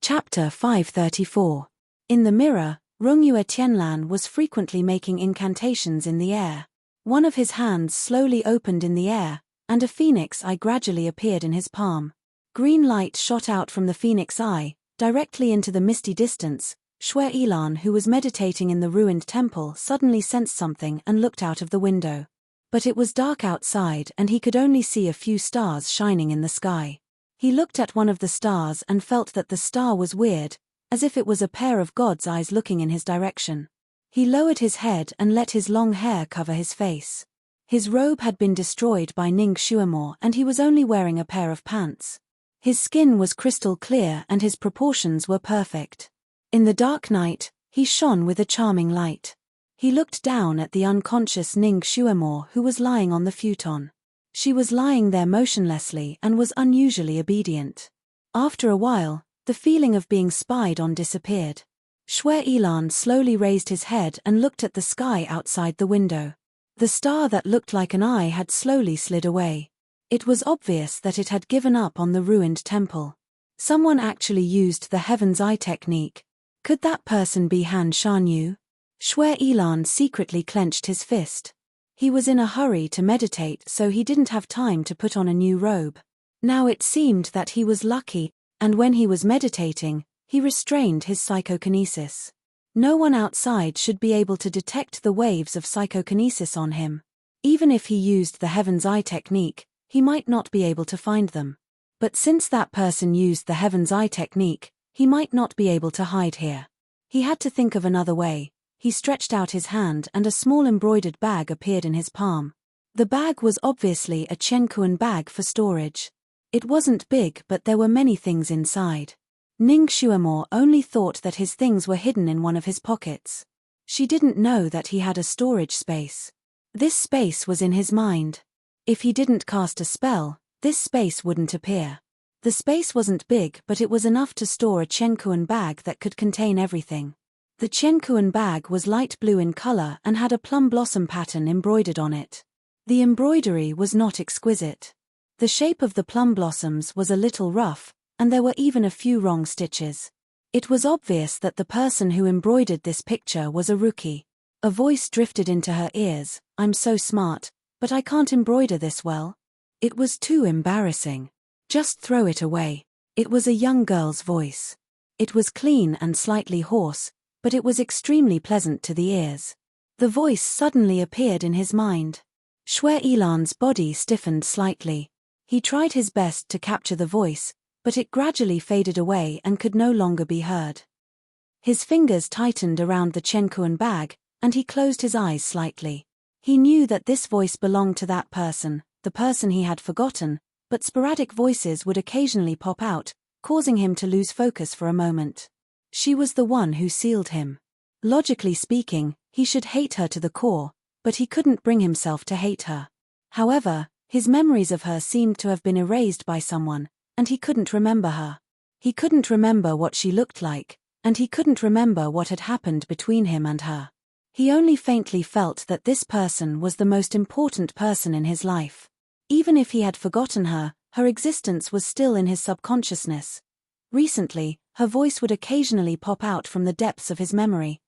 Chapter 534. In the mirror, Rungyue Tianlan was frequently making incantations in the air. One of his hands slowly opened in the air, and a phoenix eye gradually appeared in his palm. Green light shot out from the phoenix eye, directly into the misty distance. Shui Ilan, who was meditating in the ruined temple, suddenly sensed something and looked out of the window. But it was dark outside and he could only see a few stars shining in the sky. He looked at one of the stars and felt that the star was weird, as if it was a pair of God's eyes looking in his direction. He lowered his head and let his long hair cover his face. His robe had been destroyed by Ning Xuemore and he was only wearing a pair of pants. His skin was crystal clear and his proportions were perfect. In the dark night, he shone with a charming light. He looked down at the unconscious Ning Xuemore, who was lying on the futon. She was lying there motionlessly and was unusually obedient. After a while, the feeling of being spied on disappeared. Shui Ilan slowly raised his head and looked at the sky outside the window. The star that looked like an eye had slowly slid away. It was obvious that it had given up on the ruined temple. Someone actually used the Heaven's Eye technique. Could that person be Han Shanyu? Shui Ilan secretly clenched his fist. He was in a hurry to meditate, so he didn't have time to put on a new robe. Now it seemed that he was lucky, and when he was meditating, he restrained his psychokinesis. No one outside should be able to detect the waves of psychokinesis on him. Even if he used the Heaven's Eye technique, he might not be able to find them. But since that person used the Heaven's Eye technique, he might not be able to hide here. He had to think of another way. He stretched out his hand and a small embroidered bag appeared in his palm. The bag was obviously a Chenkuan bag for storage. It wasn't big, but there were many things inside. Ning Xuemore only thought that his things were hidden in one of his pockets. She didn't know that he had a storage space. This space was in his mind. If he didn't cast a spell, this space wouldn't appear. The space wasn't big, but it was enough to store a Chenkuan bag that could contain everything. The Chenkuan bag was light blue in color and had a plum blossom pattern embroidered on it. The embroidery was not exquisite. The shape of the plum blossoms was a little rough, and there were even a few wrong stitches. It was obvious that the person who embroidered this picture was a rookie. A voice drifted into her ears, "I'm so smart, but I can't embroider this well." It was too embarrassing. Just throw it away. It was a young girl's voice. It was clean and slightly hoarse, but it was extremely pleasant to the ears. The voice suddenly appeared in his mind. Shui Ilan's body stiffened slightly. He tried his best to capture the voice, but it gradually faded away and could no longer be heard. His fingers tightened around the Chenkuan bag, and he closed his eyes slightly. He knew that this voice belonged to that person, the person he had forgotten, but sporadic voices would occasionally pop out, causing him to lose focus for a moment. She was the one who sealed him. Logically speaking, he should hate her to the core, but he couldn't bring himself to hate her. However, his memories of her seemed to have been erased by someone, and he couldn't remember her. He couldn't remember what she looked like, and he couldn't remember what had happened between him and her. He only faintly felt that this person was the most important person in his life. Even if he had forgotten her, her existence was still in his subconsciousness. Recently, her voice would occasionally pop out from the depths of his memory.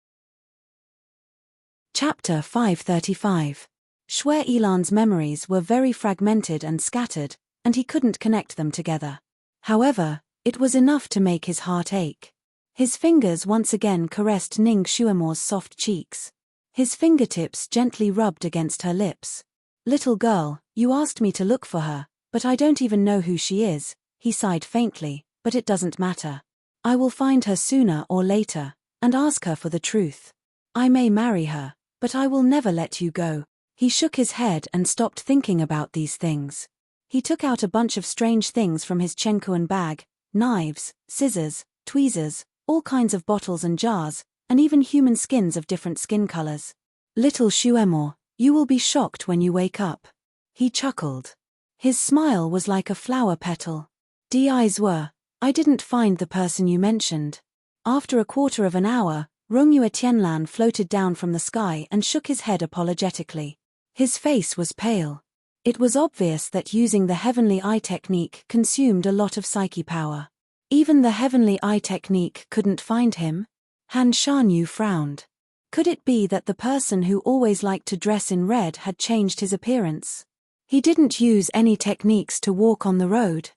Chapter 535. Shui Ilan's memories were very fragmented and scattered, and he couldn't connect them together. However, it was enough to make his heart ache. His fingers once again caressed Ning Xuemore's soft cheeks. His fingertips gently rubbed against her lips. "Little girl, you asked me to look for her, but I don't even know who she is," he sighed faintly, "but it doesn't matter. I will find her sooner or later, and ask her for the truth. I may marry her, but I will never let you go." He shook his head and stopped thinking about these things. He took out a bunch of strange things from his Chenkuan bag: knives, scissors, tweezers, all kinds of bottles and jars, and even human skins of different skin colors. "Little Xuemore, you will be shocked when you wake up." He chuckled. His smile was like a flower petal. "Eyes were, I didn't find the person you mentioned." After a quarter of an hour, Rungyue Tianlan floated down from the sky and shook his head apologetically. His face was pale. It was obvious that using the Heavenly Eye technique consumed a lot of psyche power. Even the heavenly eye technique couldn't find him? Han Shanyu frowned. Could it be that the person who always liked to dress in red had changed his appearance? He didn't use any techniques to walk on the road.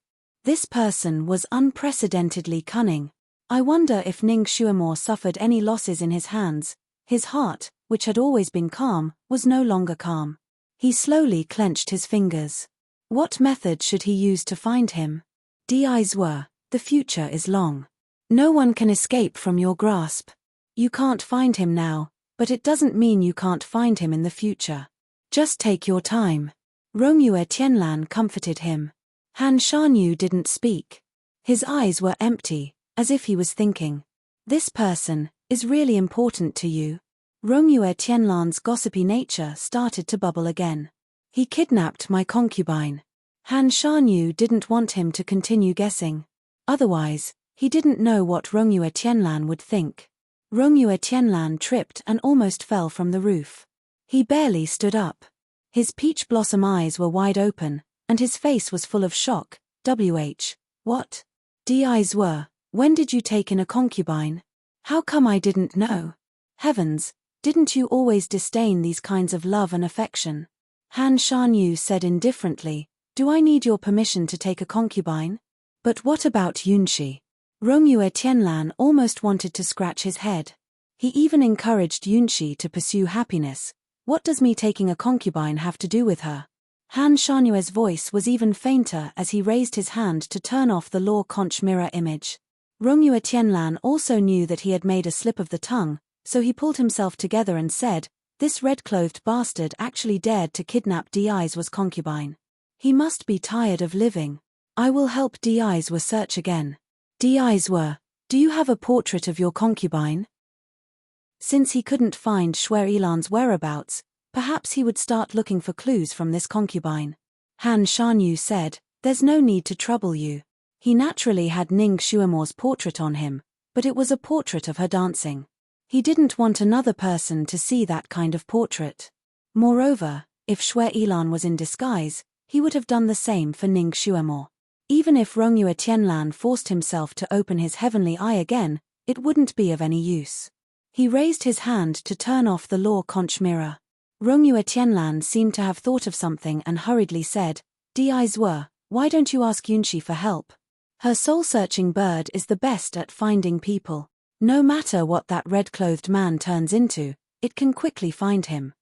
This person was unprecedentedly cunning. I wonder if Ning Xuemo suffered any losses in his hands. His heart, which had always been calm, was no longer calm. He slowly clenched his fingers. What method should he use to find him? Di's were, the future is long. No one can escape from your grasp. You can't find him now, but it doesn't mean you can't find him in the future. Just take your time. Rongyue Tianlan comforted him. Han Shanyu didn't speak. His eyes were empty, as if he was thinking. This person is really important to you. Rongyue Tianlan's gossipy nature started to bubble again. He kidnapped my concubine. Han Shanyu didn't want him to continue guessing. Otherwise, he didn't know what Rongyue Tianlan would think. Rongyue Tianlan tripped and almost fell from the roof. He barely stood up. His peach blossom eyes were wide open, and his face was full of shock. What? Di's were, when did you take in a concubine? How come I didn't know? Heavens, didn't you always disdain these kinds of love and affection? Han Shanyu said indifferently, do I need your permission to take a concubine? But what about Yunshi? Rongyue Tianlan almost wanted to scratch his head. He even encouraged Yunshi to pursue happiness. What does me taking a concubine have to do with her? Han Shanyue's voice was even fainter as he raised his hand to turn off the law conch mirror image. Rongyue Tianlan also knew that he had made a slip of the tongue, so he pulled himself together and said, this red-clothed bastard actually dared to kidnap Di's was concubine. He must be tired of living. I will help Di's were search again. Di's were, do you have a portrait of your concubine? Since he couldn't find Shui Ilan's whereabouts, perhaps he would start looking for clues from this concubine. Han Shanyu said, there's no need to trouble you. He naturally had Ning Xuemo's portrait on him, but it was a portrait of her dancing. He didn't want another person to see that kind of portrait. Moreover, if Shui Ilan was in disguise, he would have done the same for Ning Xuemo. Even if Rongyue Tianlan forced himself to open his heavenly eye again, it wouldn't be of any use. He raised his hand to turn off the law conch mirror. Rongyue Tianlan seemed to have thought of something and hurriedly said, Di's were, why don't you ask Yunshi for help? Her soul-searching bird is the best at finding people. No matter what that red-clothed man turns into, it can quickly find him.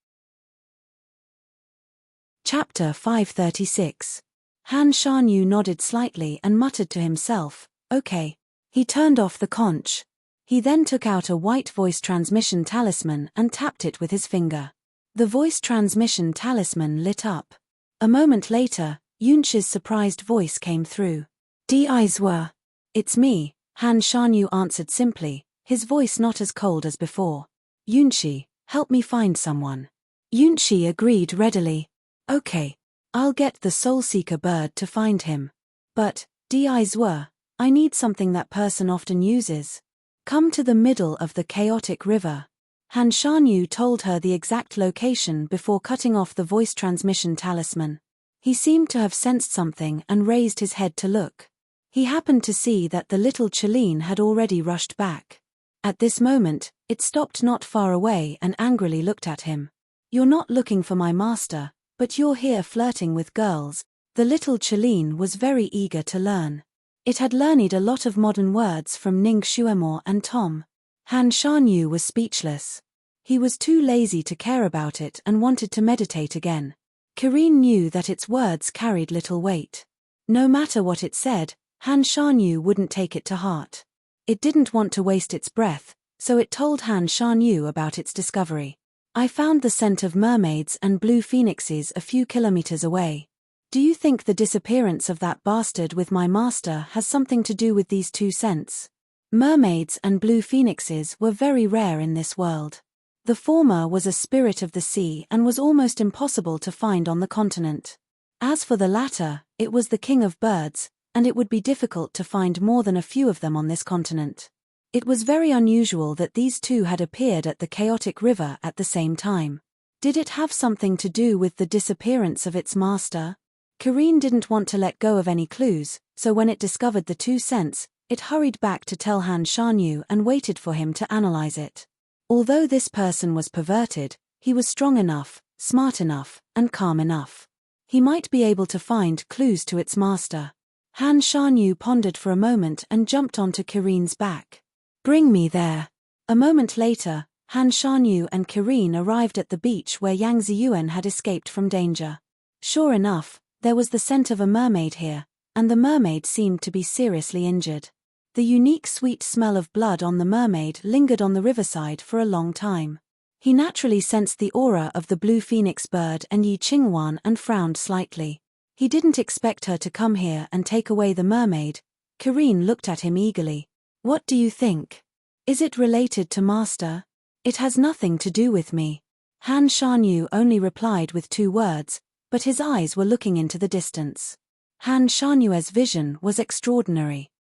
Chapter 536. Han Shanyu nodded slightly and muttered to himself, okay. He turned off the conch. He then took out a white voice transmission talisman and tapped it with his finger. The voice transmission talisman lit up. A moment later, Yunshi's surprised voice came through. Di's were. It's me, Han Shanyu answered simply, his voice not as cold as before. Yunshi, help me find someone. Yunshi agreed readily. Okay. I'll get the Soul Seeker bird to find him. But, Di's were, I need something that person often uses. Come to the middle of the chaotic river. Han Shanyu told her the exact location before cutting off the voice transmission talisman. He seemed to have sensed something and raised his head to look. He happened to see that the little Cheline had already rushed back. At this moment, it stopped not far away and angrily looked at him. You're not looking for my master, but you're here flirting with girls. The little Cheline was very eager to learn. It had learned a lot of modern words from Ning Xuemo and Tom. Han Shanyu was speechless. He was too lazy to care about it and wanted to meditate again. Kirin knew that its words carried little weight. No matter what it said, Han Shanyu wouldn't take it to heart. It didn't want to waste its breath, so it told Han Shanyu about its discovery. I found the scent of mermaids and blue phoenixes a few kilometers away. Do you think the disappearance of that bastard with my master has something to do with these two scents? Mermaids and blue phoenixes were very rare in this world. The former was a spirit of the sea and was almost impossible to find on the continent. As for the latter, it was the king of birds, and it would be difficult to find more than a few of them on this continent. It was very unusual that these two had appeared at the chaotic river at the same time. Did it have something to do with the disappearance of its master? Kirin didn't want to let go of any clues, so when it discovered the two scents, It hurried back to tell Han Shanyu and waited for him to analyze it. Although this person was perverted, he was strong enough, smart enough, and calm enough. He might be able to find clues to its master. Han Shanyu pondered for a moment and jumped onto Kirin's back. Bring me there. A moment later, Han Shanyu and Kirin arrived at the beach where Yang Ziyuan had escaped from danger. Sure enough, there was the scent of a mermaid here, and the mermaid seemed to be seriously injured. The unique sweet smell of blood on the mermaid lingered on the riverside for a long time. He naturally sensed the aura of the blue phoenix bird and Yi Qingwan and frowned slightly. He didn't expect her to come here and take away the mermaid. Kirin looked at him eagerly. What do you think? Is it related to Master? It has nothing to do with me. Han Shanyu only replied with 2 words, but his eyes were looking into the distance. Han Shanyue's vision was extraordinary.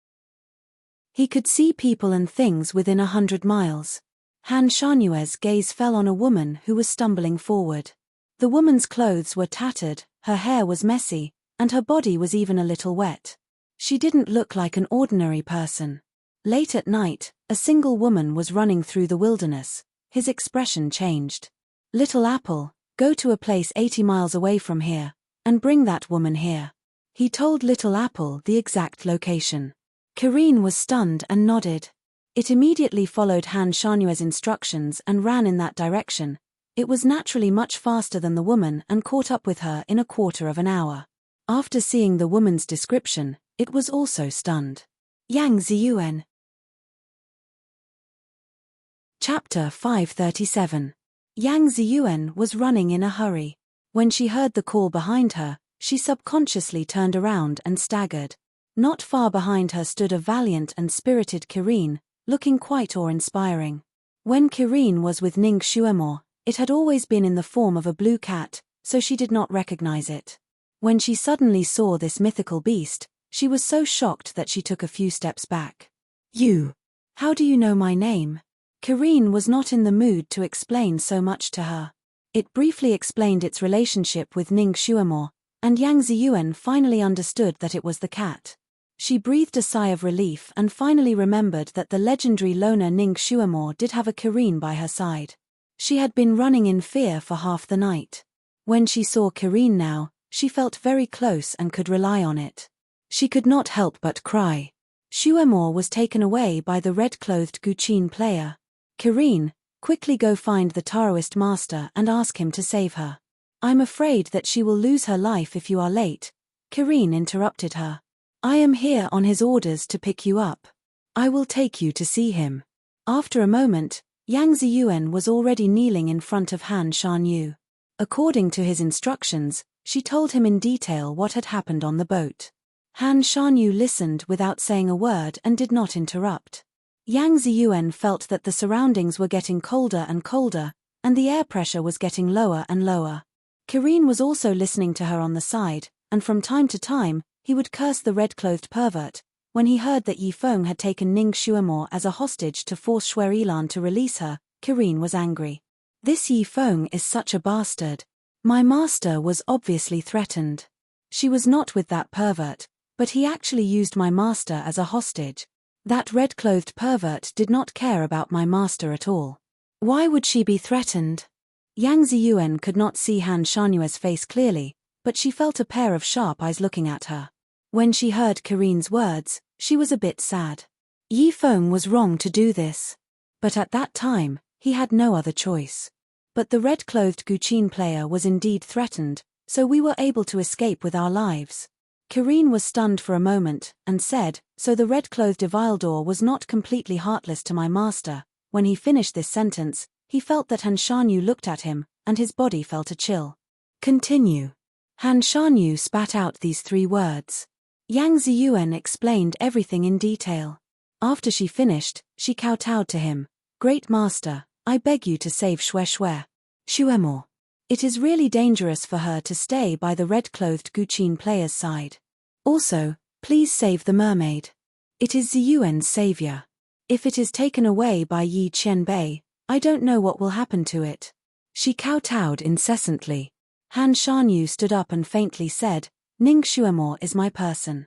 He could see people and things within 100 miles. Han Shanyue's gaze fell on a woman who was stumbling forward. The woman's clothes were tattered, her hair was messy, and her body was even a little wet. She didn't look like an ordinary person. Late at night, a single woman was running through the wilderness. His expression changed. Little Apple, go to a place 80 miles away from here, and bring that woman here. He told Little Apple the exact location. Kirin was stunned and nodded. It immediately followed Han Shanyue's instructions and ran in that direction. It was naturally much faster than the woman and caught up with her in a quarter of an hour. After seeing the woman's description, it was also stunned. Yang Ziyuan. Chapter 537. Yang Ziyuan was running in a hurry. When she heard the call behind her, she subconsciously turned around and staggered. Not far behind her stood a valiant and spirited Kirin, looking quite awe-inspiring. When Kirin was with Ning Xuemo, it had always been in the form of a blue cat, so she did not recognize it. When she suddenly saw this mythical beast, she was so shocked that she took a few steps back. You! How do you know my name? Kirin was not in the mood to explain so much to her. It briefly explained its relationship with Ning Xuemo, and Yang Ziyuan finally understood that it was the cat. She breathed a sigh of relief and finally remembered that the legendary loner Ning Xuemo did have a Kirin by her side. She had been running in fear for half the night. When she saw Kirin now, she felt very close and could rely on it. She could not help but cry. Xuemo was taken away by the red-clothed Guqin player. Kirin, quickly go find the Taoist master and ask him to save her. I'm afraid that she will lose her life if you are late. Kirin interrupted her. I am here on his orders to pick you up. I will take you to see him. After a moment, Yang Ziyuan was already kneeling in front of Han Shanyu. According to his instructions, she told him in detail what had happened on the boat. Han Shanyu listened without saying a word and did not interrupt. Yang Ziyuan felt that the surroundings were getting colder and colder, and the air pressure was getting lower and lower. Kirin was also listening to her on the side, and from time to time, he would curse the red-clothed pervert. When he heard that Yi Feng had taken Ning Xuemo as a hostage to force Shui Yilan to release her, Kirin was angry. This Yi Feng is such a bastard. My master was obviously threatened. She was not with that pervert, but he actually used my master as a hostage. That red-clothed pervert did not care about my master at all. Why would she be threatened? Yang Ziyuan could not see Han Shanyue's face clearly, but she felt a pair of sharp eyes looking at her. When she heard Kirin's words, she was a bit sad. Yi Feng was wrong to do this. But at that time, he had no other choice. But the red-clothed Guqin player was indeed threatened, so we were able to escape with our lives. Kirin was stunned for a moment, and said, so the red-clothed Evildor was not completely heartless to my master. When he finished this sentence, he felt that Han Shanyu looked at him, and his body felt a chill. Continue. Han Shanyu spat out these 3 words. Yang Ziyuan explained everything in detail. After she finished, she kowtowed to him. Great master, I beg you to save Xuemo. It is really dangerous for her to stay by the red-clothed Guqin player's side. Also, please save the mermaid. It is Ziyuan's savior. If it is taken away by Yi Qianbei, I don't know what will happen to it. She kowtowed incessantly. Han Shanyu stood up and faintly said, Ning Xuemo is my person.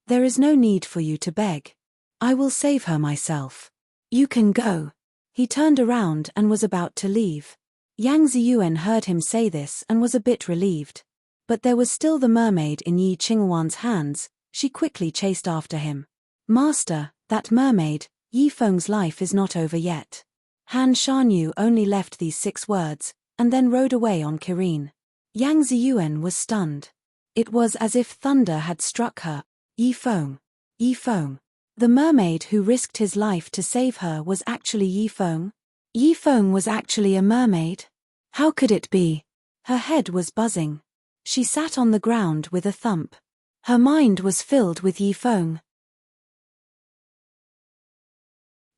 There is no need for you to beg. I will save her myself. You can go. He turned around and was about to leave. Yang Ziyuan heard him say this and was a bit relieved. But there was still the mermaid in Yi Qingwan's hands. She quickly chased after him. Master, that mermaid, Yi Feng's life is not over yet. Han Shanyu only left these 6 words, and then rode away on Kirin. Yang Ziyuan was stunned. It was as if thunder had struck her. Yi Feng. Yi Feng. The mermaid who risked his life to save her was actually Yi Feng? Yi Feng was actually a mermaid? How could it be? Her head was buzzing. She sat on the ground with a thump. Her mind was filled with Yi Feng.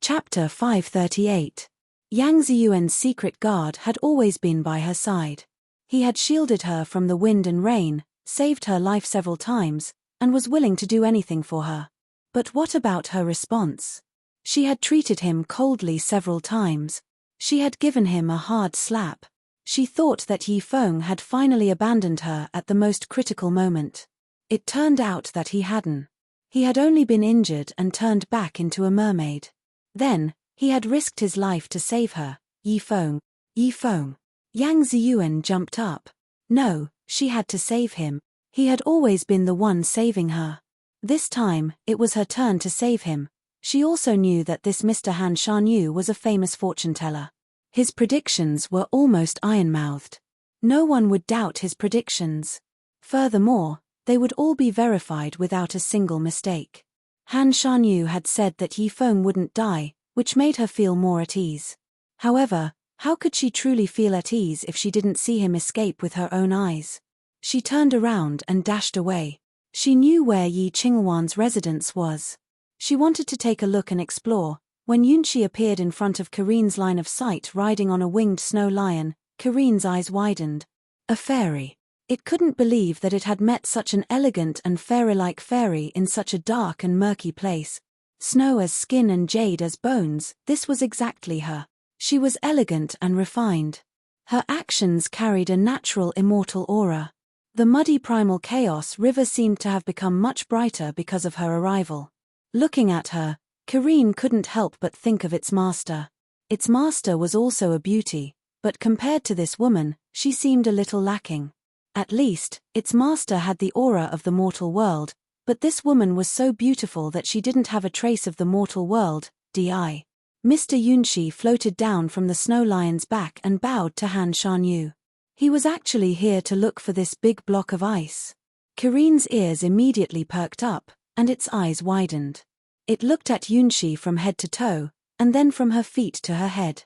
Chapter 538. Yang Ziyuan's secret guard had always been by her side. He had shielded her from the wind and rain, saved her life several times, and was willing to do anything for her. But what about her response? She had treated him coldly several times. She had given him a hard slap. She thought that Yi Feng had finally abandoned her at the most critical moment. It turned out that he hadn't. He had only been injured and turned back into a mermaid. Then, he had risked his life to save her. Yi Feng. Yi Feng. Yang Ziyuan jumped up. No, she had to save him. He had always been the one saving her. This time, it was her turn to save him. She also knew that this Mr. Han Shanyu was a famous fortune-teller. His predictions were almost iron-mouthed. No one would doubt his predictions. Furthermore, they would all be verified without a single mistake. Han Shanyu had said that Yi Feng wouldn't die, which made her feel more at ease. However, how could she truly feel at ease if she didn't see him escape with her own eyes? She turned around and dashed away. She knew where Yi Qingwan's residence was. She wanted to take a look and explore. When Yunqi appeared in front of Kirin's line of sight riding on a winged snow lion, Kirin's eyes widened. A fairy. It couldn't believe that it had met such an elegant and fairy-like fairy in such a dark and murky place. Snow as skin and jade as bones, this was exactly her. She was elegant and refined. Her actions carried a natural immortal aura. The muddy primal chaos river seemed to have become much brighter because of her arrival. Looking at her, Kirin couldn't help but think of its master. Its master was also a beauty, but compared to this woman, she seemed a little lacking. At least, its master had the aura of the mortal world, but this woman was so beautiful that she didn't have a trace of the mortal world, di. Mr. Yunqi floated down from the snow lion's back and bowed to Han Shanyu. He was actually here to look for this big block of ice. Kirin's ears immediately perked up, and its eyes widened. It looked at Yunqi from head to toe, and then from her feet to her head.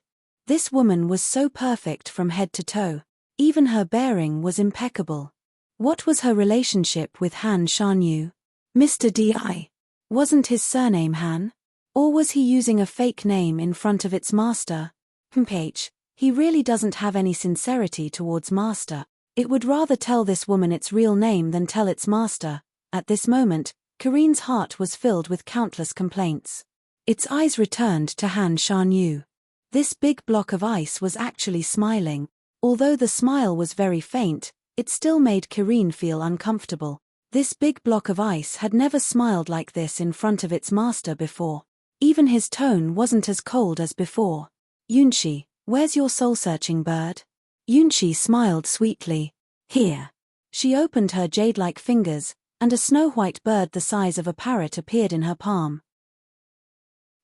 This woman was so perfect from head to toe. Even her bearing was impeccable. What was her relationship with Han Shanyu? Mr. Di. Wasn't his surname Han? Or was he using a fake name in front of its master? He really doesn't have any sincerity towards master. It would rather tell this woman its real name than tell its master. At this moment, Kirin's heart was filled with countless complaints. Its eyes returned to Han Shanyu. This big block of ice was actually smiling. Although the smile was very faint, it still made Kirin feel uncomfortable. This big block of ice had never smiled like this in front of its master before. Even his tone wasn't as cold as before. Yunqi, where's your soul-searching bird? Yunqi smiled sweetly. Here. She opened her jade-like fingers, and a snow-white bird the size of a parrot appeared in her palm.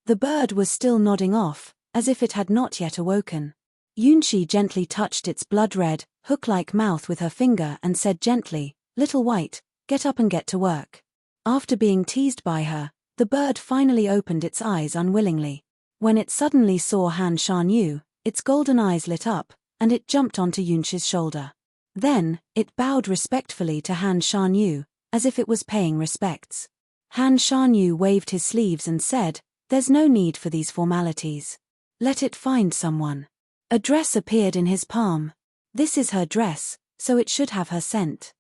The bird was still nodding off, as if it had not yet awoken. Yunqi gently touched its blood-red, hook-like mouth with her finger and said gently, "Little white, get up and get to work." After being teased by her, the bird finally opened its eyes unwillingly. When it suddenly saw Han Shanyu, its golden eyes lit up, and it jumped onto Yunqi's shoulder. Then, it bowed respectfully to Han Shanyu, as if it was paying respects. Han Shanyu waved his sleeves and said, "There's no need for these formalities. Let it find someone." A dress appeared in his palm. This is her dress, so it should have her scent.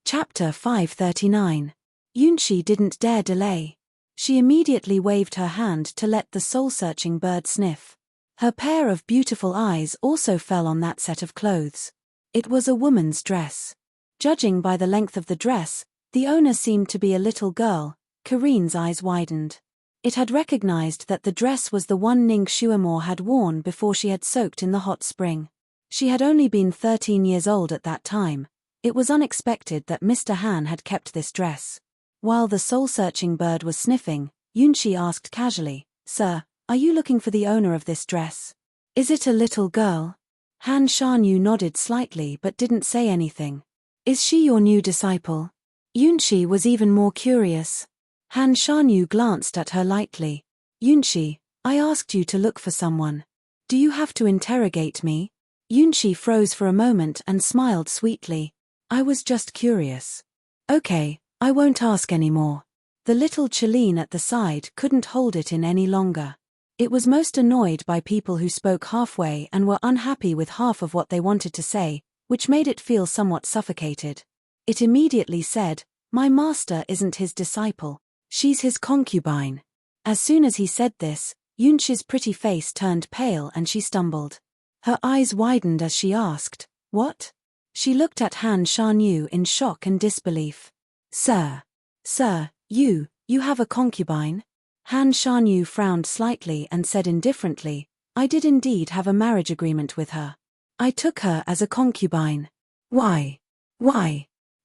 Chapter 539. Yunqi didn't dare delay. She immediately waved her hand to let the soul-searching bird sniff. Her pair of beautiful eyes also fell on that set of clothes. It was a woman's dress. Judging by the length of the dress, the owner seemed to be a little girl. Kareen's eyes widened. It had recognized that the dress was the one Ning Shuamore had worn before she had soaked in the hot spring. She had only been 13 years old at that time. It was unexpected that Mr. Han had kept this dress. While the soul-searching bird was sniffing, Yunshi asked casually, "Sir, are you looking for the owner of this dress? Is it a little girl?" Han Shanyu nodded slightly but didn't say anything. "Is she your new disciple?" Yunshi was even more curious. Han Shanyu glanced at her lightly. "Yunshi, I asked you to look for someone. Do you have to interrogate me?" Yunshi froze for a moment and smiled sweetly. "I was just curious." "Okay, I won't ask anymore." The little Chelene at the side couldn't hold it in any longer. It was most annoyed by people who spoke halfway and were unhappy with half of what they wanted to say, which made it feel somewhat suffocated. It immediately said, "My master isn't his disciple. She's his concubine." As soon as he said this, Yunshi's pretty face turned pale and she stumbled. Her eyes widened as she asked, "What?" She looked at Han Shanyu in shock and disbelief. Sir, you have a concubine?" Han Shanyu frowned slightly and said indifferently, "I did indeed have a marriage agreement with her. I took her as a concubine." Why?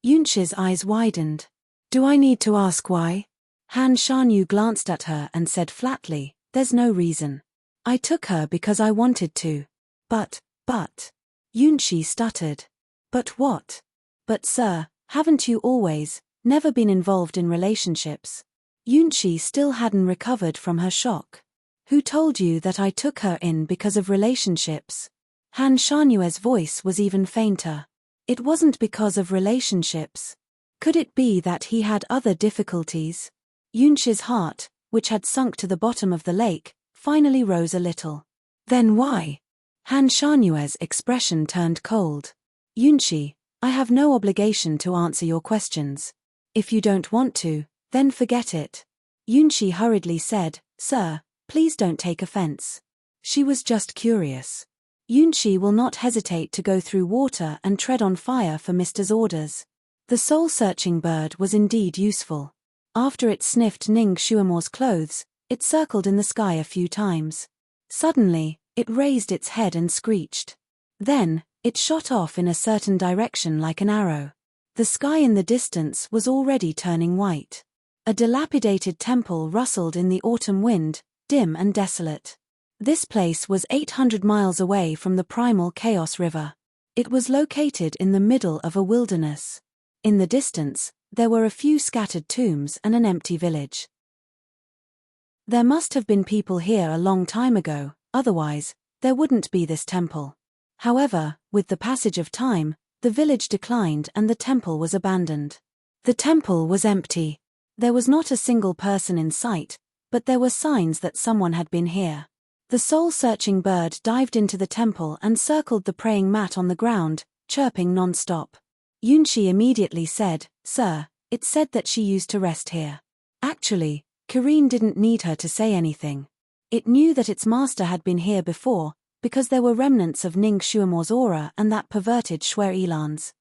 Yunshi's eyes widened. "Do I need to ask why?" Han Shanyu glanced at her and said flatly, "There's no reason. I took her because I wanted to." But, Yunshi stuttered. "But what?" "But sir, haven't you always, never been involved in relationships?" Yunshi still hadn't recovered from her shock. "Who told you that I took her in because of relationships?" Han Shanyue's voice was even fainter. "It wasn't because of relationships. Could it be that he had other difficulties?" Yunshi's heart, which had sunk to the bottom of the lake, finally rose a little. "Then why?" Han Shanyue's expression turned cold. "Yunshi, I have no obligation to answer your questions. If you don't want to, then forget it." Yunshi hurriedly said, "Sir, please don't take offense. She was just curious." Yunshi will not hesitate to go through water and tread on fire for Mr.'s orders. The soul-searching bird was indeed useful. After it sniffed Ning Shuamore's clothes, it circled in the sky a few times. Suddenly, it raised its head and screeched. Then, it shot off in a certain direction like an arrow. The sky in the distance was already turning white. A dilapidated temple rustled in the autumn wind, dim and desolate. This place was 800 miles away from the primal Chaos River. It was located in the middle of a wilderness. In the distance, there were a few scattered tombs and an empty village. There must have been people here a long time ago, otherwise, there wouldn't be this temple. However, with the passage of time, the village declined and the temple was abandoned. The temple was empty. There was not a single person in sight, but there were signs that someone had been here. The soul-searching bird dived into the temple and circled the praying mat on the ground, chirping non-stop. Yunshi immediately said, "Sir, it said that she used to rest here." Actually, Kareen didn't need her to say anything. It knew that its master had been here before, because there were remnants of Ning Shuamore's aura and that perverted Shuer Elan's.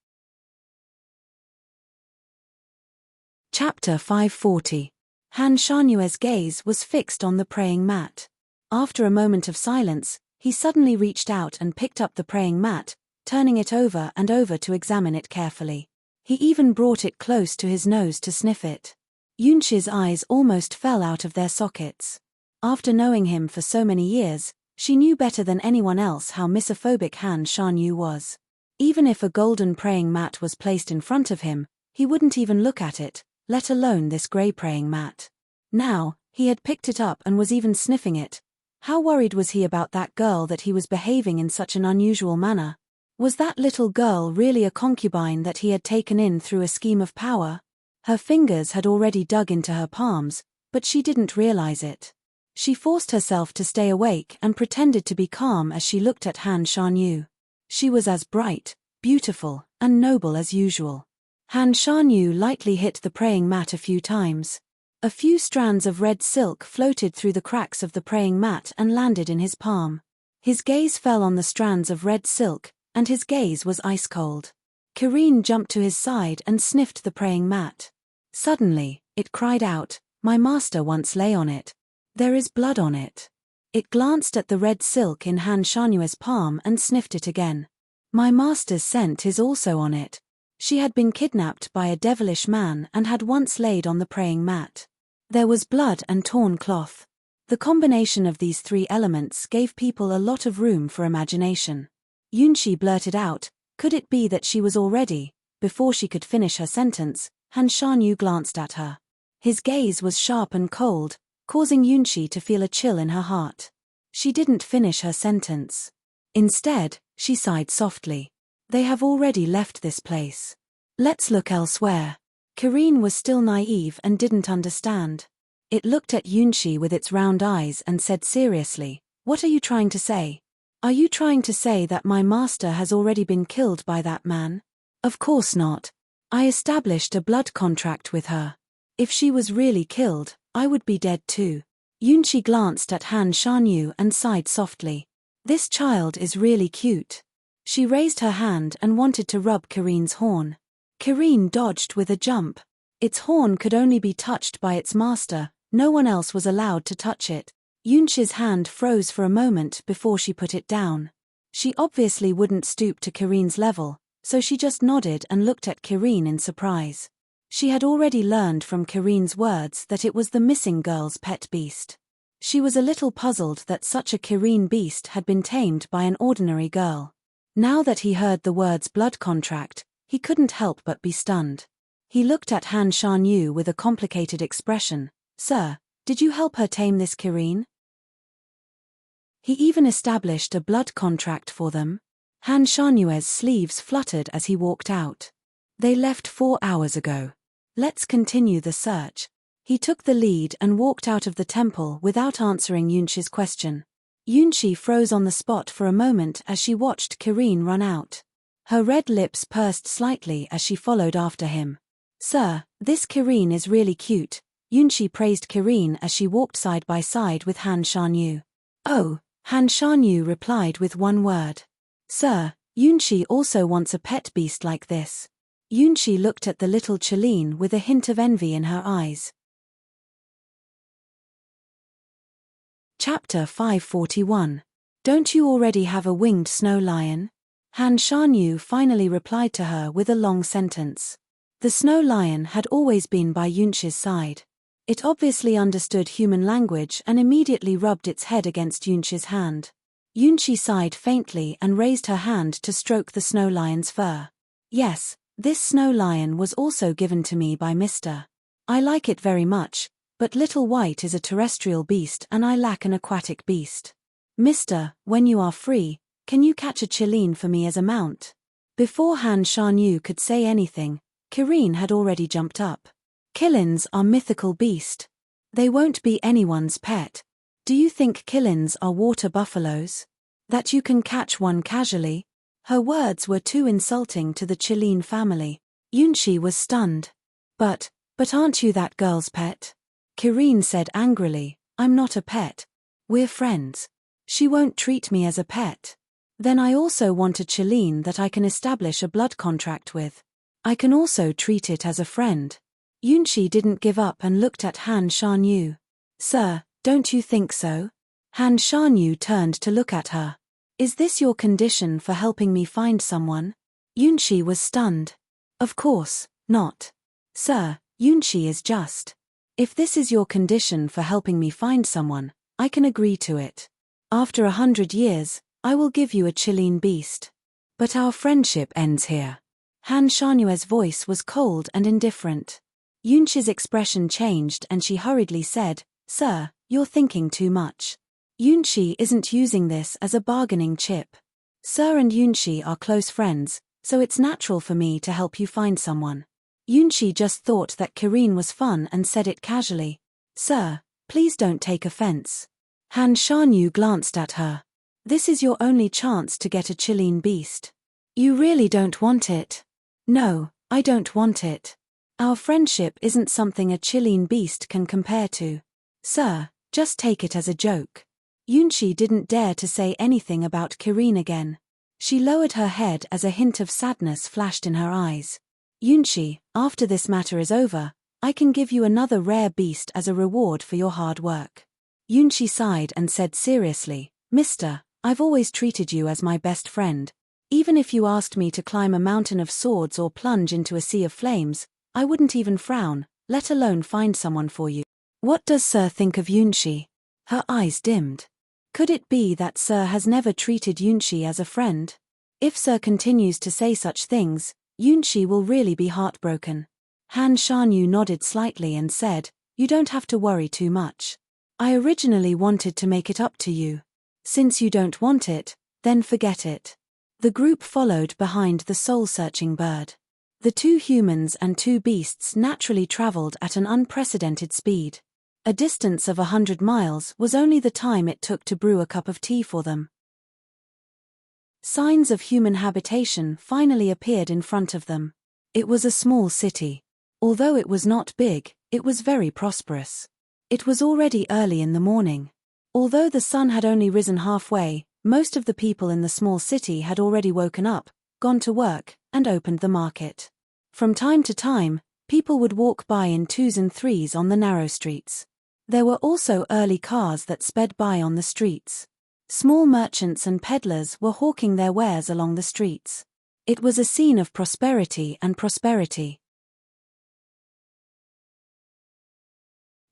Chapter 540. Han Shanyue's gaze was fixed on the praying mat. After a moment of silence, he suddenly reached out and picked up the praying mat, turning it over and over to examine it carefully. He even brought it close to his nose to sniff it. Yunshi's eyes almost fell out of their sockets. After knowing him for so many years, she knew better than anyone else how misophobic Han Shanyu was. Even if a golden praying mat was placed in front of him, he wouldn't even look at it, let alone this grey praying mat. Now, he had picked it up and was even sniffing it. How worried was he about that girl that he was behaving in such an unusual manner? Was that little girl really a concubine that he had taken in through a scheme of power? Her fingers had already dug into her palms, but she didn't realize it. She forced herself to stay awake and pretended to be calm as she looked at Han Shanyu. She was as bright, beautiful, and noble as usual. Han Shanyu lightly hit the praying mat a few times. A few strands of red silk floated through the cracks of the praying mat and landed in his palm. His gaze fell on the strands of red silk, and his gaze was ice cold. Karine jumped to his side and sniffed the praying mat. Suddenly, it cried out, "My master once lay on it. There is blood on it." It glanced at the red silk in Han Shanue's palm and sniffed it again. "My master's scent is also on it." She had been kidnapped by a devilish man and had once laid on the praying mat. There was blood and torn cloth. The combination of these three elements gave people a lot of room for imagination. Yunshi blurted out, "Could it be that she was already?" Before she could finish her sentence, Han Shanyu glanced at her. His gaze was sharp and cold, causing Yunshi to feel a chill in her heart. She didn't finish her sentence. Instead, she sighed softly. "They have already left this place. Let's look elsewhere." Karine was still naive and didn't understand. It looked at Yunshi with its round eyes and said seriously, "What are you trying to say? Are you trying to say that my master has already been killed by that man?" "Of course not. I established a blood contract with her. If she was really killed, I would be dead too." Yunshi glanced at Han Shanyu and sighed softly. "This child is really cute." She raised her hand and wanted to rub Karine's horn. Karine dodged with a jump. Its horn could only be touched by its master, no one else was allowed to touch it. Yunshi's hand froze for a moment before she put it down. She obviously wouldn't stoop to Karine's level, so she just nodded and looked at Karine in surprise. She had already learned from Karine's words that it was the missing girl's pet beast. She was a little puzzled that such a Karine beast had been tamed by an ordinary girl. Now that he heard the words blood contract, he couldn't help but be stunned. He looked at Han Shanyu with a complicated expression. "Sir, did you help her tame this Karine?" He even established a blood contract for them. Han Shanyue's sleeves fluttered as he walked out. "They left 4 hours ago. Let's continue the search." He took the lead and walked out of the temple without answering Yunshi's question. Yunshi froze on the spot for a moment as she watched Karine run out. Her red lips pursed slightly as she followed after him. "Sir, this Karine is really cute." Yunshi praised Karine as she walked side by side with Han Shanyu. "Oh," Han Shanyu replied with one word. "Sir, Yunshi also wants a pet beast like this." Yunshi looked at the little Cheline with a hint of envy in her eyes. Chapter 541. "Don't you already have a winged snow lion?" Han Shanyu finally replied to her with a long sentence. The snow lion had always been by Yunshi's side. It obviously understood human language and immediately rubbed its head against Yunshi's hand. Yunshi sighed faintly and raised her hand to stroke the snow lion's fur. "Yes, this snow lion was also given to me by Mr. I like it very much, but Little White is a terrestrial beast and I lack an aquatic beast. Mr., when you are free, can you catch a Cheline for me as a mount?" Before Han Shanyu could say anything, Karine had already jumped up. "Killins are mythical beast. They won't be anyone's pet. Do you think killins are water buffaloes? That you can catch one casually?" Her words were too insulting to the Cheline family. Yunshi was stunned. But aren't you that girl's pet?" Karine said angrily, "I'm not a pet. We're friends. She won't treat me as a pet. Then I also want a Cheline that I can establish a blood contract with. I can also treat it as a friend." Yunshi didn't give up and looked at Han Shanyu. "Sir, don't you think so?" Han Shanyu turned to look at her. "Is this your condition for helping me find someone?" Yunshi was stunned. "Of course not. Sir, Yunshi is just. If this is your condition for helping me find someone, I can agree to it. After 100 years, I will give you a Cheline beast. But our friendship ends here." Han Shanyue's voice was cold and indifferent. Yunshi's expression changed and she hurriedly said, "Sir, you're thinking too much. Yunshi isn't using this as a bargaining chip. Sir and Yunshi are close friends, so it's natural for me to help you find someone." Yunshi just thought that Karine was fun and said it casually. "Sir, please don't take offense." Han Shanyu glanced at her. "This is your only chance to get a Cheline beast. You really don't want it?" "No, I don't want it. Our friendship isn't something a Cheline beast can compare to. Sir, just take it as a joke." Yunshi didn't dare to say anything about Karine again. She lowered her head as a hint of sadness flashed in her eyes. Yunshi, after this matter is over, I can give you another rare beast as a reward for your hard work. Yunshi sighed and said seriously, Mister, I've always treated you as my best friend. Even if you asked me to climb a mountain of swords or plunge into a sea of flames, I wouldn't even frown, let alone find someone for you. What does Sir think of Yunshi? Her eyes dimmed. Could it be that Sir has never treated Yunshi as a friend? If Sir continues to say such things, Yunshi will really be heartbroken. Han Shanyu nodded slightly and said, You don't have to worry too much. I originally wanted to make it up to you. Since you don't want it, then forget it. The group followed behind the soul-searching bird. The two humans and two beasts naturally traveled at an unprecedented speed. A distance of 100 miles was only the time it took to brew a cup of tea for them. Signs of human habitation finally appeared in front of them. It was a small city. Although it was not big, it was very prosperous. It was already early in the morning. Although the sun had only risen halfway, most of the people in the small city had already woken up, gone to work, and opened the market. From time to time, people would walk by in twos and threes on the narrow streets. There were also early cars that sped by on the streets. Small merchants and peddlers were hawking their wares along the streets. It was a scene of prosperity and prosperity.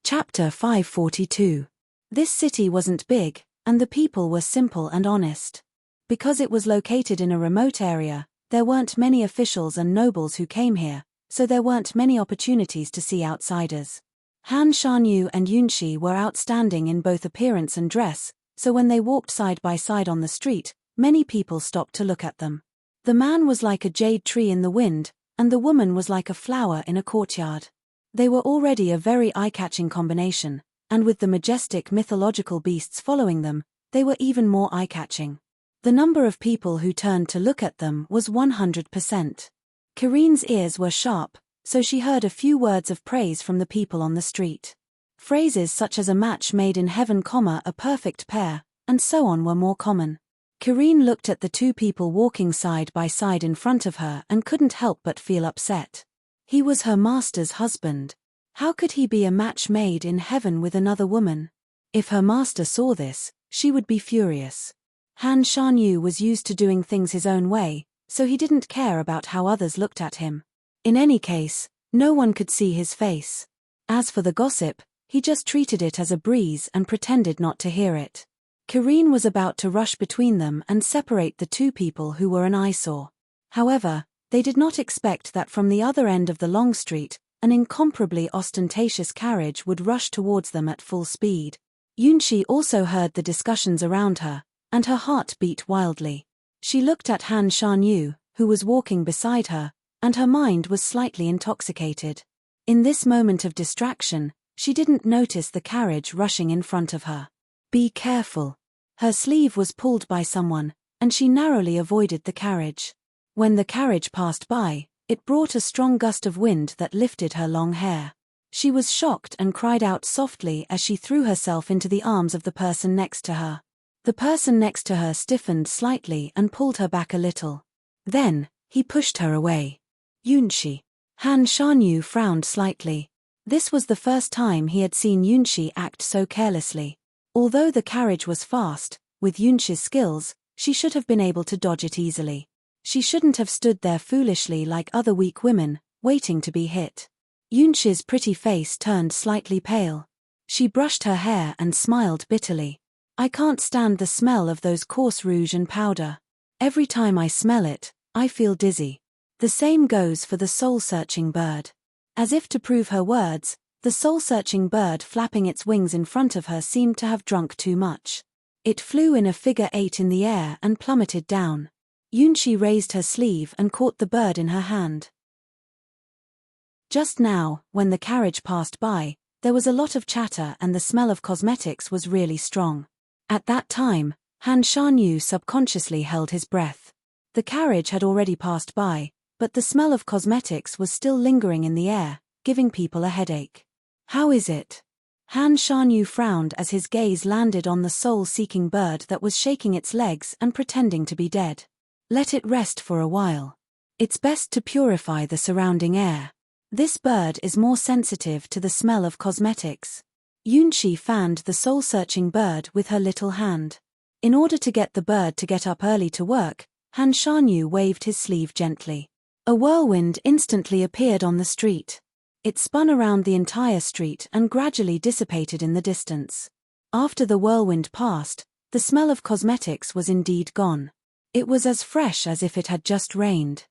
Chapter 542. This city wasn't big, and the people were simple and honest. Because it was located in a remote area, there weren't many officials and nobles who came here, so there weren't many opportunities to see outsiders. Han Shanyu and Yunshi were outstanding in both appearance and dress, so when they walked side by side on the street, many people stopped to look at them. The man was like a jade tree in the wind, and the woman was like a flower in a courtyard. They were already a very eye-catching combination, and with the majestic mythological beasts following them, they were even more eye-catching. The number of people who turned to look at them was 100%. Karine's ears were sharp, so she heard a few words of praise from the people on the street. Phrases such as a match made in heaven, a perfect pair, and so on were more common. Karine looked at the two people walking side by side in front of her and couldn't help but feel upset. He was her master's husband. How could he be a match made in heaven with another woman? If her master saw this, she would be furious. Han Shanyu was used to doing things his own way, so he didn't care about how others looked at him. In any case, no one could see his face. As for the gossip, he just treated it as a breeze and pretended not to hear it. Karine was about to rush between them and separate the two people who were an eyesore. However, they did not expect that from the other end of the long street, an incomparably ostentatious carriage would rush towards them at full speed. Yunshi also heard the discussions around her, and her heart beat wildly. She looked at Han Shanyu, who was walking beside her, and her mind was slightly intoxicated. In this moment of distraction, she didn't notice the carriage rushing in front of her. Be careful. Her sleeve was pulled by someone, and she narrowly avoided the carriage. When the carriage passed by, it brought a strong gust of wind that lifted her long hair. She was shocked and cried out softly as she threw herself into the arms of the person next to her. The person next to her stiffened slightly and pulled her back a little. Then, he pushed her away. Yunshi. Han Shanyu frowned slightly. This was the first time he had seen Yunshi act so carelessly. Although the carriage was fast, with Yunshi's skills, she should have been able to dodge it easily. She shouldn't have stood there foolishly like other weak women, waiting to be hit. Yunshi's pretty face turned slightly pale. She brushed her hair and smiled bitterly. I can't stand the smell of those coarse rouge and powder. Every time I smell it, I feel dizzy. The same goes for the soul-searching bird. As if to prove her words, the soul-searching bird flapping its wings in front of her seemed to have drunk too much. It flew in a figure 8 in the air and plummeted down. Yunshi raised her sleeve and caught the bird in her hand. Just now, when the carriage passed by, there was a lot of chatter and the smell of cosmetics was really strong. At that time, Han Shanyu subconsciously held his breath. The carriage had already passed by, but the smell of cosmetics was still lingering in the air, giving people a headache. How is it? Han Shanyu frowned as his gaze landed on the soul-seeking bird that was shaking its legs and pretending to be dead. Let it rest for a while. It's best to purify the surrounding air. This bird is more sensitive to the smell of cosmetics. Yunshi fanned the soul-searching bird with her little hand. In order to get the bird to get up early to work, Han Shanyu waved his sleeve gently. A whirlwind instantly appeared on the street. It spun around the entire street and gradually dissipated in the distance. After the whirlwind passed, the smell of cosmetics was indeed gone. It was as fresh as if it had just rained.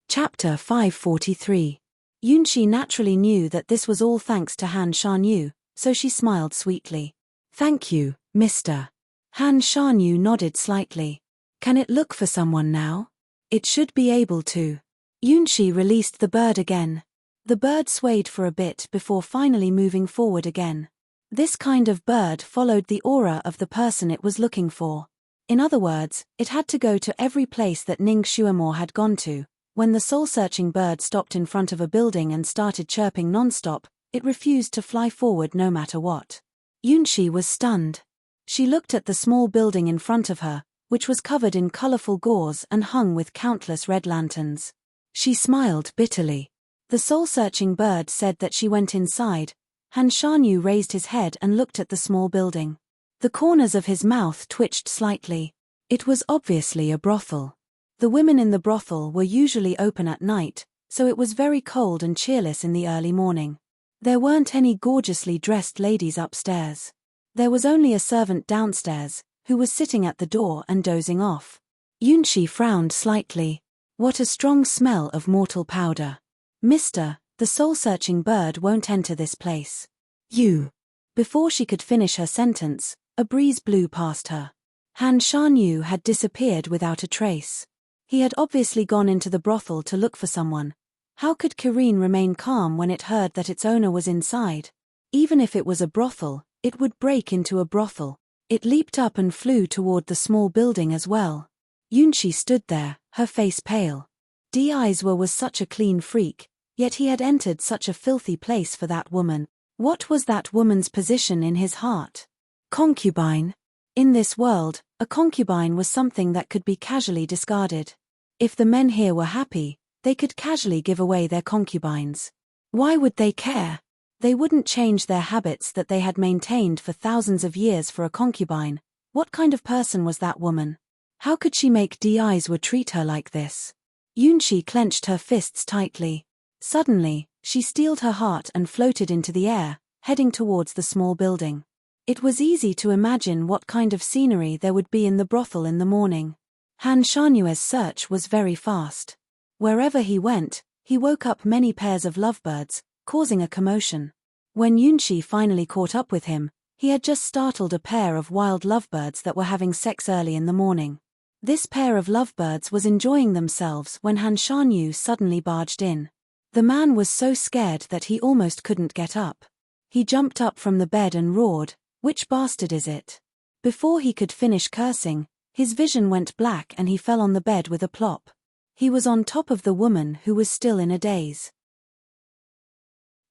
Chapter 543. Yunshi naturally knew that this was all thanks to Han Shanyu, so she smiled sweetly. Thank you, Mr. Han Shanyu nodded slightly. Can it look for someone now? It should be able to. Yunshi released the bird again. The bird swayed for a bit before finally moving forward again. This kind of bird followed the aura of the person it was looking for. In other words, it had to go to every place that Ning Xuemore had gone to. When the soul-searching bird stopped in front of a building and started chirping non-stop, it refused to fly forward no matter what. Yunshi was stunned. She looked at the small building in front of her, which was covered in colorful gauze and hung with countless red lanterns. She smiled bitterly. The soul-searching bird said that she went inside. Han Shanyu raised his head and looked at the small building. The corners of his mouth twitched slightly. It was obviously a brothel. The women in the brothel were usually open at night, so it was very cold and cheerless in the early morning. There weren't any gorgeously dressed ladies upstairs. There was only a servant downstairs, who was sitting at the door and dozing off. Yunshi frowned slightly. What a strong smell of mortal powder. Mister, the soul-searching bird won't enter this place. You. Before she could finish her sentence, a breeze blew past her. Han Shanyu had disappeared without a trace. He had obviously gone into the brothel to look for someone. How could Kirin remain calm when it heard that its owner was inside? Even if it was a brothel, it would break into a brothel. It leaped up and flew toward the small building as well. Yunshi stood there, her face pale. Deizwe was such a clean freak, yet he had entered such a filthy place for that woman. What was that woman's position in his heart? Concubine. In this world, a concubine was something that could be casually discarded. If the men here were happy, they could casually give away their concubines. Why would they care? They wouldn't change their habits that they had maintained for thousands of years for a concubine. What kind of person was that woman? How could she make Deizwe treat her like this? Yunshi clenched her fists tightly. Suddenly, she steeled her heart and floated into the air, heading towards the small building. It was easy to imagine what kind of scenery there would be in the brothel in the morning. Han Shanyue's search was very fast. Wherever he went, he woke up many pairs of lovebirds, causing a commotion. When Yunshi finally caught up with him, he had just startled a pair of wild lovebirds that were having sex early in the morning. This pair of lovebirds was enjoying themselves when Han Shanyu suddenly barged in. The man was so scared that he almost couldn't get up. He jumped up from the bed and roared, "Which bastard is it?" Before he could finish cursing, his vision went black and he fell on the bed with a plop. He was on top of the woman who was still in a daze.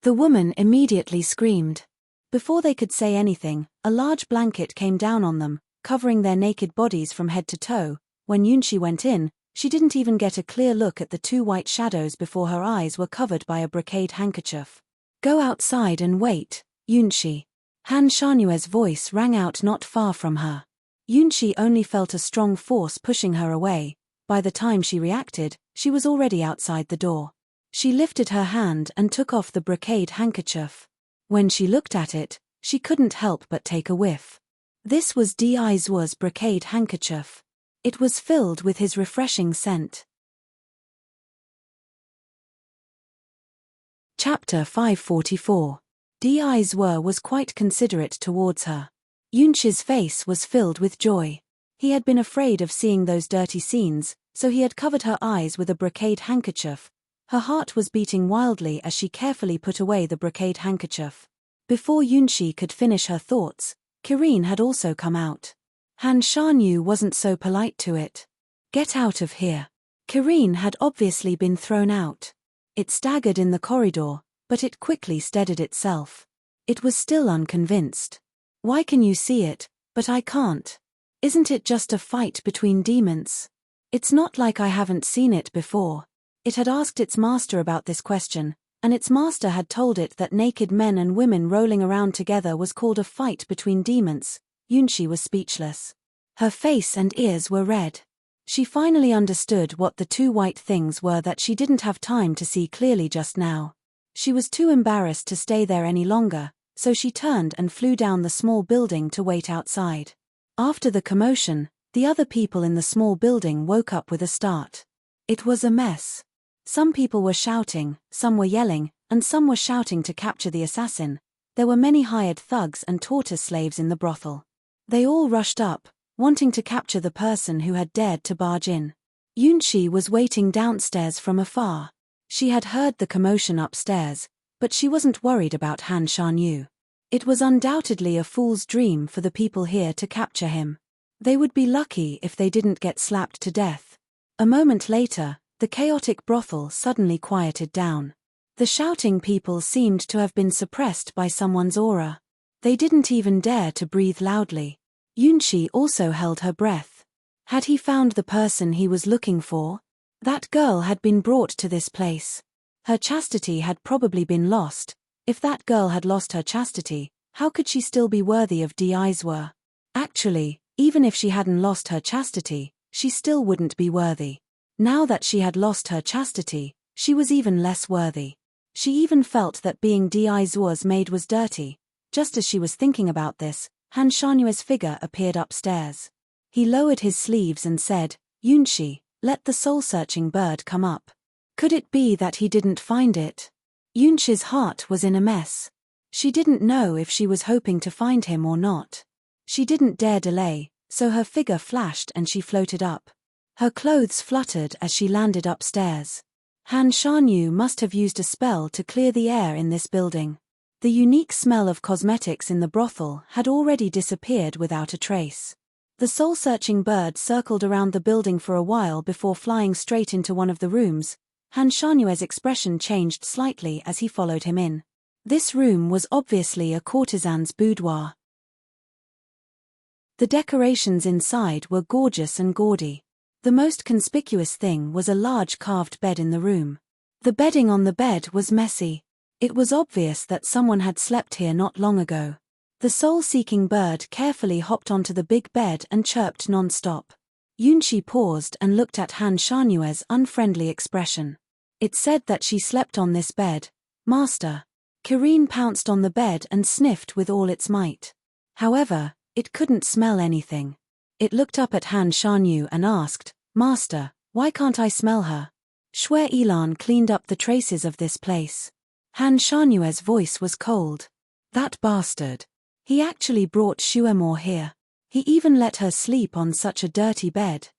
The woman immediately screamed. Before they could say anything, a large blanket came down on them, covering their naked bodies from head to toe. When Yunshi went in, she didn't even get a clear look at the two white shadows before her eyes were covered by a brocade handkerchief. "Go outside and wait, Yunshi." Han Shanyue's voice rang out not far from her. Yunshi only felt a strong force pushing her away. By the time she reacted, she was already outside the door. She lifted her hand and took off the brocade handkerchief. When she looked at it, she couldn't help but take a whiff. This was Deizwe's brocade handkerchief. It was filled with his refreshing scent. Chapter 544. Deizwe was quite considerate towards her. Yunshi's face was filled with joy. He had been afraid of seeing those dirty scenes, so he had covered her eyes with a brocade handkerchief. Her heart was beating wildly as she carefully put away the brocade handkerchief. Before Yunshi could finish her thoughts, Kirin had also come out. Han Shanyu wasn't so polite to it. "Get out of here." Kirin had obviously been thrown out. It staggered in the corridor, but it quickly steadied itself. It was still unconvinced. "Why can you see it, but I can't?" Isn't it just a fight between demons? It's not like I haven't seen it before. It had asked its master about this question, and its master had told it that naked men and women rolling around together was called a fight between demons. Yunshi was speechless. Her face and ears were red. She finally understood what the two white things were that she didn't have time to see clearly just now. She was too embarrassed to stay there any longer, so she turned and flew down the small building to wait outside. After the commotion, the other people in the small building woke up with a start. It was a mess. Some people were shouting, some were yelling, and some were shouting to capture the assassin. There were many hired thugs and tortoise slaves in the brothel. They all rushed up, wanting to capture the person who had dared to barge in. Yunshi was waiting downstairs from afar. She had heard the commotion upstairs, but she wasn't worried about Han Shanyu. It was undoubtedly a fool's dream for the people here to capture him. They would be lucky if they didn't get slapped to death. A moment later, the chaotic brothel suddenly quieted down. The shouting people seemed to have been suppressed by someone's aura. They didn't even dare to breathe loudly. Yunshi also held her breath. Had he found the person he was looking for? That girl had been brought to this place. Her chastity had probably been lost. If that girl had lost her chastity, how could she still be worthy of Deizwa? Actually, even if she hadn't lost her chastity, she still wouldn't be worthy. Now that she had lost her chastity, she was even less worthy. She even felt that being Deizwa's maid was dirty. Just as she was thinking about this, Han Shanyue's figure appeared upstairs. He lowered his sleeves and said, "Yunshi, let the soul-searching bird come up." Could it be that he didn't find it? Yunshi's heart was in a mess. She didn't know if she was hoping to find him or not. She didn't dare delay, so her figure flashed and she floated up. Her clothes fluttered as she landed upstairs. Han Shanyu must have used a spell to clear the air in this building. The unique smell of cosmetics in the brothel had already disappeared without a trace. The soul-searching bird circled around the building for a while before flying straight into one of the rooms. Han Shanyue's expression changed slightly as he followed him in. This room was obviously a courtesan's boudoir. The decorations inside were gorgeous and gaudy. The most conspicuous thing was a large carved bed in the room. The bedding on the bed was messy. It was obvious that someone had slept here not long ago. The soul-seeking bird carefully hopped onto the big bed and chirped non-stop. Yunshi paused and looked at Han Shanyue's unfriendly expression. It said that she slept on this bed. "Master." Kirin pounced on the bed and sniffed with all its might. However, it couldn't smell anything. It looked up at Han Shanyu and asked, "Master, why can't I smell her?" Shui Ilan cleaned up the traces of this place. Han Shanyue's voice was cold. "That bastard. He actually brought Shuemore here. He even let her sleep on such a dirty bed."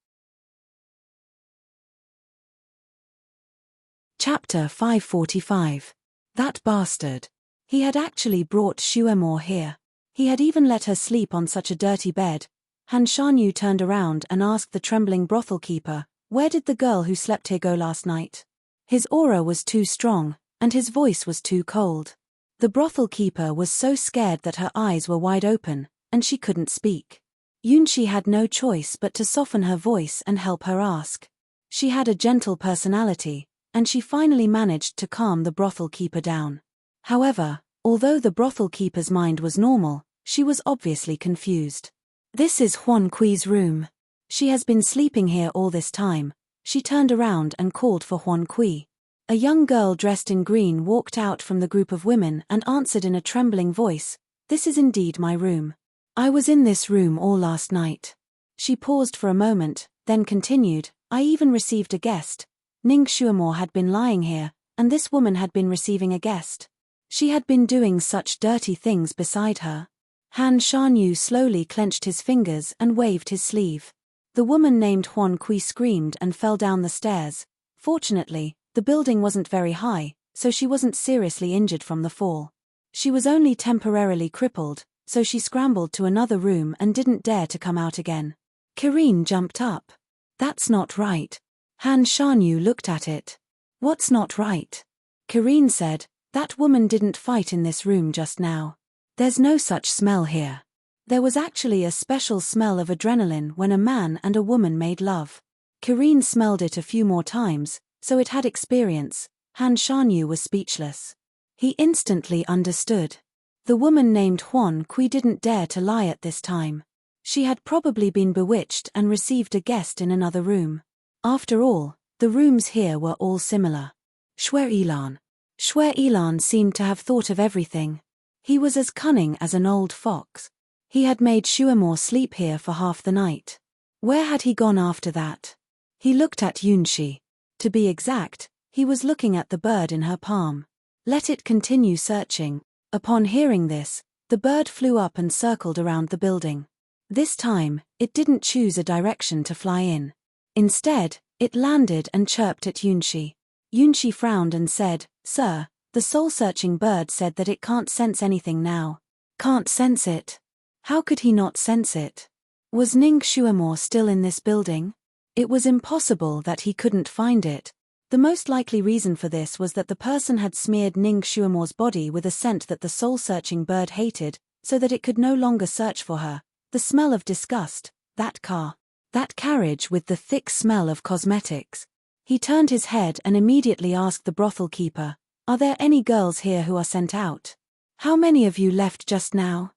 Chapter 545. That bastard. He had actually brought Shuemore here. He had even let her sleep on such a dirty bed. Han Shanyu turned around and asked the trembling brothel keeper, "Where did the girl who slept here go last night?" His aura was too strong, and his voice was too cold. The brothel keeper was so scared that her eyes were wide open, and she couldn't speak. Yunshi had no choice but to soften her voice and help her ask. She had a gentle personality, and she finally managed to calm the brothel keeper down. However, although the brothel keeper's mind was normal, she was obviously confused. "This is Huan Kui's room. She has been sleeping here all this time." She turned around and called for Huan Kui. A young girl dressed in green walked out from the group of women and answered in a trembling voice, "This is indeed my room. I was in this room all last night." She paused for a moment, then continued, "I even received a guest. Ning Shuemore had been lying here, and this woman had been receiving a guest. She had been doing such dirty things beside her." Han Shanyu slowly clenched his fingers and waved his sleeve. The woman named Huan Kui screamed and fell down the stairs. Fortunately, the building wasn't very high, so she wasn't seriously injured from the fall. She was only temporarily crippled, so she scrambled to another room and didn't dare to come out again. Kirin jumped up. "That's not right." Han Shanyu looked at it. "What's not right?" Kirin said, "That woman didn't fight in this room just now. There's no such smell here." There was actually a special smell of adrenaline when a man and a woman made love. Kireen smelled it a few more times, so it had experience. Han Shanyu was speechless. He instantly understood. The woman named Huan Kui didn't dare to lie at this time. She had probably been bewitched and received a guest in another room. After all, the rooms here were all similar. Shui Yilan. Shui Yilan seemed to have thought of everything. He was as cunning as an old fox. He had made Shuemore sleep here for half the night. Where had he gone after that? He looked at Yunxi. To be exact, he was looking at the bird in her palm. Let it continue searching. Upon hearing this, the bird flew up and circled around the building. This time, it didn't choose a direction to fly in. Instead, it landed and chirped at Yunxi. Yunxi frowned and said, "Sir, the soul-searching bird said that it can't sense anything now." Can't sense it? How could he not sense it? Was Ning Shuemore still in this building? It was impossible that he couldn't find it. The most likely reason for this was that the person had smeared Ning Shuemore's body with a scent that the soul-searching bird hated, so that it could no longer search for her. The smell of disgust, that car. That carriage with the thick smell of cosmetics. He turned his head and immediately asked the brothel keeper, "Are there any girls here who are sent out? How many of you left just now?"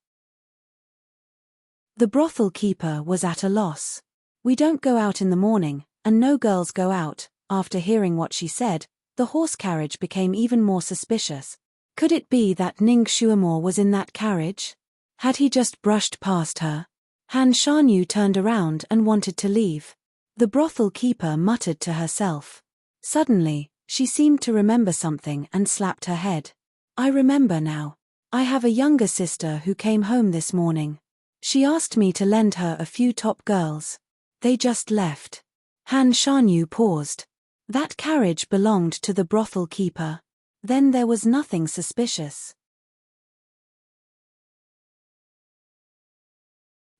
The brothel keeper was at a loss. "We don't go out in the morning, and no girls go out." After hearing what she said, the horse carriage became even more suspicious. Could it be that Ning Shuemore was in that carriage? Had he just brushed past her? Han Shanyu turned around and wanted to leave. The brothel keeper muttered to herself. Suddenly, she seemed to remember something and slapped her head. "I remember now. I have a younger sister who came home this morning. She asked me to lend her a few top girls. They just left." Han Shanyu paused. That carriage belonged to the brothel keeper. Then there was nothing suspicious.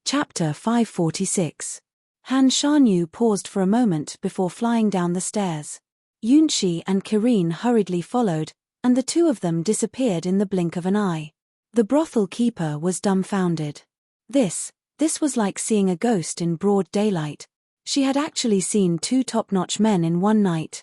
Chapter 546. Han Shanyu paused for a moment before flying down the stairs. Yunxi and Kireen hurriedly followed, and the two of them disappeared in the blink of an eye. The brothel keeper was dumbfounded. This was like seeing a ghost in broad daylight. She had actually seen two top-notch men in one night.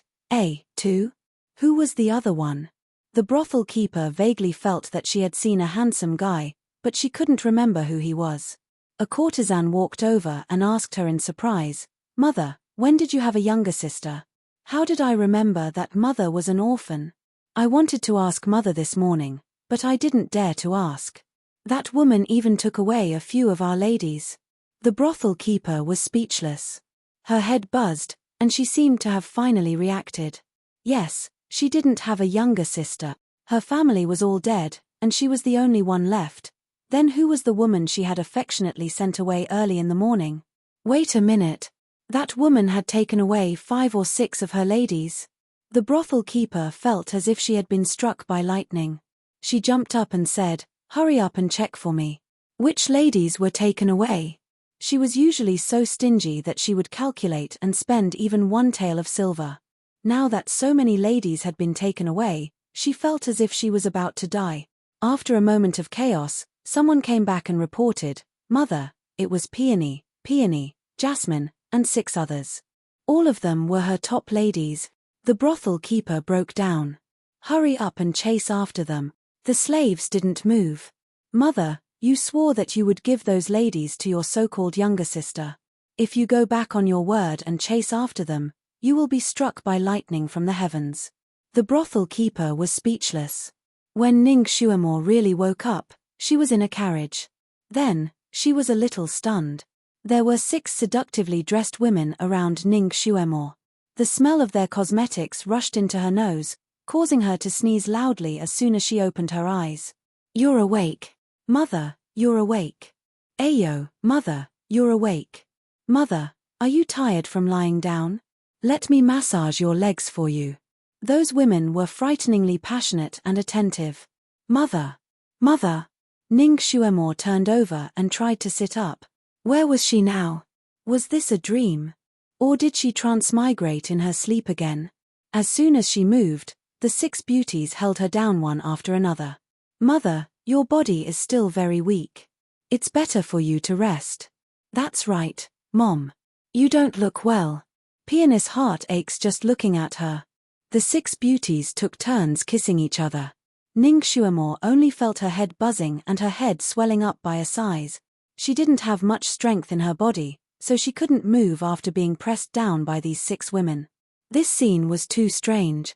Two? Who was the other one? The brothel keeper vaguely felt that she had seen a handsome guy, but she couldn't remember who he was. A courtesan walked over and asked her in surprise, "Mother, when did you have a younger sister?" "How did I remember that Mother was an orphan? I wanted to ask Mother this morning, but I didn't dare to ask. That woman even took away a few of our ladies." The brothel keeper was speechless. Her head buzzed, and she seemed to have finally reacted. Yes, she didn't have a younger sister. Her family was all dead, and she was the only one left. Then who was the woman she had affectionately sent away early in the morning? Wait a minute. That woman had taken away 5 or 6 of her ladies. The brothel keeper felt as if she had been struck by lightning. She jumped up and said, "Hurry up and check for me. Which ladies were taken away?" She was usually so stingy that she would calculate and spend even 1 tael of silver. Now that so many ladies had been taken away, she felt as if she was about to die. After a moment of chaos, someone came back and reported, "Mother, it was Peony, Jasmine, and 6 others. All of them were her top ladies." The brothel keeper broke down. "Hurry up and chase after them." The slaves didn't move. "Mother, you swore that you would give those ladies to your so-called younger sister. If you go back on your word and chase after them, you will be struck by lightning from the heavens." The brothel keeper was speechless. When Ning Shuemore really woke up, she was in a carriage. Then, she was a little stunned. There were 6 seductively dressed women around Ning Shuemore. The smell of their cosmetics rushed into her nose, causing her to sneeze loudly as soon as she opened her eyes. "You're awake. Mother, you're awake. Ayo, Mother, you're awake. Mother, are you tired from lying down? Let me massage your legs for you." Those women were frighteningly passionate and attentive. "Mother! Mother!" Ning Shuemore turned over and tried to sit up. Where was she now? Was this a dream? Or did she transmigrate in her sleep again? As soon as she moved, the 6 beauties held her down one after another. "Mother, your body is still very weak. It's better for you to rest. That's right, Mom. You don't look well. Peony's heart aches just looking at her. The 6 beauties took turns kissing each other. Ning Xuemore only felt her head buzzing and her head swelling up by a size. She didn't have much strength in her body, so she couldn't move after being pressed down by these 6 women. This scene was too strange.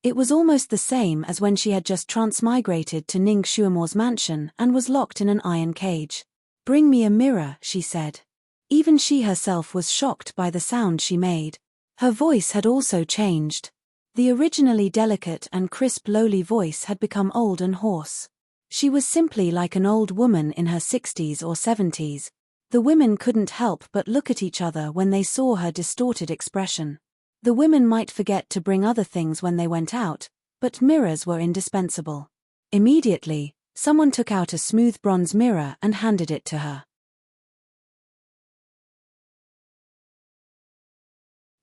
It was almost the same as when she had just transmigrated to Ning Xuemore's mansion and was locked in an iron cage. "Bring me a mirror," she said. Even she herself was shocked by the sound she made. Her voice had also changed. The originally delicate and crisp lowly voice had become old and hoarse. She was simply like an old woman in her 60s or 70s. The women couldn't help but look at each other when they saw her distorted expression. The women might forget to bring other things when they went out, but mirrors were indispensable. Immediately, someone took out a smooth bronze mirror and handed it to her.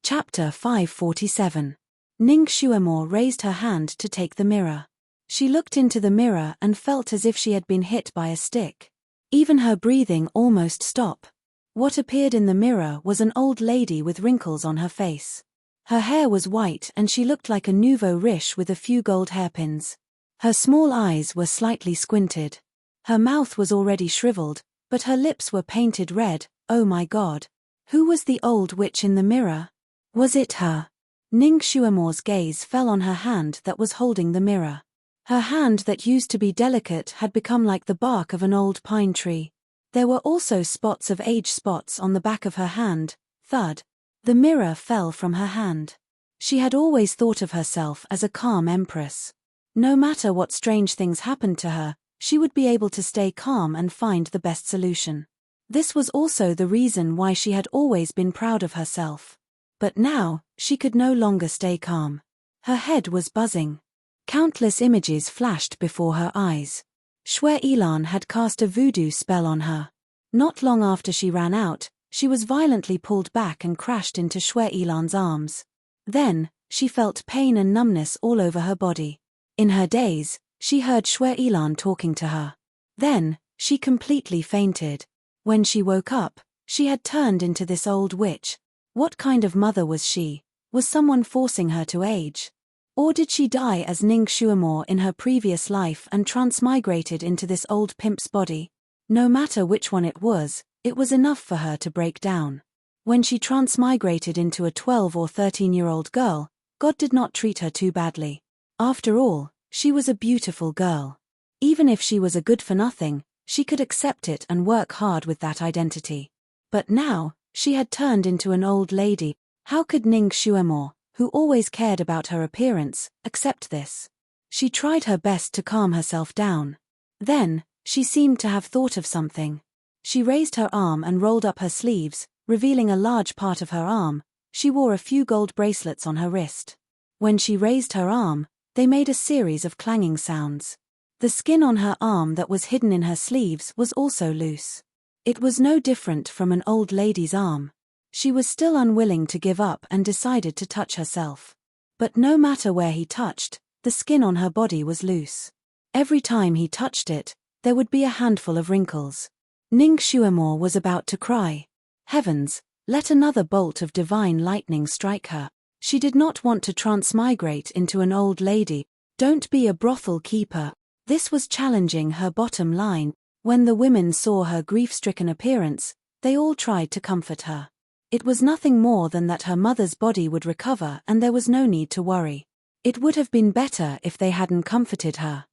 Chapter 547. Ning Xuemore raised her hand to take the mirror. She looked into the mirror and felt as if she had been hit by a stick. Even her breathing almost stopped. What appeared in the mirror was an old lady with wrinkles on her face. Her hair was white and she looked like a nouveau riche with a few gold hairpins. Her small eyes were slightly squinted. Her mouth was already shriveled, but her lips were painted red. Oh my God! Who was the old witch in the mirror? Was it her? Ning Xuemore's gaze fell on her hand that was holding the mirror. Her hand that used to be delicate had become like the bark of an old pine tree. There were also spots of age spots on the back of her hand. Thud. The mirror fell from her hand. She had always thought of herself as a calm empress. No matter what strange things happened to her, she would be able to stay calm and find the best solution. This was also the reason why she had always been proud of herself. But now, she could no longer stay calm. Her head was buzzing. Countless images flashed before her eyes. Shui Ilan had cast a voodoo spell on her. Not long after she ran out, she was violently pulled back and crashed into Shui Ilan's arms. Then, she felt pain and numbness all over her body. In her daze, she heard Shui Ilan talking to her. Then, she completely fainted. When she woke up, she had turned into this old witch. What kind of mother was she? Was someone forcing her to age? Or did she die as Ning Xuemore in her previous life and transmigrated into this old pimp's body? No matter which one it was enough for her to break down. When she transmigrated into a 12 or 13-year-old girl, God did not treat her too badly. After all, she was a beautiful girl. Even if she was a good-for-nothing, she could accept it and work hard with that identity. But now, she had turned into an old lady. How could Ning Xuemore, who always cared about her appearance, accept this? She tried her best to calm herself down. Then, she seemed to have thought of something. She raised her arm and rolled up her sleeves, revealing a large part of her arm. She wore a few gold bracelets on her wrist. When she raised her arm, they made a series of clanging sounds. The skin on her arm that was hidden in her sleeves was also loose. It was no different from an old lady's arm. She was still unwilling to give up and decided to touch herself. But no matter where he touched, the skin on her body was loose. Every time he touched it, there would be a handful of wrinkles. Ning Xuemore was about to cry. Heavens, let another bolt of divine lightning strike her. She did not want to transmigrate into an old lady. Don't be a brothel keeper. This was challenging her bottom line. When the women saw her grief-stricken appearance, they all tried to comfort her. It was nothing more than that her mother's body would recover and there was no need to worry. It would have been better if they hadn't comforted her.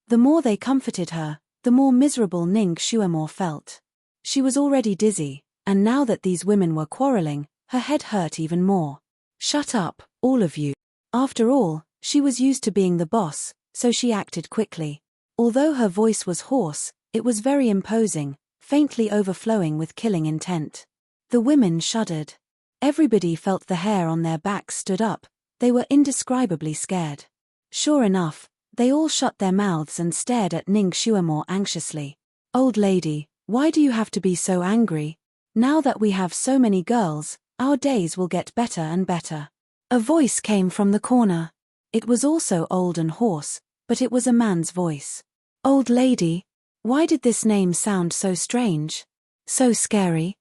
The more they comforted her, the more miserable Ning Xuemore felt. She was already dizzy, and now that these women were quarreling, her head hurt even more. Shut up, all of you. After all, she was used to being the boss, so she acted quickly. Although her voice was hoarse, it was very imposing, faintly overflowing with killing intent. The women shuddered. Everybody felt the hair on their backs stood up. They were indescribably scared. Sure enough, they all shut their mouths and stared at Ning Xuemore anxiously. Old lady, why do you have to be so angry? Now that we have so many girls, our days will get better and better. A voice came from the corner. It was also old and hoarse, but it was a man's voice. Old lady? Why did this name sound so strange? So scary?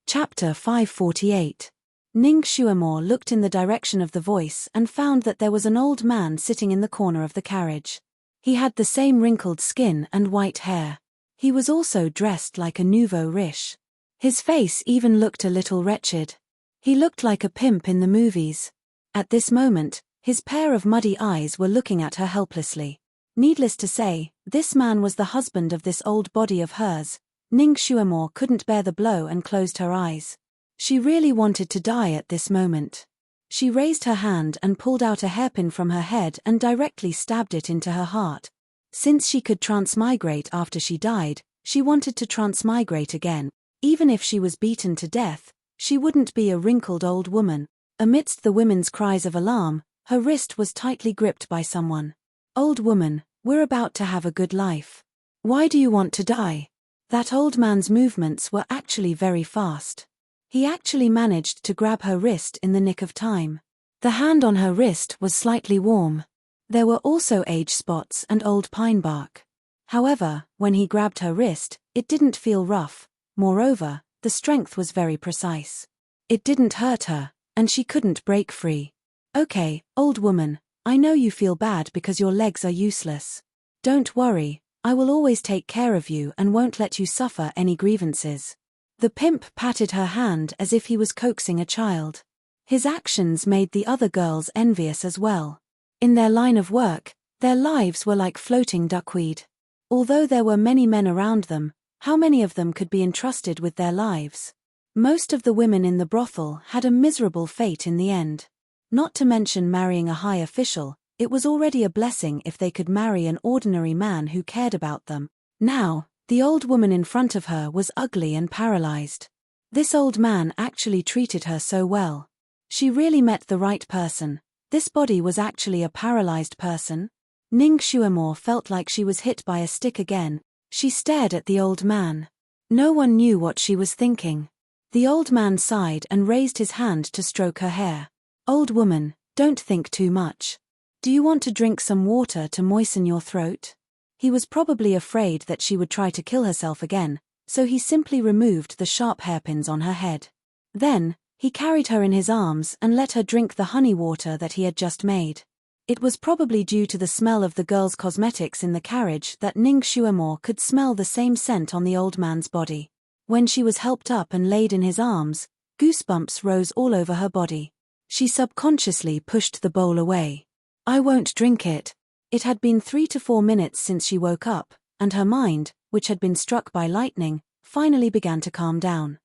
Chapter 548. Ning Xuemore looked in the direction of the voice and found that there was an old man sitting in the corner of the carriage. He had the same wrinkled skin and white hair. He was also dressed like a nouveau riche. His face even looked a little wretched. He looked like a pimp in the movies. At this moment, his pair of muddy eyes were looking at her helplessly. Needless to say, this man was the husband of this old body of hers. Ning Xuemore couldn't bear the blow and closed her eyes. She really wanted to die at this moment. She raised her hand and pulled out a hairpin from her head and directly stabbed it into her heart. Since she could transmigrate after she died, she wanted to transmigrate again. Even if she was beaten to death, she wouldn't be a wrinkled old woman. Amidst the women's cries of alarm, her wrist was tightly gripped by someone. Old woman, we're about to have a good life. Why do you want to die? That old man's movements were actually very fast. He actually managed to grab her wrist in the nick of time. The hand on her wrist was slightly warm. There were also age spots and old pine bark. However, when he grabbed her wrist, it didn't feel rough. Moreover, the strength was very precise. It didn't hurt her, and she couldn't break free. Okay, old woman, I know you feel bad because your legs are useless. Don't worry, I will always take care of you and won't let you suffer any grievances. The pimp patted her hand as if he was coaxing a child. His actions made the other girls envious as well. In their line of work, their lives were like floating duckweed. Although there were many men around them, how many of them could be entrusted with their lives? Most of the women in the brothel had a miserable fate in the end. Not to mention marrying a high official, it was already a blessing if they could marry an ordinary man who cared about them. Now, the old woman in front of her was ugly and paralyzed. This old man actually treated her so well. She really met the right person. This body was actually a paralyzed person. Ning Xuemore felt like she was hit by a stick again. She stared at the old man. No one knew what she was thinking. The old man sighed and raised his hand to stroke her hair. Old woman, don't think too much. Do you want to drink some water to moisten your throat? He was probably afraid that she would try to kill herself again, so he simply removed the sharp hairpins on her head. Then, he carried her in his arms and let her drink the honey water that he had just made. It was probably due to the smell of the girl's cosmetics in the carriage that Ning Xuemore could smell the same scent on the old man's body. When she was helped up and laid in his arms, goosebumps rose all over her body. She subconsciously pushed the bowl away. I won't drink it. It had been 3 to 4 minutes since she woke up, and her mind, which had been struck by lightning, finally began to calm down.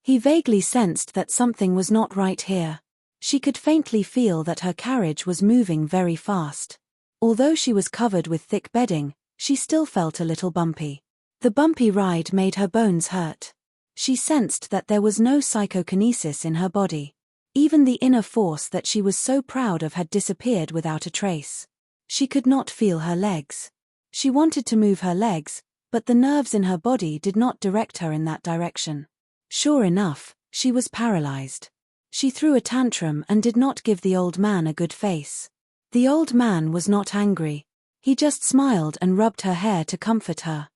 He vaguely sensed that something was not right here. She could faintly feel that her carriage was moving very fast. Although she was covered with thick bedding, she still felt a little bumpy. The bumpy ride made her bones hurt. She sensed that there was no psychokinesis in her body. Even the inner force that she was so proud of had disappeared without a trace. She could not feel her legs. She wanted to move her legs, but the nerves in her body did not direct her in that direction. Sure enough, she was paralyzed. She threw a tantrum and did not give the old man a good face. The old man was not angry. He just smiled and rubbed her hair to comfort her.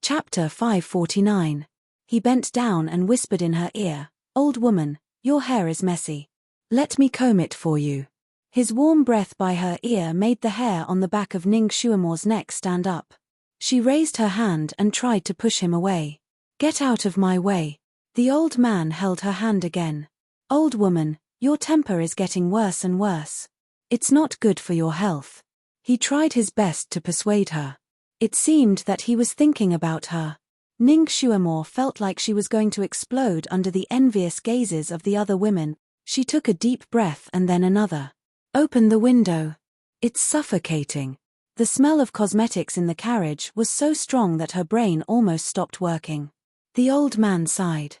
Chapter 549. He bent down and whispered in her ear, "Old woman, your hair is messy. Let me comb it for you." His warm breath by her ear made the hair on the back of Ning Xuemore's neck stand up. She raised her hand and tried to push him away. "Get out of my way." The old man held her hand again. "Old woman, your temper is getting worse and worse. It's not good for your health." He tried his best to persuade her. It seemed that he was thinking about her. Ning Xuemore felt like she was going to explode under the envious gazes of the other women. She took a deep breath and then another. "Open the window. It's suffocating." The smell of cosmetics in the carriage was so strong that her brain almost stopped working. The old man sighed.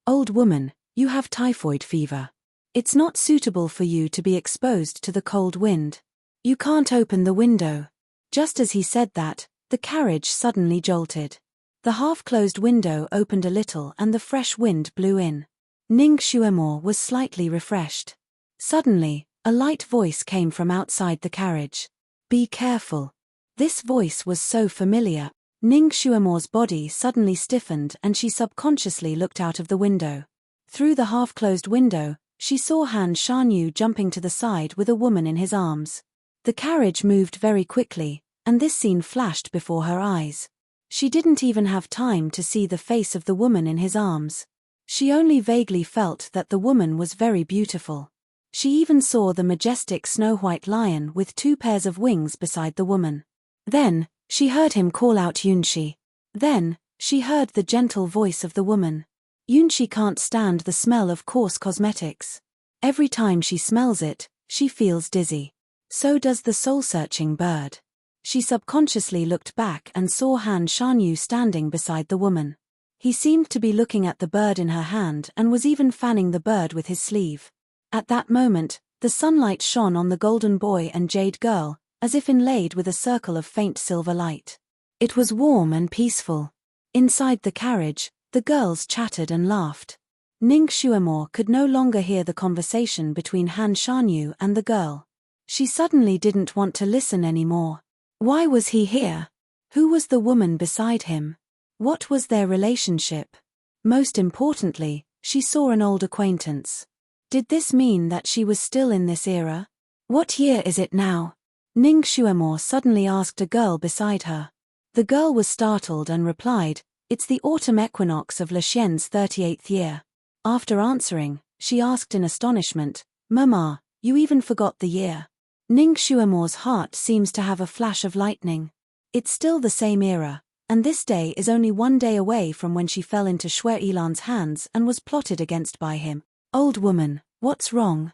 "Old woman, you have typhoid fever. It's not suitable for you to be exposed to the cold wind. You can't open the window." Just as he said that, the carriage suddenly jolted. The half-closed window opened a little and the fresh wind blew in. Ning Xuemore was slightly refreshed. Suddenly, a light voice came from outside the carriage. "Be careful." This voice was so familiar. Ning Xuemore's body suddenly stiffened and she subconsciously looked out of the window. Through the half-closed window, she saw Han Shanyu jumping to the side with a woman in his arms. The carriage moved very quickly, and this scene flashed before her eyes. She didn't even have time to see the face of the woman in his arms. She only vaguely felt that the woman was very beautiful. She even saw the majestic snow-white lion with 2 pairs of wings beside the woman. Then, she heard him call out Yunshi. Then, she heard the gentle voice of the woman. Yunshi can't stand the smell of coarse cosmetics. Every time she smells it, she feels dizzy. So does the soul-searching bird. She subconsciously looked back and saw Han Shanyu standing beside the woman. He seemed to be looking at the bird in her hand and was even fanning the bird with his sleeve. At that moment, the sunlight shone on the golden boy and jade girl, as if inlaid with a circle of faint silver light. It was warm and peaceful. Inside the carriage, the girls chattered and laughed. Ning Xuemore could no longer hear the conversation between Han Shanyu and the girl. She suddenly didn't want to listen anymore. Why was he here? Who was the woman beside him? What was their relationship? Most importantly, she saw an old acquaintance. Did this mean that she was still in this era? What year is it now? Ning Xuemore suddenly asked a girl beside her. The girl was startled and replied, "It's the autumn equinox of Le Xian's 38th year." After answering, she asked in astonishment, "Mama, you even forgot the year." Ning Xuemore's heart seems to have a flash of lightning. It's still the same era, and this day is only 1 day away from when she fell into Shui Yilan's hands and was plotted against by him. "Old woman, what's wrong?"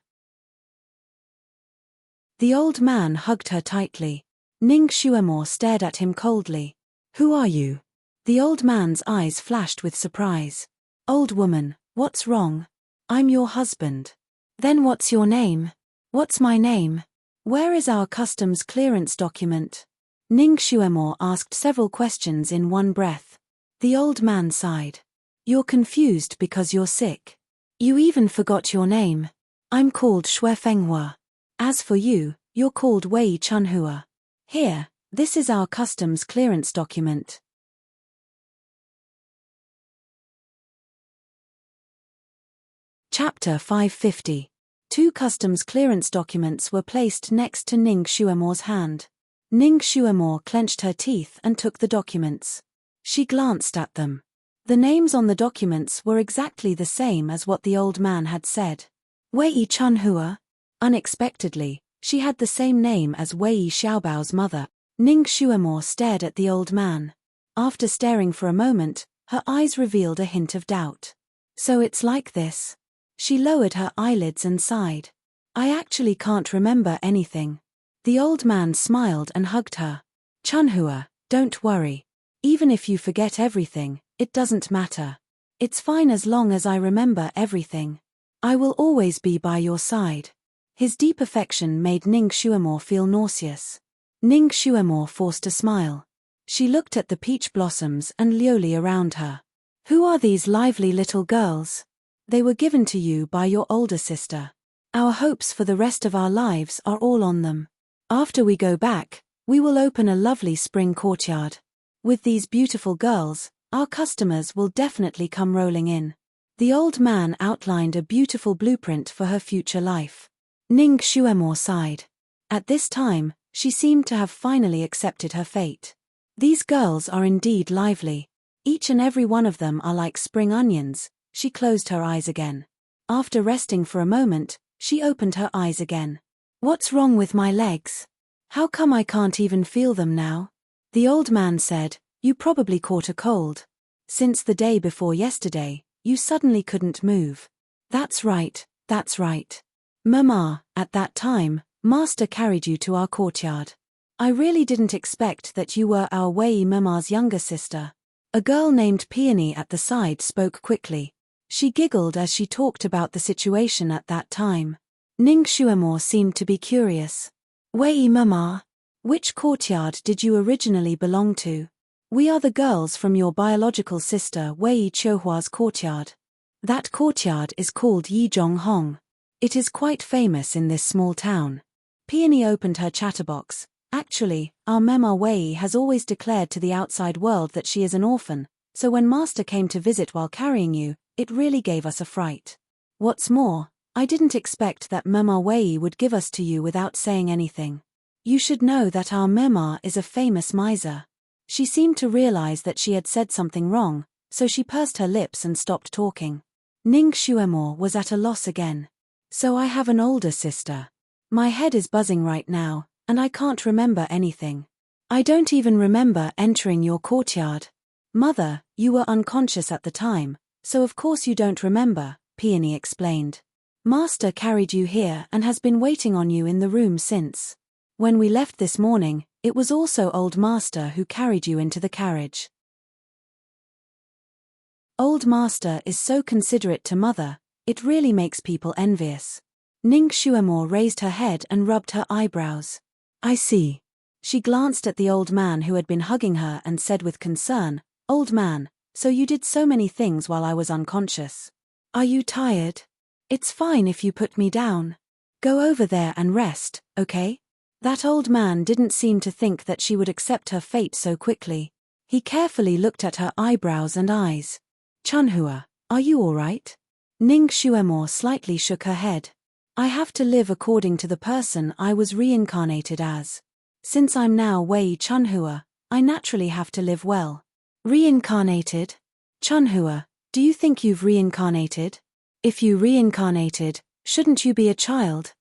The old man hugged her tightly. Ning Xuemore stared at him coldly. "Who are you?" The old man's eyes flashed with surprise. "Old woman, what's wrong?" "I'm your husband." "Then what's your name?" "What's my name?" "Where is our customs clearance document?" Ning Xuemore asked several questions in one breath. The old man sighed. "You're confused because you're sick. You even forgot your name. I'm called Shui Fenghua. As for you, you're called Wei Chunhua. Here, this is our customs clearance document." Chapter 550. 2 customs clearance documents were placed next to Ning Xuemore's hand. Ning Xuemore clenched her teeth and took the documents. She glanced at them. The names on the documents were exactly the same as what the old man had said. Wei Chunhua. Unexpectedly, she had the same name as Wei Xiaobao's mother. Ning Xuemore stared at the old man. After staring for a moment, her eyes revealed a hint of doubt. "So it's like this." She lowered her eyelids and sighed. "I actually can't remember anything." The old man smiled and hugged her. "Chunhua, don't worry. Even if you forget everything, it doesn't matter. It's fine as long as I remember everything. I will always be by your side." His deep affection made Ning Xuemore feel nauseous. Ning Xuemore forced a smile. She looked at the peach blossoms and lioli around her. "Who are these lively little girls?" "They were given to you by your older sister. Our hopes for the rest of our lives are all on them. After we go back, we will open a lovely spring courtyard. With these beautiful girls, our customers will definitely come rolling in." The old man outlined a beautiful blueprint for her future life. Ning Xuemore sighed. At this time, she seemed to have finally accepted her fate. These girls are indeed lively. Each and every one of them are like spring onions. She closed her eyes again. After resting for a moment, she opened her eyes again. "What's wrong with my legs? How come I can't even feel them now?" The old man said, "You probably caught a cold. Since the day before yesterday, you suddenly couldn't move." That's right. Mama, at that time, Master carried you to our courtyard. I really didn't expect that you were our Wei Mama's younger sister." A girl named Peony at the side spoke quickly. She giggled as she talked about the situation at that time. Ning Xuemore seemed to be curious. "Wei Mama, which courtyard did you originally belong to?" We are the girls from your biological sister Wei Chouhua's courtyard. That courtyard is called Yizhonghong. It is quite famous in this small town. Peony opened her chatterbox. Actually, our Mema Wei has always declared to the outside world that she is an orphan, so when Master came to visit while carrying you, it really gave us a fright. What's more, I didn't expect that Mema Wei would give us to you without saying anything. You should know that our Mema is a famous miser. She seemed to realize that she had said something wrong, so she pursed her lips and stopped talking. Ning Xuemo was at a loss again. So I have an older sister. My head is buzzing right now, and I can't remember anything. I don't even remember entering your courtyard. Mother, you were unconscious at the time, so of course you don't remember, Peony explained. Master carried you here and has been waiting on you in the room since. When we left this morning, it was also old Master who carried you into the carriage. Old Master is so considerate to Mother, it really makes people envious. Ning Xuemo raised her head and rubbed her eyebrows. I see. She glanced at the old man who had been hugging her and said with concern, Old man, so you did so many things while I was unconscious. Are you tired? It's fine if you put me down. Go over there and rest, okay? That old man didn't seem to think that she would accept her fate so quickly. He carefully looked at her eyebrows and eyes. Chunhua, are you all right? Ning Xuemo slightly shook her head. I have to live according to the person I was reincarnated as. Since I'm now Wei Chunhua, I naturally have to live well. Reincarnated? Chunhua, do you think you've reincarnated? If you reincarnated, shouldn't you be a child?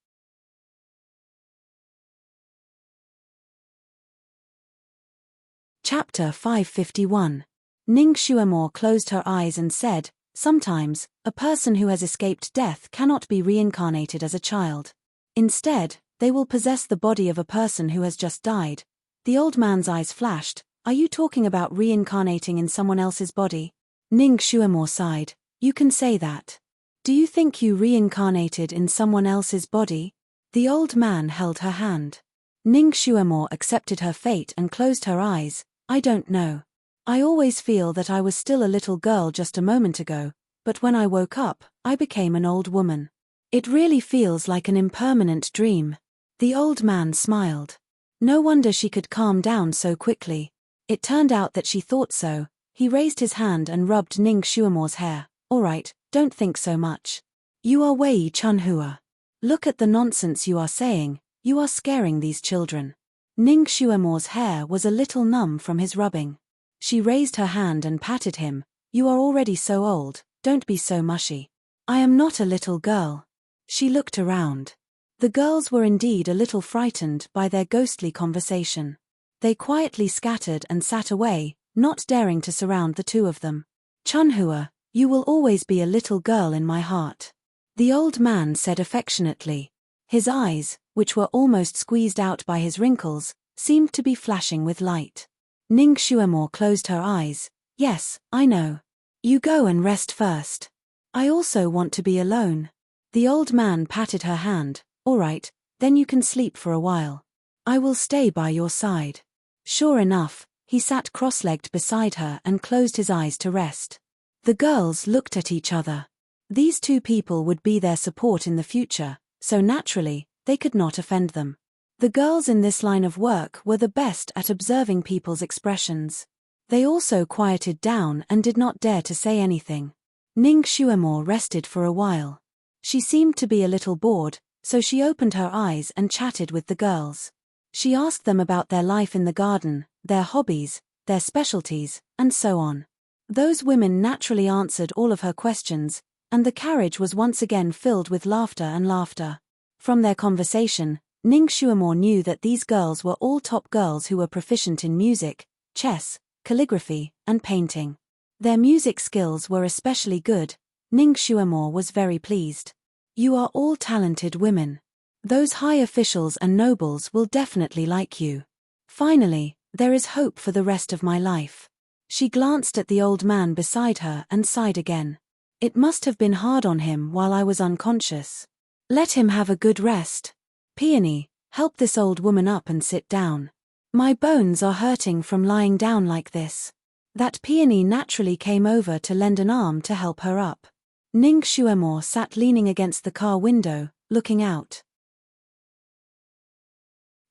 Chapter 551. Ning Xuemo closed her eyes and said, Sometimes, a person who has escaped death cannot be reincarnated as a child. Instead, they will possess the body of a person who has just died. The old man's eyes flashed. Are you talking about reincarnating in someone else's body? Ning Xuemo sighed. You can say that. Do you think you reincarnated in someone else's body? The old man held her hand. Ning Xuemo accepted her fate and closed her eyes. I don't know. I always feel that I was still a little girl just a moment ago, but when I woke up, I became an old woman. It really feels like an impermanent dream. The old man smiled. No wonder she could calm down so quickly. It turned out that she thought so. He raised his hand and rubbed Ning Xuemo's hair. All right, don't think so much. You are Wei Chunhua. Look at the nonsense you are saying. You are scaring these children. Ning Xuemo's hair was a little numb from his rubbing. She raised her hand and patted him. You are already so old, don't be so mushy. I am not a little girl. She looked around. The girls were indeed a little frightened by their ghostly conversation. They quietly scattered and sat away, not daring to surround the two of them. Chunhua, you will always be a little girl in my heart. The old man said affectionately. His eyes, which were almost squeezed out by his wrinkles, seemed to be flashing with light. Ning Xuemo closed her eyes. Yes, I know. You go and rest first. I also want to be alone. The old man patted her hand. All right, then you can sleep for a while. I will stay by your side. Sure enough, he sat cross-legged beside her and closed his eyes to rest. The girls looked at each other. These two people would be their support in the future, so naturally, they could not offend them. The girls in this line of work were the best at observing people's expressions. They also quieted down and did not dare to say anything. Ning Xuemo rested for a while. She seemed to be a little bored, so she opened her eyes and chatted with the girls. She asked them about their life in the garden, their hobbies, their specialties, and so on. Those women naturally answered all of her questions, and the carriage was once again filled with laughter and laughter. From their conversation, Ning Xuemo knew that these girls were all top girls who were proficient in music, chess, calligraphy, and painting. Their music skills were especially good. Ning Xuemo was very pleased. You are all talented women. Those high officials and nobles will definitely like you. Finally, there is hope for the rest of my life. She glanced at the old man beside her and sighed again. It must have been hard on him while I was unconscious. Let him have a good rest. Peony, help this old woman up and sit down. My bones are hurting from lying down like this. That peony naturally came over to lend an arm to help her up. Ning Xuemore sat leaning against the car window, looking out.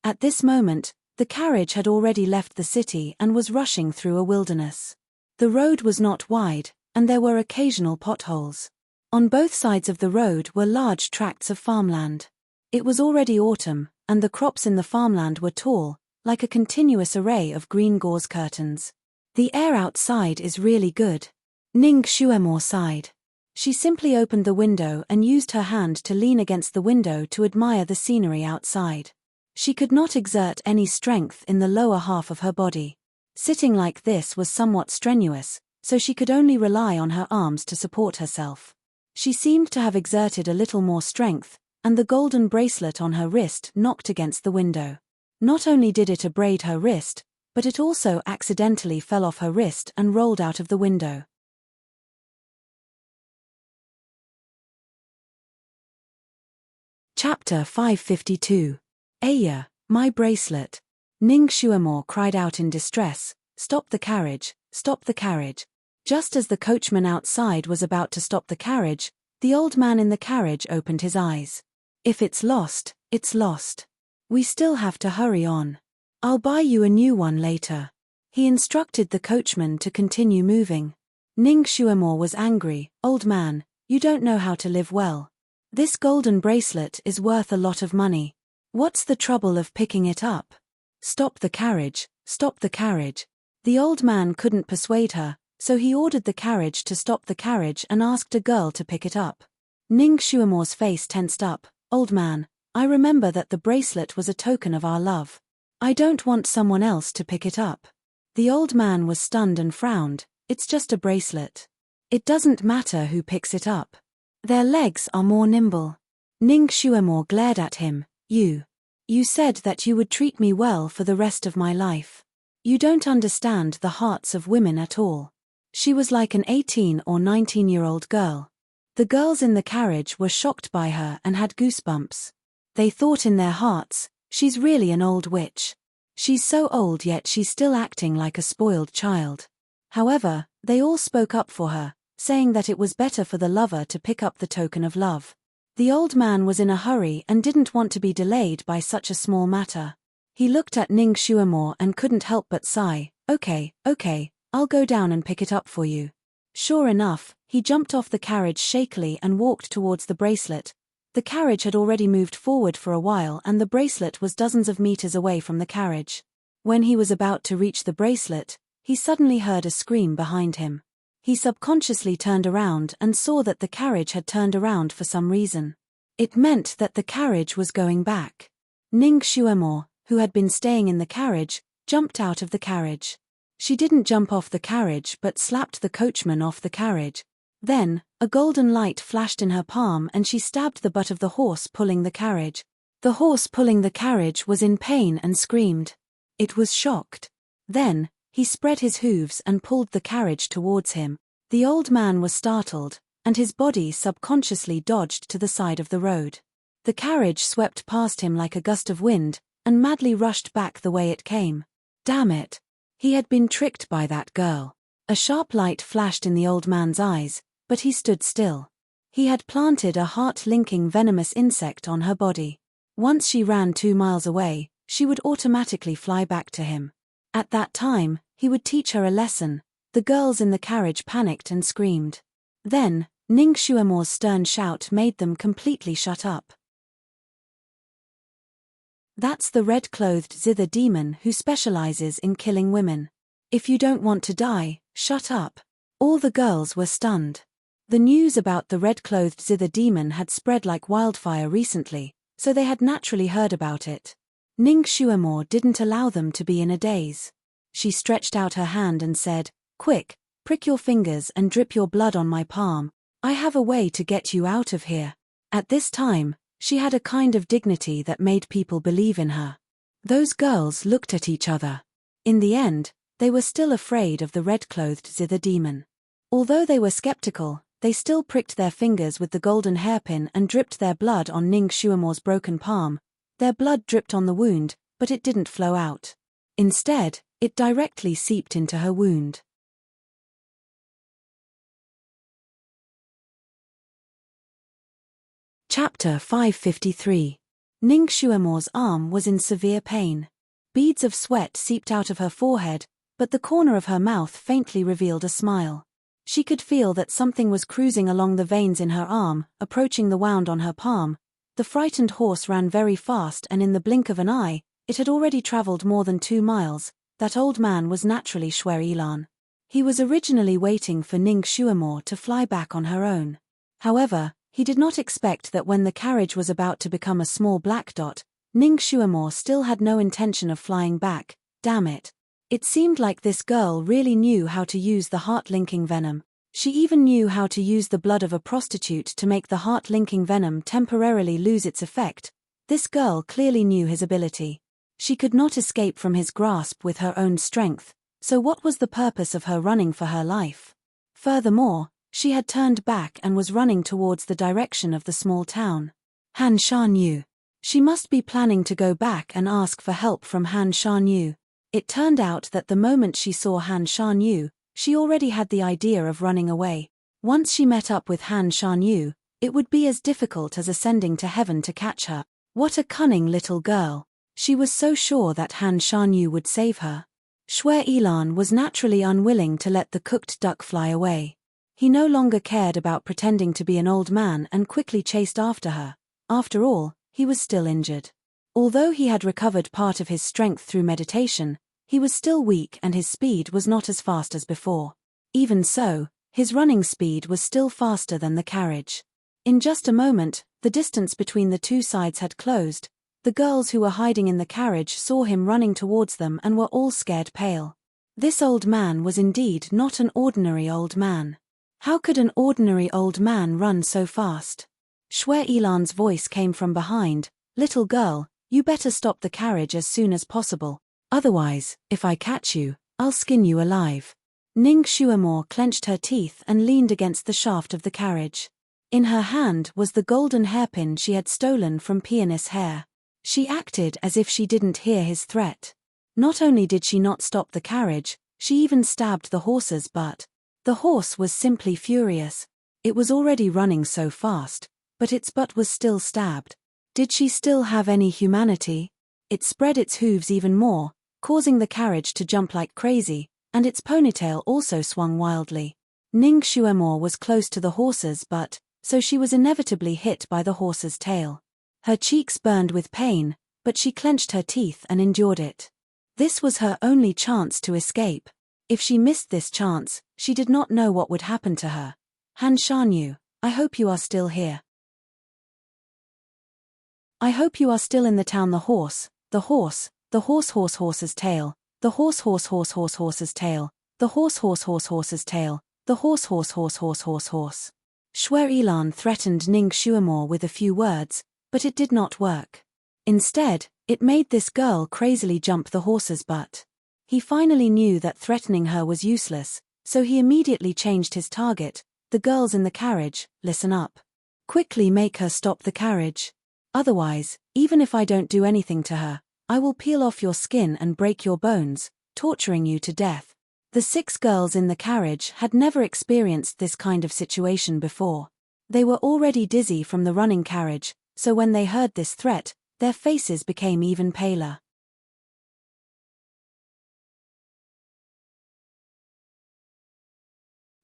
At this moment, the carriage had already left the city and was rushing through a wilderness. The road was not wide, and there were occasional potholes. On both sides of the road were large tracts of farmland. It was already autumn, and the crops in the farmland were tall, like a continuous array of green gauze curtains. The air outside is really good. Ning Xuemore sighed. She simply opened the window and used her hand to lean against the window to admire the scenery outside. She could not exert any strength in the lower half of her body. Sitting like this was somewhat strenuous, so she could only rely on her arms to support herself. She seemed to have exerted a little more strength, and the golden bracelet on her wrist knocked against the window. Not only did it abrade her wrist, but it also accidentally fell off her wrist and rolled out of the window. Chapter 552. Aya, my bracelet. Ning Xuemore cried out in distress, "Stop the carriage, stop the carriage." Just as the coachman outside was about to stop the carriage, the old man in the carriage opened his eyes. "If it's lost, it's lost. We still have to hurry on. I'll buy you a new one later." He instructed the coachman to continue moving. Ning Xuemore was angry. "Old man, you don't know how to live well. This golden bracelet is worth a lot of money. What's the trouble of picking it up? Stop the carriage, stop the carriage." The old man couldn't persuade her, so he ordered the carriage to stop the carriage and asked a girl to pick it up. Ning Xuemore's face tensed up. "Old man, I remember that the bracelet was a token of our love. I don't want someone else to pick it up." The old man was stunned and frowned. "It's just a bracelet. It doesn't matter who picks it up. Their legs are more nimble." Ning Xuemore glared at him. You said that you would treat me well for the rest of my life. You don't understand the hearts of women at all." She was like an 18 or 19-year-old girl. The girls in the carriage were shocked by her and had goosebumps. They thought in their hearts, "She's really an old witch. She's so old yet she's still acting like a spoiled child." However, they all spoke up for her, saying that it was better for the lover to pick up the token of love. The old man was in a hurry and didn't want to be delayed by such a small matter. He looked at Ning Xuemore and couldn't help but sigh. Okay, I'll go down and pick it up for you." Sure enough, he jumped off the carriage shakily and walked towards the bracelet. The carriage had already moved forward for a while and the bracelet was dozens of meters away from the carriage. When he was about to reach the bracelet, he suddenly heard a scream behind him. He subconsciously turned around and saw that the carriage had turned around for some reason. It meant that the carriage was going back. Ning Xuemore, who had been staying in the carriage, jumped out of the carriage. She didn't jump off the carriage but slapped the coachman off the carriage. Then, a golden light flashed in her palm and she stabbed the butt of the horse pulling the carriage. The horse pulling the carriage was in pain and screamed. It was shocked. Then, he spread his hooves and pulled the carriage towards him. The old man was startled, and his body subconsciously dodged to the side of the road. The carriage swept past him like a gust of wind, and madly rushed back the way it came. Damn it! He had been tricked by that girl. A sharp light flashed in the old man's eyes, but he stood still. He had planted a heart-linking venomous insect on her body. Once she ran 2 miles away, she would automatically fly back to him. At that time, he would teach her a lesson. The girls in the carriage panicked and screamed. Then, Ning Xuemore's stern shout made them completely shut up. That's the red-clothed zither demon who specializes in killing women. If you don't want to die, shut up. All the girls were stunned. The news about the red-clothed zither demon had spread like wildfire recently, so they had naturally heard about it. Ning Xuemore didn't allow them to be in a daze. She stretched out her hand and said, "Quick, prick your fingers and drip your blood on my palm. I have a way to get you out of here." At this time, she had a kind of dignity that made people believe in her. Those girls looked at each other. In the end, they were still afraid of the red-clothed zither demon. Although they were skeptical, they still pricked their fingers with the golden hairpin and dripped their blood on Ning Xuemore's broken palm. Their blood dripped on the wound, but it didn't flow out. Instead, it directly seeped into her wound. Chapter 553. Ning Xuemo's arm was in severe pain. Beads of sweat seeped out of her forehead, but the corner of her mouth faintly revealed a smile. She could feel that something was cruising along the veins in her arm, approaching the wound on her palm. The frightened horse ran very fast, and in the blink of an eye, it had already traveled more than 2 miles. That old man was naturally Shui Yilan. He was originally waiting for Ning Xuemo to fly back on her own. However, he did not expect that when the carriage was about to become a small black dot, Ning Xuemo still had no intention of flying back. Damn it. It seemed like this girl really knew how to use the heart-linking venom. She even knew how to use the blood of a prostitute to make the heart-linking venom temporarily lose its effect. This girl clearly knew his ability. She could not escape from his grasp with her own strength, so what was the purpose of her running for her life? Furthermore, she had turned back and was running towards the direction of the small town. Han Shanyu. She must be planning to go back and ask for help from Han Shanyu. It turned out that the moment she saw Han Shanyu, she already had the idea of running away. Once she met up with Han Shanyu, it would be as difficult as ascending to heaven to catch her. What a cunning little girl. She was so sure that Han Shanyu would save her. Shui Yilan was naturally unwilling to let the cooked duck fly away. He no longer cared about pretending to be an old man and quickly chased after her. After all, he was still injured. Although he had recovered part of his strength through meditation, he was still weak and his speed was not as fast as before. Even so, his running speed was still faster than the carriage. In just a moment, the distance between the two sides had closed. The girls who were hiding in the carriage saw him running towards them and were all scared pale. This old man was indeed not an ordinary old man. How could an ordinary old man run so fast? Shui Yilan's voice came from behind. Little girl, you better stop the carriage as soon as possible. Otherwise, if I catch you, I'll skin you alive. Ning Xuemo clenched her teeth and leaned against the shaft of the carriage. In her hand was the golden hairpin she had stolen from Peony's hair. She acted as if she didn't hear his threat. Not only did she not stop the carriage, she even stabbed the horse's butt. The horse was simply furious. It was already running so fast, but its butt was still stabbed. Did she still have any humanity? It spread its hooves even more, causing the carriage to jump like crazy, and its ponytail also swung wildly. Ning Xuemo was close to the horse's butt, so she was inevitably hit by the horse's tail. Her cheeks burned with pain, but she clenched her teeth and endured it. This was her only chance to escape. If she missed this chance, she did not know what would happen to her. Han Shanyu, I hope you are still here. I hope you are still in the town. The horse's tail, the horse's tail, the horse's tail, the horse. Shui Yilan threatened Ning Xuemo with a few words, but it did not work. Instead, it made this girl crazily jump the horse's butt. He finally knew that threatening her was useless, so he immediately changed his target. The girls in the carriage, listen up. Quickly make her stop the carriage. Otherwise, even if I don't do anything to her, I will peel off your skin and break your bones, torturing you to death. The 6 girls in the carriage had never experienced this kind of situation before. They were already dizzy from the running carriage, so when they heard this threat, their faces became even paler.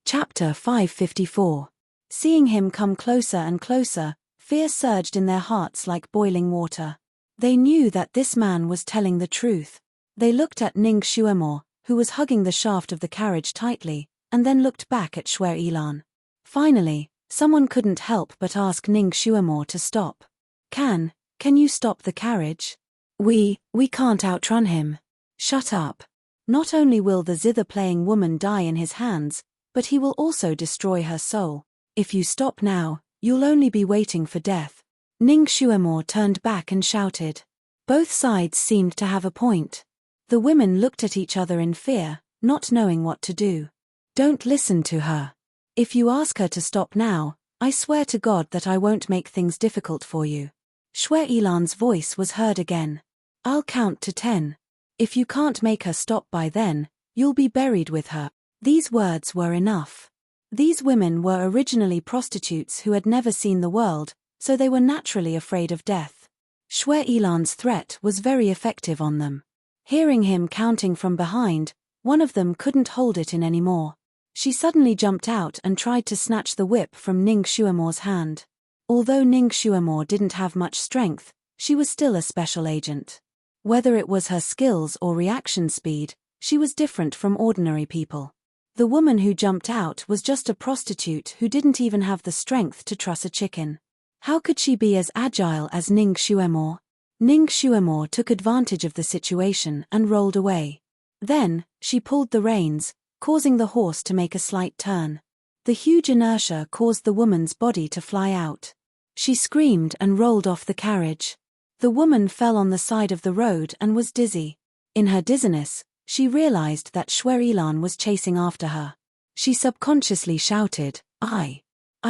Chapter 554. Seeing him come closer and closer, fear surged in their hearts like boiling water. They knew that this man was telling the truth. They looked at Ning Xuemo, who was hugging the shaft of the carriage tightly, and then looked back at Shui Yilan. Finally, someone couldn't help but ask Ning Xuemo to stop. Can you stop the carriage? We can't outrun him. Shut up. Not only will the zither-playing woman die in his hands, but he will also destroy her soul. If you stop now, you'll only be waiting for death. Ning Xuemo turned back and shouted. Both sides seemed to have a point. The women looked at each other in fear, not knowing what to do. Don't listen to her. If you ask her to stop now, I swear to God that I won't make things difficult for you. Shui Yilan's voice was heard again. I'll count to 10. If you can't make her stop by then, you'll be buried with her. These words were enough. These women were originally prostitutes who had never seen the world, so they were naturally afraid of death. Shwe Ilan's threat was very effective on them. Hearing him counting from behind, one of them couldn't hold it in anymore. She suddenly jumped out and tried to snatch the whip from Ning Shuamor's hand. Although Ning Shuamor didn't have much strength, she was still a special agent. Whether it was her skills or reaction speed, she was different from ordinary people. The woman who jumped out was just a prostitute who didn't even have the strength to truss a chicken. How could she be as agile as Ning Shuamor? Ning Shuamor took advantage of the situation and rolled away. Then, she pulled the reins, causing the horse to make a slight turn. The huge inertia caused the woman's body to fly out. She screamed and rolled off the carriage. The woman fell on the side of the road and was dizzy. In her dizziness, she realized that Shwe Ilan was chasing after her. She subconsciously shouted, I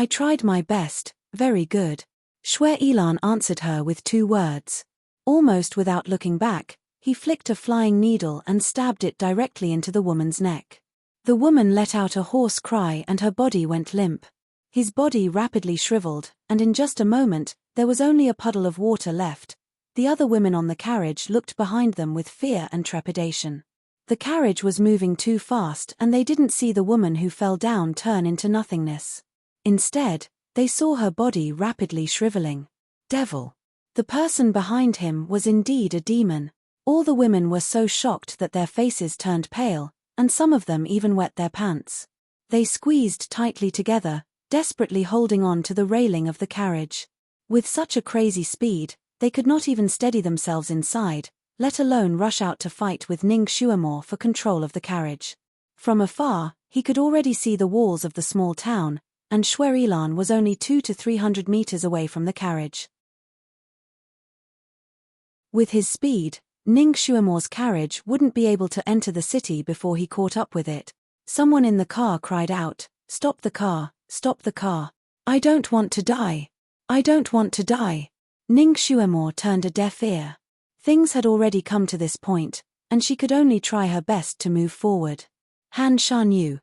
tried my best, very good. Shwe Ilan answered her with 2 words. Almost without looking back, he flicked a flying needle and stabbed it directly into the woman's neck. The woman let out a hoarse cry and her body went limp. His body rapidly shriveled, and in just a moment, there was only a puddle of water left. The other women on the carriage looked behind them with fear and trepidation. The carriage was moving too fast and they didn't see the woman who fell down turn into nothingness. Instead, they saw her body rapidly shriveling. Devil. The person behind him was indeed a demon. All the women were so shocked that their faces turned pale, and some of them even wet their pants. They squeezed tightly together, desperately holding on to the railing of the carriage. With such a crazy speed, they could not even steady themselves inside, let alone rush out to fight with Ning Shuamor for control of the carriage. From afar, he could already see the walls of the small town, and Shwe Ilan was only 200 to 300 meters away from the carriage. With his speed, Ning Shuamor's carriage wouldn't be able to enter the city before he caught up with it. Someone in the car cried out, "Stop the car, stop the car. I don't want to die. I don't want to die." Ning Shuamor turned a deaf ear. Things had already come to this point, and she could only try her best to move forward. Han Shan Yu,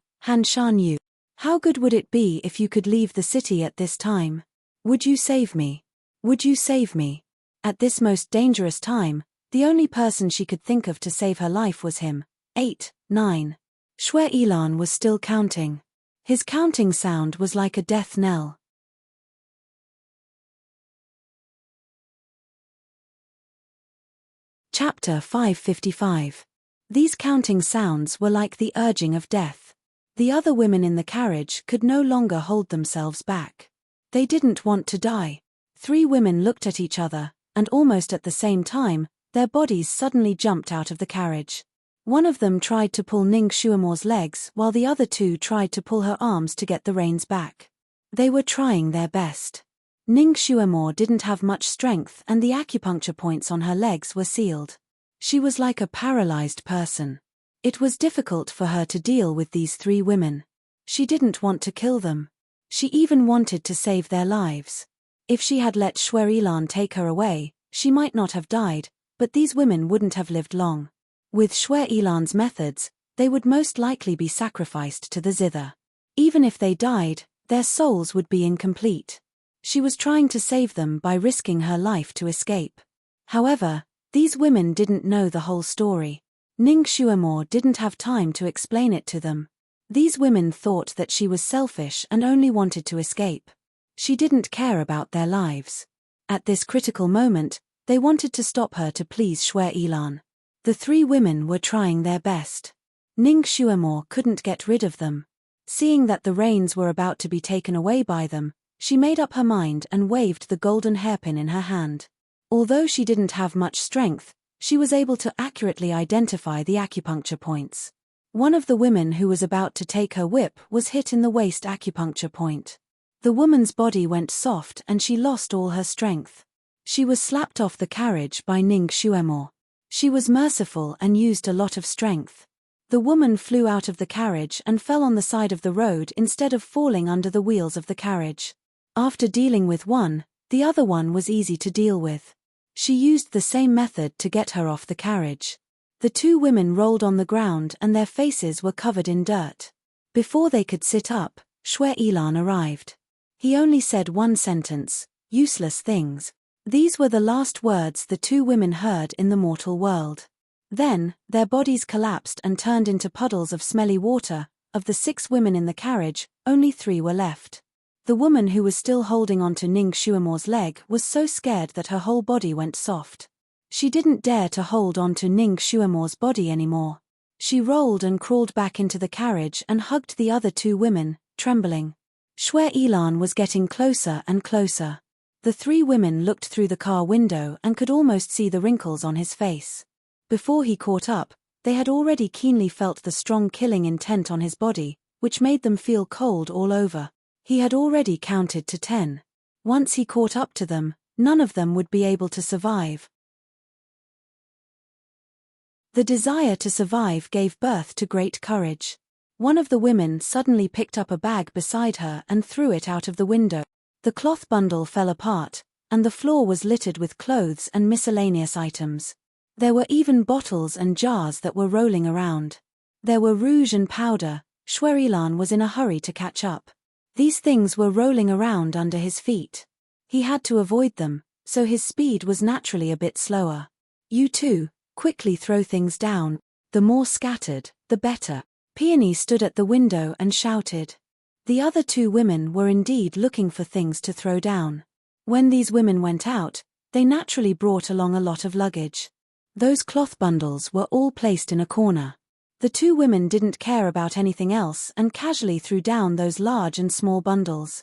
how good would it be if you could leave the city at this time? Would you save me? Would you save me? At this most dangerous time, the only person she could think of to save her life was him. 8, 9. Shwe Ilan was still counting. His counting sound was like a death knell. Chapter 555. These counting sounds were like the urging of death. The other women in the carriage could no longer hold themselves back. They didn't want to die. 3 women looked at each other, and almost at the same time, their bodies suddenly jumped out of the carriage. One of them tried to pull Ning Shuamor's legs while the other 2 tried to pull her arms to get the reins back. They were trying their best. Ning Shuamor didn't have much strength and the acupuncture points on her legs were sealed. She was like a paralyzed person. It was difficult for her to deal with these 3 women. She didn't want to kill them. She even wanted to save their lives. If she had let Shwe Ilan take her away, she might not have died, but these women wouldn't have lived long. With Shwe Ilan's methods, they would most likely be sacrificed to the zither. Even if they died, their souls would be incomplete. She was trying to save them by risking her life to escape. However, these women didn't know the whole story. Ning Shuamor didn't have time to explain it to them. These women thought that she was selfish and only wanted to escape. She didn't care about their lives. At this critical moment, they wanted to stop her to please Shwe Ilan. The 3 women were trying their best. Ning Shuamor couldn't get rid of them. Seeing that the reins were about to be taken away by them, she made up her mind and waved the golden hairpin in her hand. Although she didn't have much strength, she was able to accurately identify the acupuncture points. One of the women who was about to take her whip was hit in the waist acupuncture point. The woman's body went soft and she lost all her strength. She was slapped off the carriage by Ning Shuamor. She was merciful and used a lot of strength. The woman flew out of the carriage and fell on the side of the road instead of falling under the wheels of the carriage. After dealing with one, the other one was easy to deal with. She used the same method to get her off the carriage. The two women rolled on the ground and their faces were covered in dirt. Before they could sit up, Shwe Ilan arrived. He only said one sentence, "Useless things." These were the last words the two women heard in the mortal world. Then, their bodies collapsed and turned into puddles of smelly water. Of the 6 women in the carriage, only 3 were left. The woman who was still holding onto Ning Shuamor's leg was so scared that her whole body went soft. She didn't dare to hold onto Ning Shuamor's body anymore. She rolled and crawled back into the carriage and hugged the other 2 women, trembling. Shwe Ilan was getting closer and closer. The 3 women looked through the car window and could almost see the wrinkles on his face. Before he caught up, they had already keenly felt the strong killing intent on his body, which made them feel cold all over. He had already counted to 10. Once he caught up to them, none of them would be able to survive. The desire to survive gave birth to great courage. One of the women suddenly picked up a bag beside her and threw it out of the window. The cloth bundle fell apart, and the floor was littered with clothes and miscellaneous items. There were even bottles and jars that were rolling around. There were rouge and powder. Shwe Ilan was in a hurry to catch up. These things were rolling around under his feet. He had to avoid them, so his speed was naturally a bit slower. "You too, quickly throw things down. The more scattered, the better." Peony stood at the window and shouted. The other 2 women were indeed looking for things to throw down. When these women went out, they naturally brought along a lot of luggage. Those cloth bundles were all placed in a corner. The 2 women didn't care about anything else and casually threw down those large and small bundles.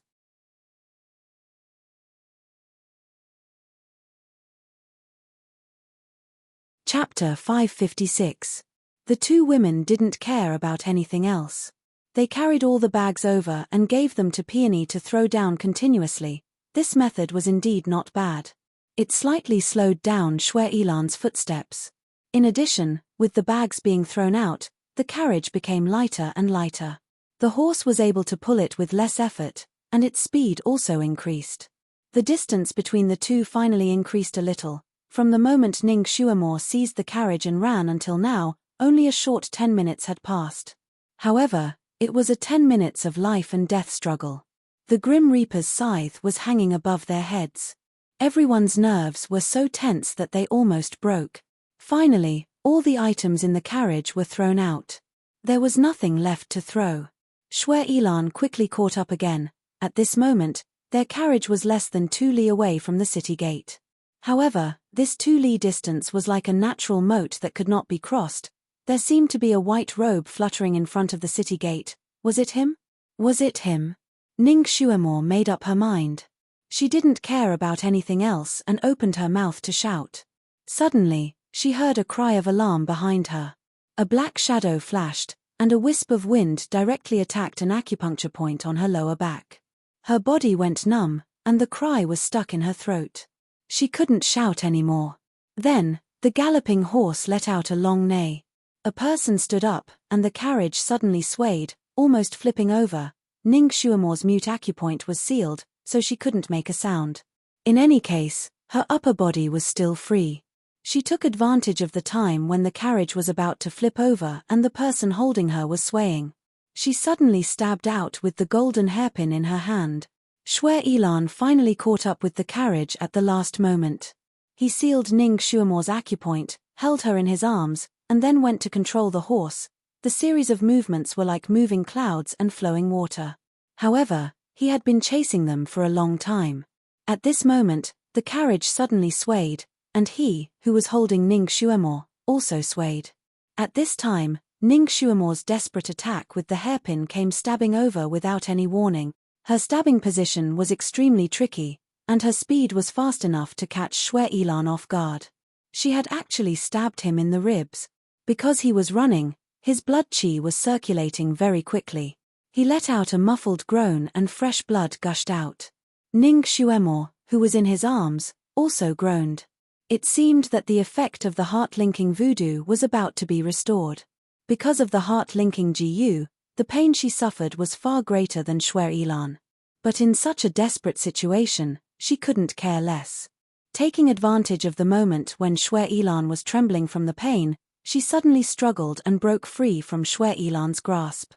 Chapter 556. The 2 women didn't care about anything else. They carried all the bags over and gave them to Peony to throw down continuously. This method was indeed not bad. It slightly slowed down Shwe Ilan's footsteps. In addition, with the bags being thrown out, the carriage became lighter and lighter. The horse was able to pull it with less effort, and its speed also increased. The distance between the 2 finally increased a little. From the moment Ning Shuamor seized the carriage and ran until now, only a short 10 minutes had passed. However, it was a 10 minutes of life and death struggle. The Grim Reaper's scythe was hanging above their heads. Everyone's nerves were so tense that they almost broke. Finally, all the items in the carriage were thrown out. There was nothing left to throw. Shwe Ilan quickly caught up again. At this moment, their carriage was less than 2 li away from the city gate. However, this 2 li distance was like a natural moat that could not be crossed. There seemed to be a white robe fluttering in front of the city gate. Was it him? Was it him? Ning Shuamor made up her mind. She didn't care about anything else and opened her mouth to shout. Suddenly, she heard a cry of alarm behind her. A black shadow flashed, and a wisp of wind directly attacked an acupuncture point on her lower back. Her body went numb, and the cry was stuck in her throat. She couldn't shout anymore. Then, the galloping horse let out a long neigh. A person stood up, and the carriage suddenly swayed, almost flipping over. Ning Shuamor's mute acupoint was sealed, so she couldn't make a sound. In any case, her upper body was still free. She took advantage of the time when the carriage was about to flip over and the person holding her was swaying. She suddenly stabbed out with the golden hairpin in her hand. Shwe Ilan finally caught up with the carriage at the last moment. He sealed Ning Shuamor's acupoint, held her in his arms, and then went to control the horse. The series of movements were like moving clouds and flowing water. However, he had been chasing them for a long time. At this moment, the carriage suddenly swayed, and he, who was holding Ning Shuamor, also swayed. At this time, Ning Shuamor's desperate attack with the hairpin came stabbing over without any warning. Her stabbing position was extremely tricky, and her speed was fast enough to catch Shwe Ilan off guard. She had actually stabbed him in the ribs. Because he was running, his blood chi was circulating very quickly. He let out a muffled groan and fresh blood gushed out. Ning Shuamor, who was in his arms, also groaned. It seemed that the effect of the heart-linking voodoo was about to be restored. Because of the heart-linking GU, the pain she suffered was far greater than Shwe Ilan. But in such a desperate situation, she couldn't care less. Taking advantage of the moment when Shwe Ilan was trembling from the pain, she suddenly struggled and broke free from Shui Ilan's grasp.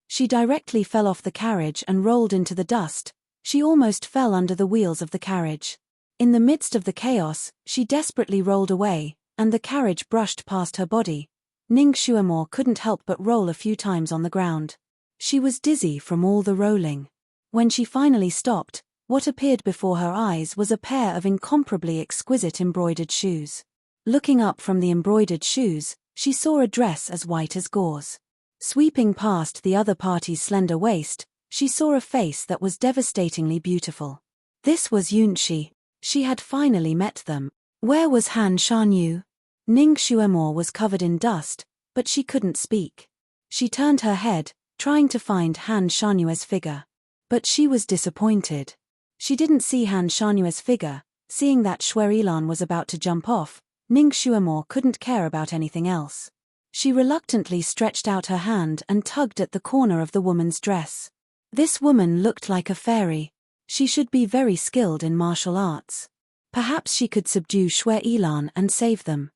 She directly fell off the carriage and rolled into the dust. She almost fell under the wheels of the carriage. In the midst of the chaos, she desperately rolled away, and the carriage brushed past her body. Ning Xuemo couldn't help but roll a few times on the ground. She was dizzy from all the rolling. When she finally stopped, what appeared before her eyes was a pair of incomparably exquisite embroidered shoes. Looking up from the embroidered shoes, she saw a dress as white as gauze. Sweeping past the other party's slender waist, she saw a face that was devastatingly beautiful. This was Yunxi. She had finally met them. Where was Han Shanyu? Ning Xuemo was covered in dust, but she couldn't speak. She turned her head, trying to find Han Shanyue's figure. But she was disappointed. She didn't see Han Shanyue's figure. Seeing that Shui Ilan was about to jump off, Ning Xuemo couldn't care about anything else. She reluctantly stretched out her hand and tugged at the corner of the woman's dress. This woman looked like a fairy. She should be very skilled in martial arts. Perhaps she could subdue Shui Ilan and save them.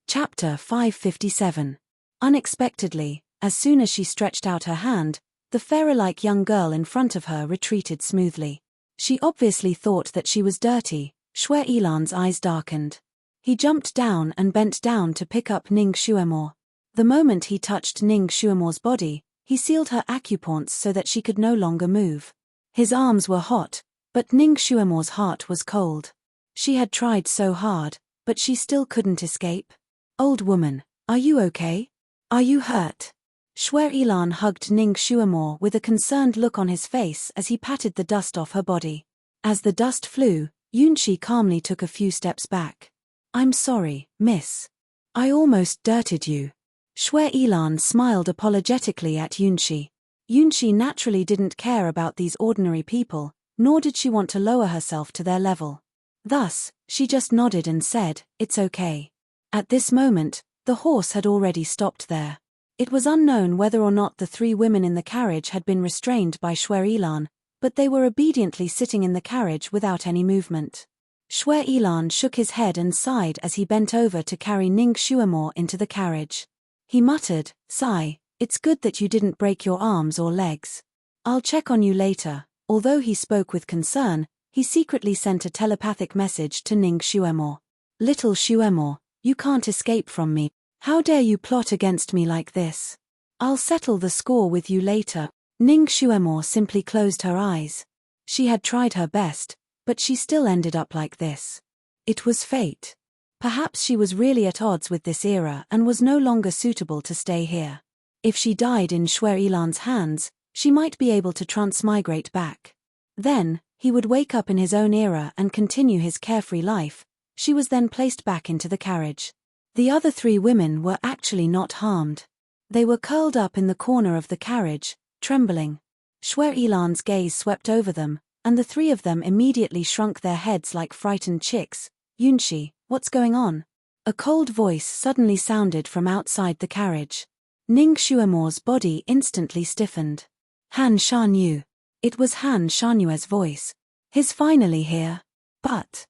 Chapter 557. Unexpectedly, as soon as she stretched out her hand, the fairy-like young girl in front of her retreated smoothly. She obviously thought that she was dirty. Shui Ilan's eyes darkened. He jumped down and bent down to pick up Ning Xuemo. The moment he touched Ning Xuemo's body, he sealed her acupoints so that she could no longer move. His arms were hot, but Ning Xuemo's heart was cold. She had tried so hard, but she still couldn't escape. Old woman, are you okay? Are you hurt? Shui Ilan hugged Ning Xuemo with a concerned look on his face as he patted the dust off her body. As the dust flew, Yunxi calmly took a few steps back. I'm sorry, miss. I almost dirtied you. Shui Ilan smiled apologetically at Yunxi. Yunxi naturally didn't care about these ordinary people, nor did she want to lower herself to their level. Thus, she just nodded and said, "It's okay." At this moment, the horse had already stopped there. It was unknown whether or not the three women in the carriage had been restrained by Shui Ilan, but they were obediently sitting in the carriage without any movement. Shui Ilan shook his head and sighed as he bent over to carry Ning Xuemo into the carriage. He muttered, "Sigh, it's good that you didn't break your arms or legs. I'll check on you later." Although he spoke with concern, he secretly sent a telepathic message to Ning Xuemo. "Little Xuemo, you can't escape from me. How dare you plot against me like this? I'll settle the score with you later." Ning Xuemo simply closed her eyes. She had tried her best, but she still ended up like this. It was fate. Perhaps she was really at odds with this era and was no longer suitable to stay here. If she died in Shui Ilan's hands, she might be able to transmigrate back. Then, he would wake up in his own era and continue his carefree life. She was then placed back into the carriage. The other three women were actually not harmed. They were curled up in the corner of the carriage, trembling. Shui Ilan's gaze swept over them, and the three of them immediately shrunk their heads like frightened chicks. "Yunxi, what's going on?" A cold voice suddenly sounded from outside the carriage. Ning Xuemo's body instantly stiffened. Han Shanyu. It was Han Shanyue's voice. He's finally here. But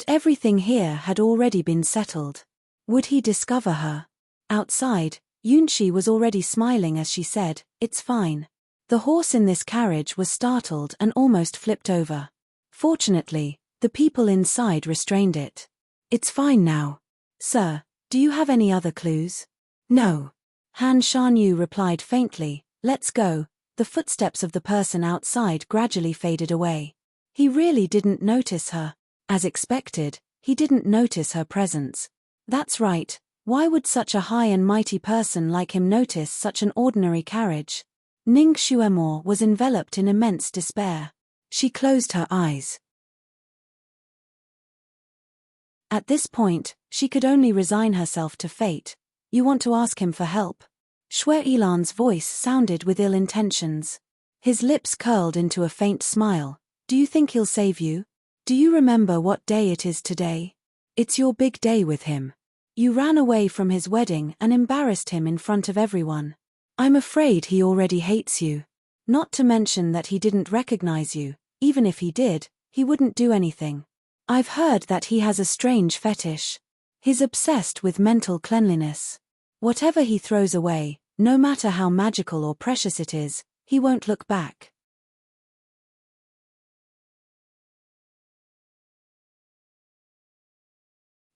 everything here had already been settled. Would he discover her? Outside, Yunxi was already smiling as she said, "It's fine." The horse in this carriage was startled and almost flipped over. Fortunately, the people inside restrained it. "It's fine now. Sir, do you have any other clues?" "No." Han Shanyu replied faintly, "Let's go." The footsteps of the person outside gradually faded away. He really didn't notice her. As expected, he didn't notice her presence. That's right, why would such a high and mighty person like him notice such an ordinary carriage? Ning Xuemo was enveloped in immense despair. She closed her eyes. At this point, she could only resign herself to fate. "You want to ask him for help?" Shui Ilan's voice sounded with ill intentions. His lips curled into a faint smile. "Do you think he'll save you? Do you remember what day it is today? It's your big day with him. You ran away from his wedding and embarrassed him in front of everyone. I'm afraid he already hates you." Not to mention that he didn't recognize you. Even if he did, he wouldn't do anything. I've heard that he has a strange fetish. He's obsessed with mental cleanliness. Whatever he throws away, no matter how magical or precious it is, he won't look back.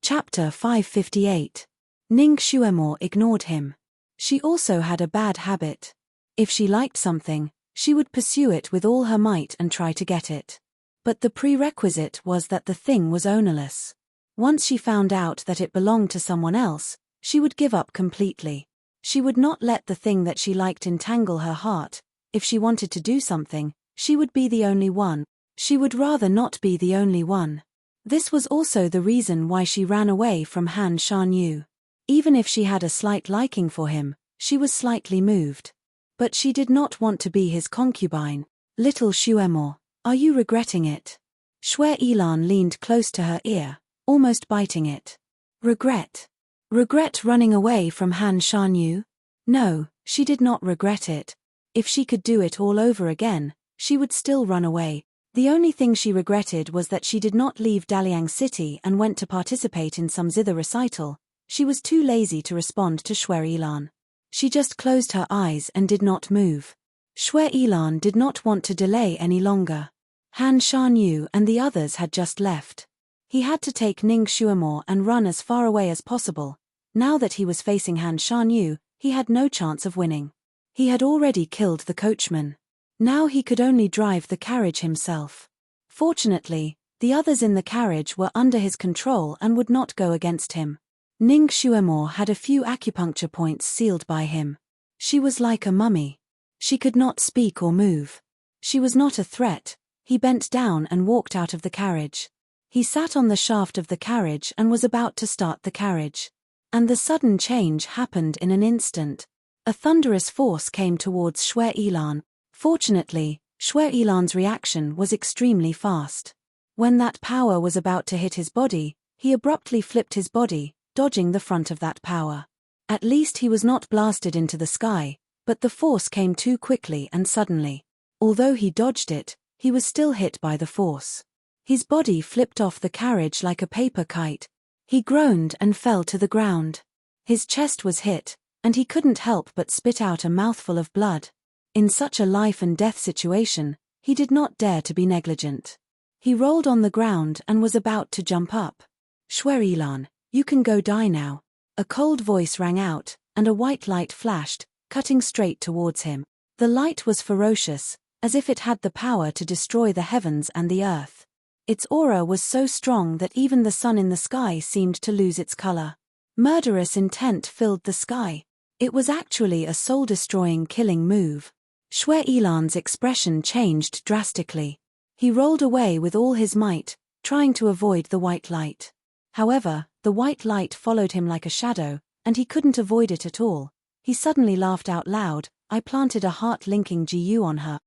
Chapter 558. Ning Xuemore ignored him. She also had a bad habit. If she liked something, she would pursue it with all her might and try to get it. But the prerequisite was that the thing was ownerless. Once she found out that it belonged to someone else, she would give up completely. She would not let the thing that she liked entangle her heart. If she wanted to do something, she would be the only one. She would rather not be the only one. This was also the reason why she ran away from Han Shanyu. Even if she had a slight liking for him, she was slightly moved. But she did not want to be his concubine. Little Xuemore, are you regretting it? Shui Yilan leaned close to her ear, almost biting it. Regret? Regret running away from Han Shanyu? No, she did not regret it. If she could do it all over again, she would still run away. The only thing she regretted was that she did not leave Daliang City and went to participate in some zither recital. She was too lazy to respond to Shui Yilan. She just closed her eyes and did not move. Shui Yilan did not want to delay any longer. Han Shanyu and the others had just left. He had to take Ning Xuemore and run as far away as possible. Now that he was facing Han Shanyu, he had no chance of winning. He had already killed the coachman. Now he could only drive the carriage himself. Fortunately, the others in the carriage were under his control and would not go against him. Ning Xuemore had a few acupuncture points sealed by him. She was like a mummy. She could not speak or move. She was not a threat. He bent down and walked out of the carriage. He sat on the shaft of the carriage and was about to start the carriage. And the sudden change happened in an instant. A thunderous force came towards Shui Yilan. Fortunately, Shui Yilan's reaction was extremely fast. When that power was about to hit his body, he abruptly flipped his body, dodging the front of that power. At least he was not blasted into the sky, but the force came too quickly and suddenly. Although he dodged it, he was still hit by the force. His body flipped off the carriage like a paper kite. He groaned and fell to the ground. His chest was hit, and he couldn't help but spit out a mouthful of blood. In such a life-and-death situation, he did not dare to be negligent. He rolled on the ground and was about to jump up. Shui Yilan, you can go die now. A cold voice rang out, and a white light flashed, cutting straight towards him. The light was ferocious, as if it had the power to destroy the heavens and the earth. Its aura was so strong that even the sun in the sky seemed to lose its color. Murderous intent filled the sky. It was actually a soul-destroying killing move. Shui Yilan's expression changed drastically. He rolled away with all his might, trying to avoid the white light. However, the white light followed him like a shadow, and he couldn't avoid it at all. He suddenly laughed out loud. I planted a heart-linking GU on her.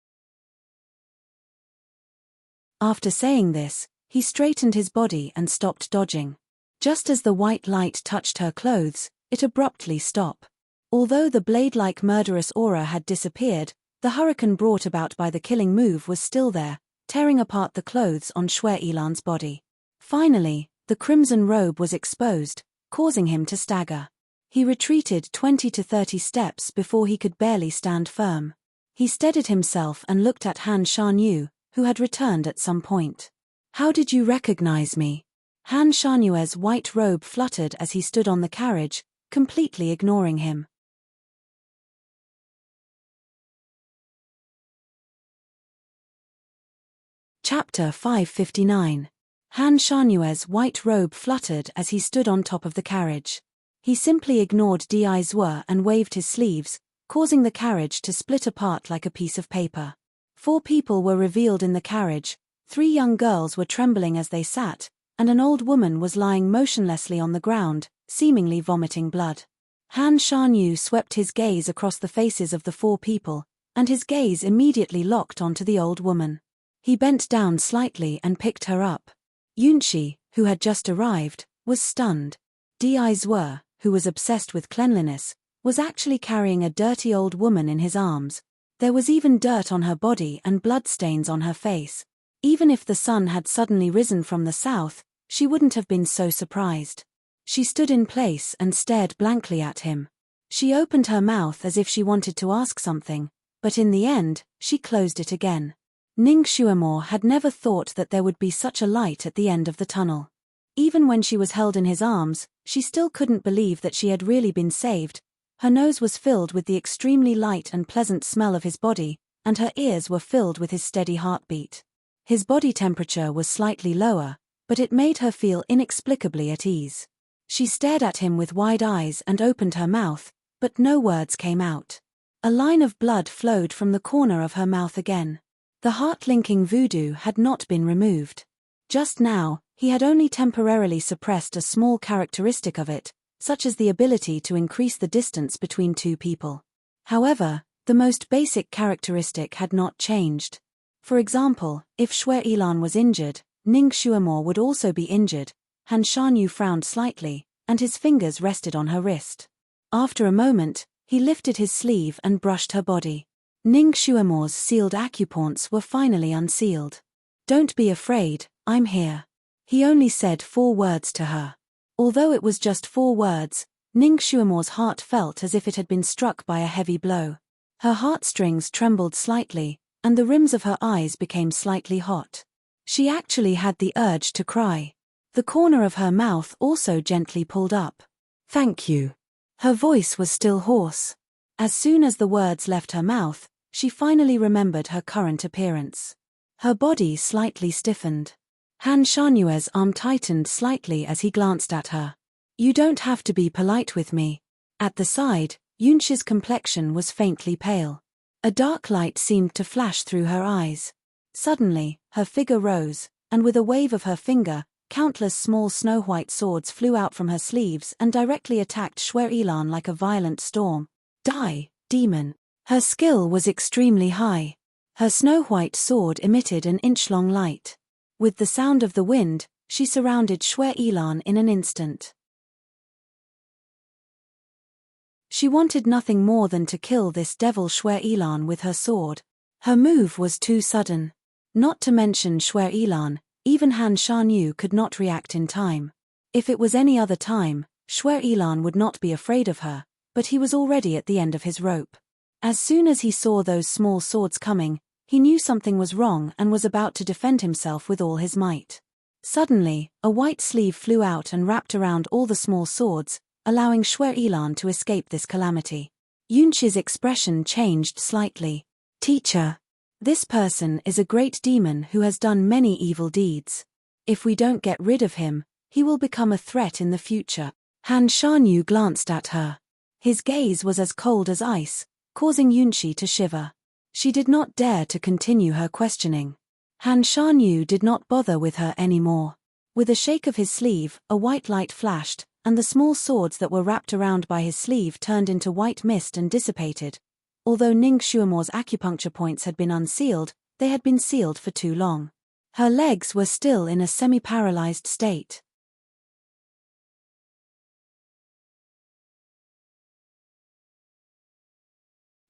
After saying this, he straightened his body and stopped dodging. Just as the white light touched her clothes, it abruptly stopped. Although the blade-like murderous aura had disappeared, the hurricane brought about by the killing move was still there, tearing apart the clothes on Shui Yilan's body. Finally, the crimson robe was exposed, causing him to stagger. He retreated 20 to 30 steps before he could barely stand firm. He steadied himself and looked at Han Shanyu, who had returned at some point. How did you recognize me? Han Shanyue's white robe fluttered as he stood on the carriage, completely ignoring him. Chapter 559. Han Shanyue's white robe fluttered as he stood on top of the carriage. He simply ignored Di Zue and waved his sleeves, causing the carriage to split apart like a piece of paper. 4 people were revealed in the carriage, 3 young girls were trembling as they sat, and an old woman was lying motionlessly on the ground, seemingly vomiting blood. Han Shanyu swept his gaze across the faces of the 4 people, and his gaze immediately locked onto the old woman. He bent down slightly and picked her up. Yunqi, who had just arrived, was stunned. Di Zue, who was obsessed with cleanliness, was actually carrying a dirty old woman in his arms. There was even dirt on her body and bloodstains on her face. Even if the sun had suddenly risen from the south, she wouldn't have been so surprised. She stood in place and stared blankly at him. She opened her mouth as if she wanted to ask something, but in the end, she closed it again. Ning Xuemore had never thought that there would be such a light at the end of the tunnel. Even when she was held in his arms, she still couldn't believe that she had really been saved. Her nose was filled with the extremely light and pleasant smell of his body, and her ears were filled with his steady heartbeat. His body temperature was slightly lower, but it made her feel inexplicably at ease. She stared at him with wide eyes and opened her mouth, but no words came out. A line of blood flowed from the corner of her mouth again. The heart-linking voodoo had not been removed. Just now, he had only temporarily suppressed a small characteristic of it, such as the ability to increase the distance between two people. However, the most basic characteristic had not changed. For example, if Xue Yilan was injured, Ning Xuemore would also be injured. Han Shanyu frowned slightly, and his fingers rested on her wrist. After a moment, he lifted his sleeve and brushed her body. Ning Xuemore's sealed acupoints were finally unsealed. "Don't be afraid, I'm here." He only said 4 words to her. Although it was just 4 words, Ning Xuemore's heart felt as if it had been struck by a heavy blow. Her heartstrings trembled slightly, and the rims of her eyes became slightly hot. She actually had the urge to cry. The corner of her mouth also gently pulled up. "Thank you." Her voice was still hoarse. As soon as the words left her mouth, she finally remembered her current appearance. Her body slightly stiffened. Han Shanyue's arm tightened slightly as he glanced at her. "You don't have to be polite with me." At the side, Yunxi's complexion was faintly pale. A dark light seemed to flash through her eyes. Suddenly, her figure rose, and with a wave of her finger, countless small snow-white swords flew out from her sleeves and directly attacked Xue Yilan like a violent storm. "Die, demon!" Her skill was extremely high. Her snow-white sword emitted an inch-long light. With the sound of the wind, she surrounded Xue Yilan in an instant. She wanted nothing more than to kill this devil Xue Yilan with her sword. Her move was too sudden. Not to mention Xue Yilan, even Han Shanyu could not react in time. If it was any other time, Xue Yilan would not be afraid of her, but he was already at the end of his rope. As soon as he saw those small swords coming, he knew something was wrong and was about to defend himself with all his might. Suddenly, a white sleeve flew out and wrapped around all the small swords, allowing Xue Yilan to escape this calamity. Yunxi's expression changed slightly. "Teacher, this person is a great demon who has done many evil deeds. If we don't get rid of him, he will become a threat in the future." Han Shanyu glanced at her. His gaze was as cold as ice, causing Yunxi to shiver. She did not dare to continue her questioning. Han Shanyu did not bother with her anymore. With a shake of his sleeve, a white light flashed, and the small swords that were wrapped around by his sleeve turned into white mist and dissipated. Although Ning Xuemore's acupuncture points had been unsealed, they had been sealed for too long. Her legs were still in a semi-paralyzed state.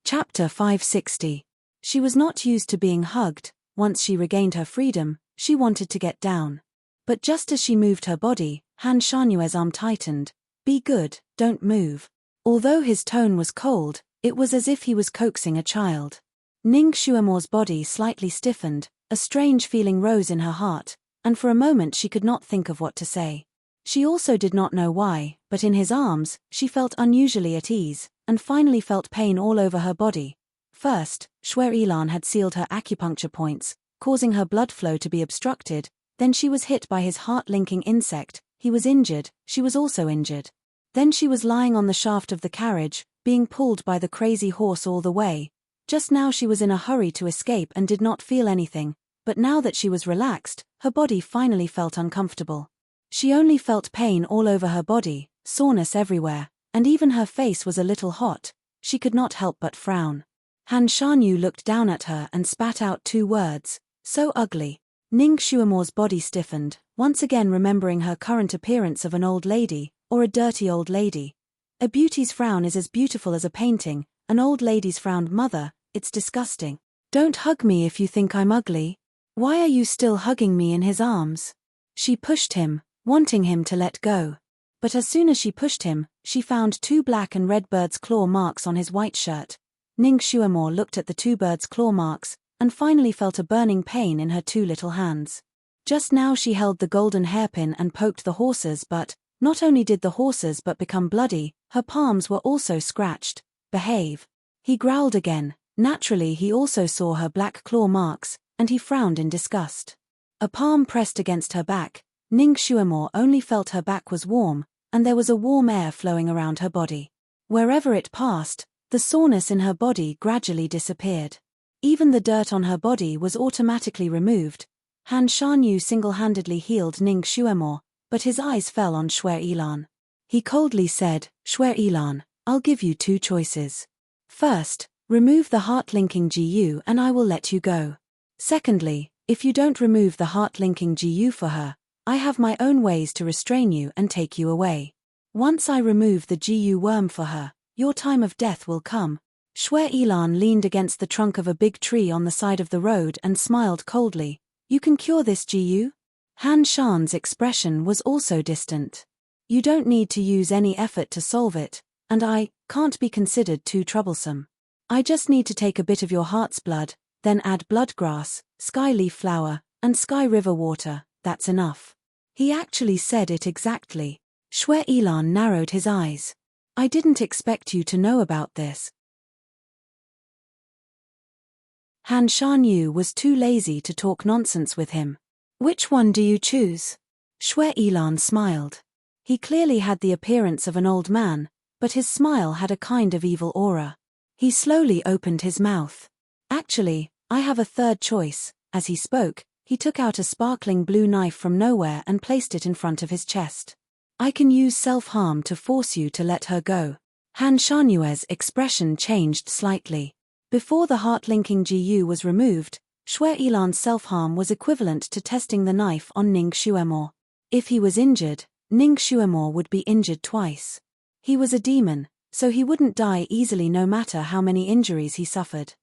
Chapter 560. She was not used to being hugged. Once she regained her freedom, she wanted to get down. But just as she moved her body, Han Shanyue's arm tightened. "Be good, don't move." Although his tone was cold, it was as if he was coaxing a child. Ning Xuemore's body slightly stiffened, a strange feeling rose in her heart, and for a moment she could not think of what to say. She also did not know why, but in his arms, she felt unusually at ease, and finally felt pain all over her body. First, Xue Yilan had sealed her acupuncture points, causing her blood flow to be obstructed. Then she was hit by his heart-linking insect. He was injured, she was also injured. Then she was lying on the shaft of the carriage, being pulled by the crazy horse all the way. Just now she was in a hurry to escape and did not feel anything, but now that she was relaxed, her body finally felt uncomfortable. She only felt pain all over her body, soreness everywhere, and even her face was a little hot. She could not help but frown. Han Shanyu looked down at her and spat out 2 words, "So ugly." Ning Xuemore's body stiffened, once again remembering her current appearance of an old lady, or a dirty old lady. A beauty's frown is as beautiful as a painting. An old lady's frowned mother, it's disgusting. Don't hug me if you think I'm ugly. Why are you still hugging me in his arms? She pushed him, wanting him to let go. But as soon as she pushed him, she found 2 black and red bird's claw marks on his white shirt. Ning Xuemore looked at the 2 birds' claw marks, and finally felt a burning pain in her 2 little hands. Just now she held the golden hairpin and poked the horses, but not only did the horses but become bloody, her palms were also scratched. Behave. He growled again. Naturally he also saw her black claw marks, and he frowned in disgust. A palm pressed against her back. Ning Xuemore only felt her back was warm, and there was a warm air flowing around her body. Wherever it passed, the soreness in her body gradually disappeared. Even the dirt on her body was automatically removed. Han Shanyu single-handedly healed Ning Xuemore, but his eyes fell on Shui Yilan. He coldly said, Shui Yilan, I'll give you 2 choices. First, remove the heart-linking GU and I will let you go. Secondly, if you don't remove the heart-linking GU for her, I have my own ways to restrain you and take you away. Once I remove the GU worm for her, your time of death will come. Shui Yilan leaned against the trunk of a big tree on the side of the road and smiled coldly. You can cure this GU? Han Shan's expression was also distant. You don't need to use any effort to solve it, and I can't be considered too troublesome. I just need to take a bit of your heart's blood, then add bloodgrass, sky leaf flower, and sky river water. That's enough. He actually said it exactly. Shui Yilan narrowed his eyes. I didn't expect you to know about this. Han Shanyu was too lazy to talk nonsense with him. Which one do you choose? Shui Yilan smiled. He clearly had the appearance of an old man, but his smile had a kind of evil aura. He slowly opened his mouth. Actually, I have a third choice. As he spoke, he took out a sparkling blue knife from nowhere and placed it in front of his chest. I can use self-harm to force you to let her go. Han Shanyue's expression changed slightly. Before the heart-linking GU was removed, Shui Yilan's self-harm was equivalent to testing the knife on Ning Xuemore. If he was injured, Ning Xuemore would be injured twice. He was a demon, so he wouldn't die easily no matter how many injuries he suffered.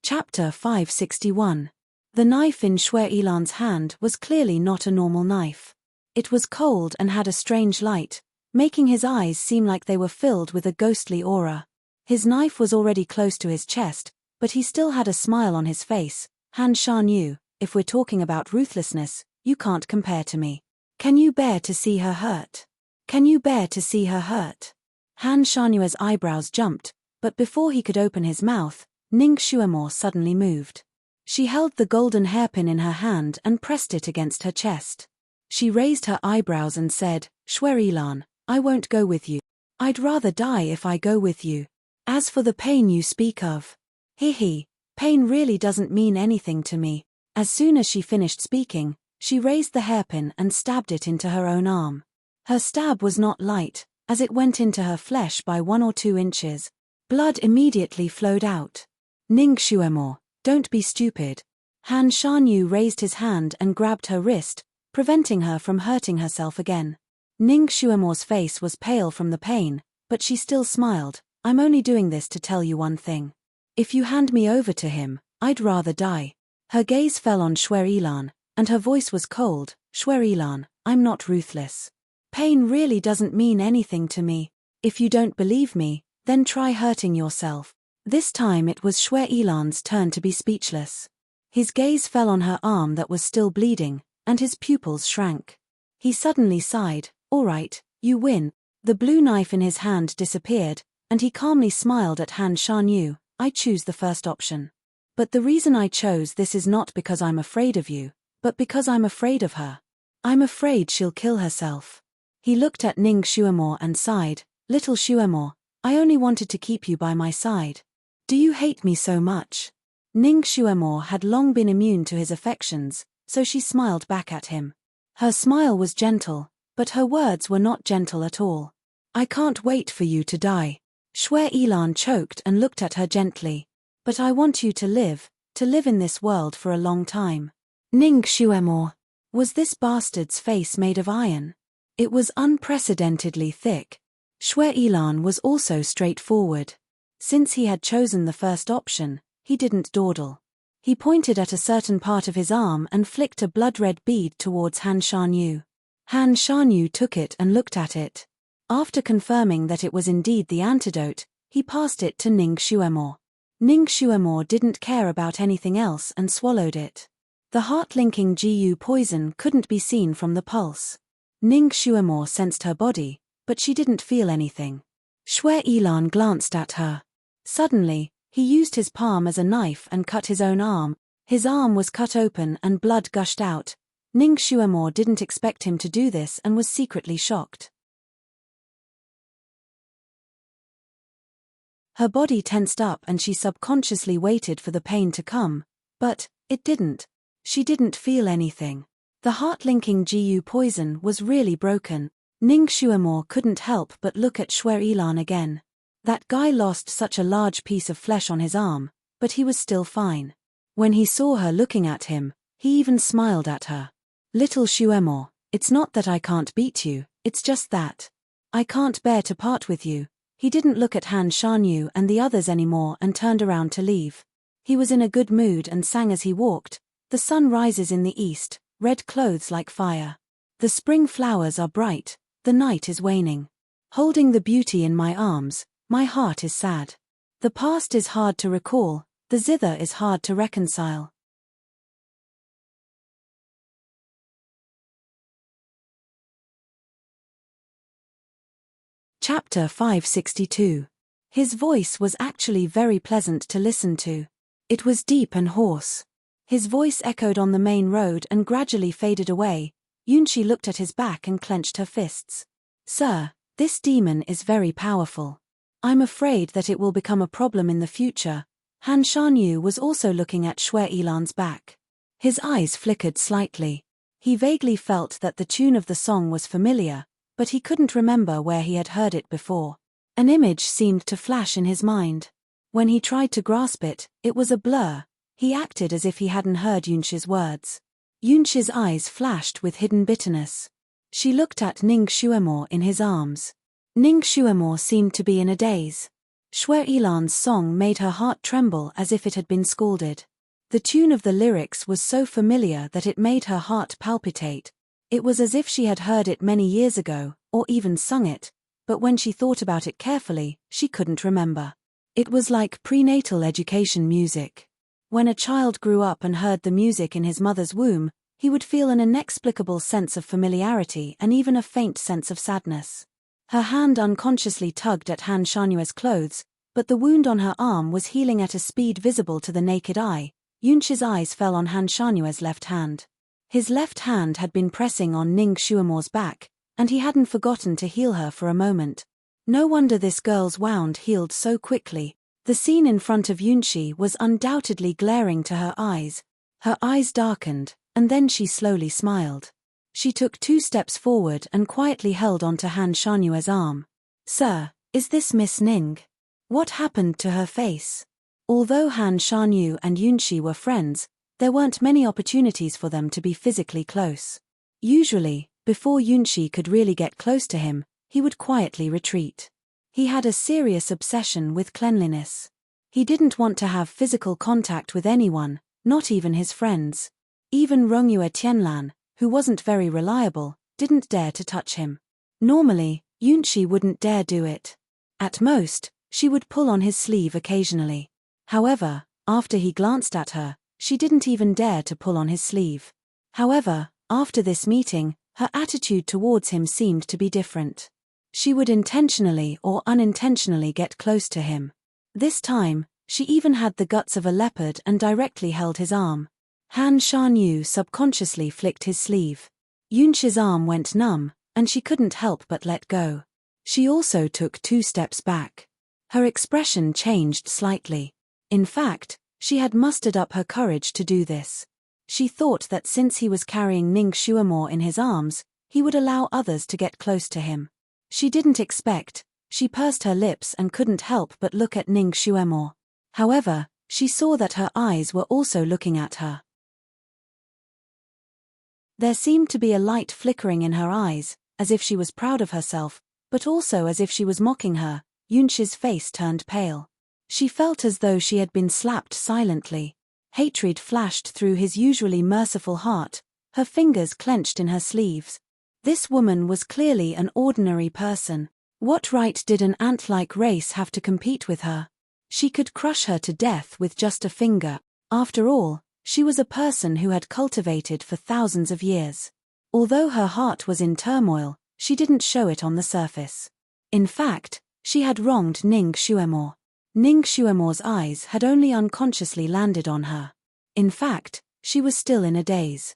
Chapter 561. The knife in Shui Yilan's hand was clearly not a normal knife. It was cold and had a strange light, making his eyes seem like they were filled with a ghostly aura. His knife was already close to his chest, but he still had a smile on his face. Han Shanyu, if we're talking about ruthlessness, you can't compare to me. Can you bear to see her hurt? Can you bear to see her hurt? Han Shanyue's eyebrows jumped, but before he could open his mouth, Ning Xuemore suddenly moved. She held the golden hairpin in her hand and pressed it against her chest. She raised her eyebrows and said, Shui Yilan, I won't go with you. I'd rather die if I go with you. As for the pain you speak of, pain really doesn't mean anything to me. As soon as she finished speaking, she raised the hairpin and stabbed it into her own arm. Her stab was not light, as it went into her flesh by 1 or 2 inches. Blood immediately flowed out. Ning Xuemore, don't be stupid. Han Shanyu raised his hand and grabbed her wrist, preventing her from hurting herself again. Ning Xuemore's face was pale from the pain, but she still smiled. I'm only doing this to tell you one thing. If you hand me over to him, I'd rather die. Her gaze fell on Shui Yilan, and her voice was cold. Shui Yilan, I'm not ruthless. Pain really doesn't mean anything to me. If you don't believe me, then try hurting yourself. This time it was Shui Yilan's turn to be speechless. His gaze fell on her arm that was still bleeding, and his pupils shrank. He suddenly sighed. All right, you win. The blue knife in his hand disappeared, and he calmly smiled at Han Shanyu. I choose the first option. But the reason I chose this is not because I'm afraid of you, but because I'm afraid of her. I'm afraid she'll kill herself. He looked at Ning Xuemore and sighed. Little Xuemore, I only wanted to keep you by my side. Do you hate me so much? Ning Xuemore had long been immune to his affections, so she smiled back at him. Her smile was gentle, but her words were not gentle at all. I can't wait for you to die. Shui Yilan choked and looked at her gently. But I want you to live in this world for a long time. Ning Xuemore. Was this bastard's face made of iron? It was unprecedentedly thick. Shui Ilan was also straightforward. Since he had chosen the first option, he didn't dawdle. He pointed at a certain part of his arm and flicked a blood-red bead towards Han Shanyu. Han Shanyu took it and looked at it. After confirming that it was indeed the antidote, he passed it to Ning Xuemore. Ning Xuemore didn't care about anything else and swallowed it. The heart-linking GU poison couldn't be seen from the pulse. Ning Xuemore sensed her body, but she didn't feel anything. Shui Ilan glanced at her. Suddenly, he used his palm as a knife and cut his own arm. His arm was cut open and blood gushed out. Ning Xuemore didn't expect him to do this and was secretly shocked. Her body tensed up and she subconsciously waited for the pain to come, but it didn't. She didn't feel anything. The heart-linking GU poison was really broken. Ning Xuemore couldn't help but look at Shui Ilan again. That guy lost such a large piece of flesh on his arm, but he was still fine. When he saw her looking at him, he even smiled at her. Little Xuemore, it's not that I can't beat you, it's just that I can't bear to part with you. He didn't look at Han Shanyu and the others anymore and turned around to leave. He was in a good mood and sang as he walked. The sun rises in the east, red clothes like fire. The spring flowers are bright, the night is waning. Holding the beauty in my arms, my heart is sad. The past is hard to recall, the zither is hard to reconcile. Chapter 562. His voice was actually very pleasant to listen to. It was deep and hoarse. His voice echoed on the main road and gradually faded away. Yunshi looked at his back and clenched her fists. Sir, this demon is very powerful. I'm afraid that it will become a problem in the future. Han Shanyu was also looking at Shui Ilan's back. His eyes flickered slightly. He vaguely felt that the tune of the song was familiar, but he couldn't remember where he had heard it before. An image seemed to flash in his mind. When he tried to grasp it, it was a blur. He acted as if he hadn't heard Yunshi's words. Yunshi's eyes flashed with hidden bitterness. She looked at Ning Xuemore in his arms. Ning Xuemore seemed to be in a daze. Shui Ilan's song made her heart tremble as if it had been scalded. The tune of the lyrics was so familiar that it made her heart palpitate. It was as if she had heard it many years ago, or even sung it, but when she thought about it carefully, she couldn't remember. It was like prenatal education music. When a child grew up and heard the music in his mother's womb, he would feel an inexplicable sense of familiarity and even a faint sense of sadness. Her hand unconsciously tugged at Han Shanyue's clothes, but the wound on her arm was healing at a speed visible to the naked eye. Yunshi's eyes fell on Han Shanyue's left hand. His left hand had been pressing on Ning Xuemore's back, and he hadn't forgotten to heal her for a moment. No wonder this girl's wound healed so quickly. The scene in front of Yunshi was undoubtedly glaring to her eyes. Her eyes darkened, and then she slowly smiled. She took 2 steps forward and quietly held onto Han Shanyue's arm. Sir, is this Miss Ning? What happened to her face? Although Han Shanyu and Yunshi were friends, there weren't many opportunities for them to be physically close. Usually, before Yunshi could really get close to him, he would quietly retreat. He had a serious obsession with cleanliness. He didn't want to have physical contact with anyone, not even his friends. Even Rongyue Tianlan, who wasn't very reliable, didn't dare to touch him. Normally, Yunshi wouldn't dare do it. At most, she would pull on his sleeve occasionally. However, after he glanced at her, she didn't even dare to pull on his sleeve. However, after this meeting, her attitude towards him seemed to be different. She would intentionally or unintentionally get close to him. This time, she even had the guts of a leopard and directly held his arm. Han Shanyu subconsciously flicked his sleeve. Yunshi's arm went numb, and she couldn't help but let go. She also took 2 steps back. Her expression changed slightly. In fact, she had mustered up her courage to do this. She thought that since he was carrying Ning Xuemore in his arms, he would allow others to get close to him. She didn't expect. She pursed her lips and couldn't help but look at Ning Xuemore. However, she saw that her eyes were also looking at her. There seemed to be a light flickering in her eyes, as if she was proud of herself, but also as if she was mocking her. Yunxi's face turned pale. She felt as though she had been slapped silently. Hatred flashed through his usually merciful heart, her fingers clenched in her sleeves. This woman was clearly an ordinary person. What right did an ant-like race have to compete with her? She could crush her to death with just a finger. After all, she was a person who had cultivated for thousands of years. Although her heart was in turmoil, she didn't show it on the surface. In fact, she had wronged Ning Xuemore. Ning Xuemore's eyes had only unconsciously landed on her. In fact, she was still in a daze.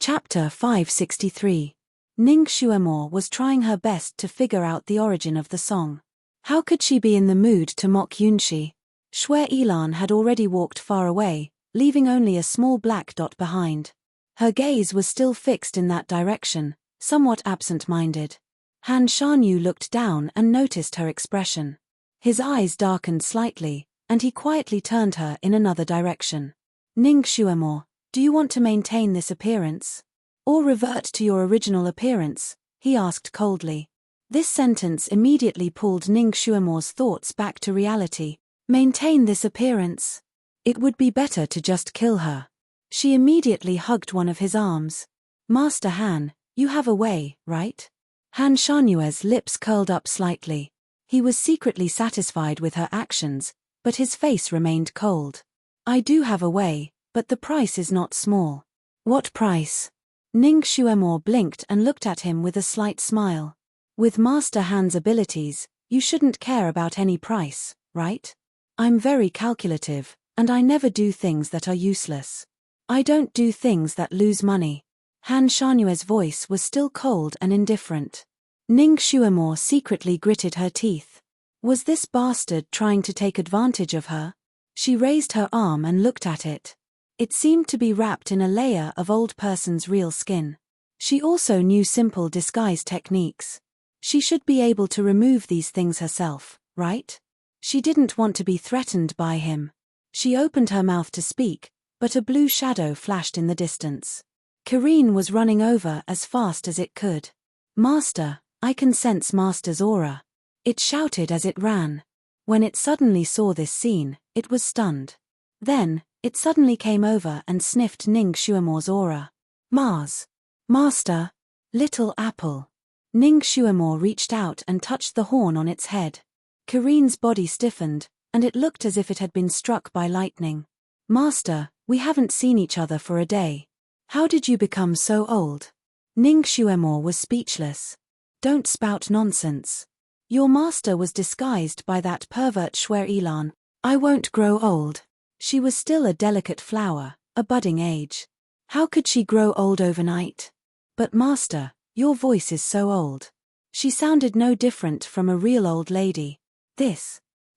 Chapter 563. Ning Xuemore was trying her best to figure out the origin of the song. How could she be in the mood to mock Yunxi? Shui Yilan had already walked far away, leaving only a small black dot behind. Her gaze was still fixed in that direction, somewhat absent-minded. Han Shanyu looked down and noticed her expression. His eyes darkened slightly, and he quietly turned her in another direction. Ning Xuemore, do you want to maintain this appearance? Or revert to your original appearance? He asked coldly. This sentence immediately pulled Ning Xuemore's thoughts back to reality. Maintain this appearance? It would be better to just kill her. She immediately hugged one of his arms. Master Han, you have a way, right? Han Shanyue's lips curled up slightly. He was secretly satisfied with her actions, but his face remained cold. I do have a way, but the price is not small. What price? Ning Xuemore blinked and looked at him with a slight smile. With Master Han's abilities, you shouldn't care about any price, right? I'm very calculative, and I never do things that are useless. I don't do things that lose money. Han Shanyue's voice was still cold and indifferent. Ning Xuemore secretly gritted her teeth. Was this bastard trying to take advantage of her? She raised her arm and looked at it. It seemed to be wrapped in a layer of old person's real skin. She also knew simple disguise techniques. She should be able to remove these things herself, right? She didn't want to be threatened by him. She opened her mouth to speak, but a blue shadow flashed in the distance. Kareen was running over as fast as it could. Master, I can sense Master's aura. It shouted as it ran. When it suddenly saw this scene, it was stunned. Then, it suddenly came over and sniffed Ning Xuemore's aura. Mars. Master. Little apple. Ning Xuemore reached out and touched the horn on its head. Kareen's body stiffened, and it looked as if it had been struck by lightning. Master, we haven't seen each other for a day. How did you become so old? Ning Xuemore was speechless. Don't spout nonsense. Your master was disguised by that pervert Shui Yilan. I won't grow old. She was still a delicate flower, a budding age. How could she grow old overnight? But master, your voice is so old. She sounded no different from a real old lady.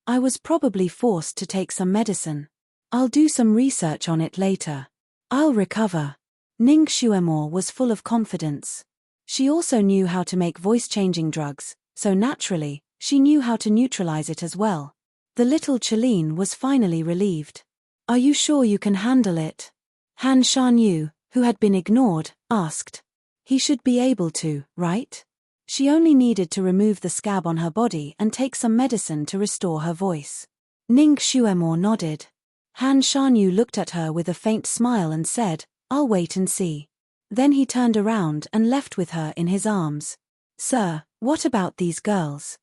I was probably forced to take some medicine. I'll do some research on it later. I'll recover. Ning Xuemore was full of confidence. She also knew how to make voice-changing drugs, so naturally, she knew how to neutralize it as well. The little Chelene was finally relieved. Are you sure you can handle it? Han Shanyu, who had been ignored, asked. He should be able to, right? She only needed to remove the scab on her body and take some medicine to restore her voice. Ning Xuemore nodded. Han Shanyu looked at her with a faint smile and said, I'll wait and see. Then he turned around and left with her in his arms. Sir, what about these girls?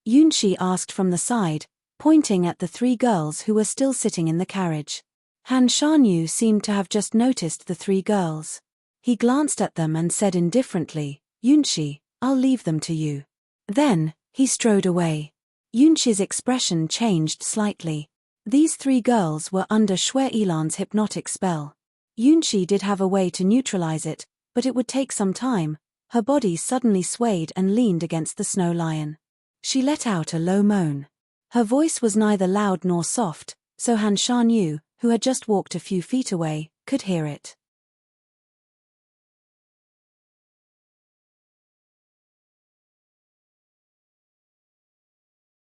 Yunxi asked from the side, pointing at the three girls who were still sitting in the carriage. Han Shanyu seemed to have just noticed the three girls. He glanced at them and said indifferently, Yunxi, I'll leave them to you. Then, he strode away. Yunxi's expression changed slightly. These three girls were under Shui Yilan's hypnotic spell. Yunxi did have a way to neutralize it, but it would take some time. Her body suddenly swayed and leaned against the snow lion. She let out a low moan. Her voice was neither loud nor soft, so Han Shanyu, who had just walked a few feet away, could hear it.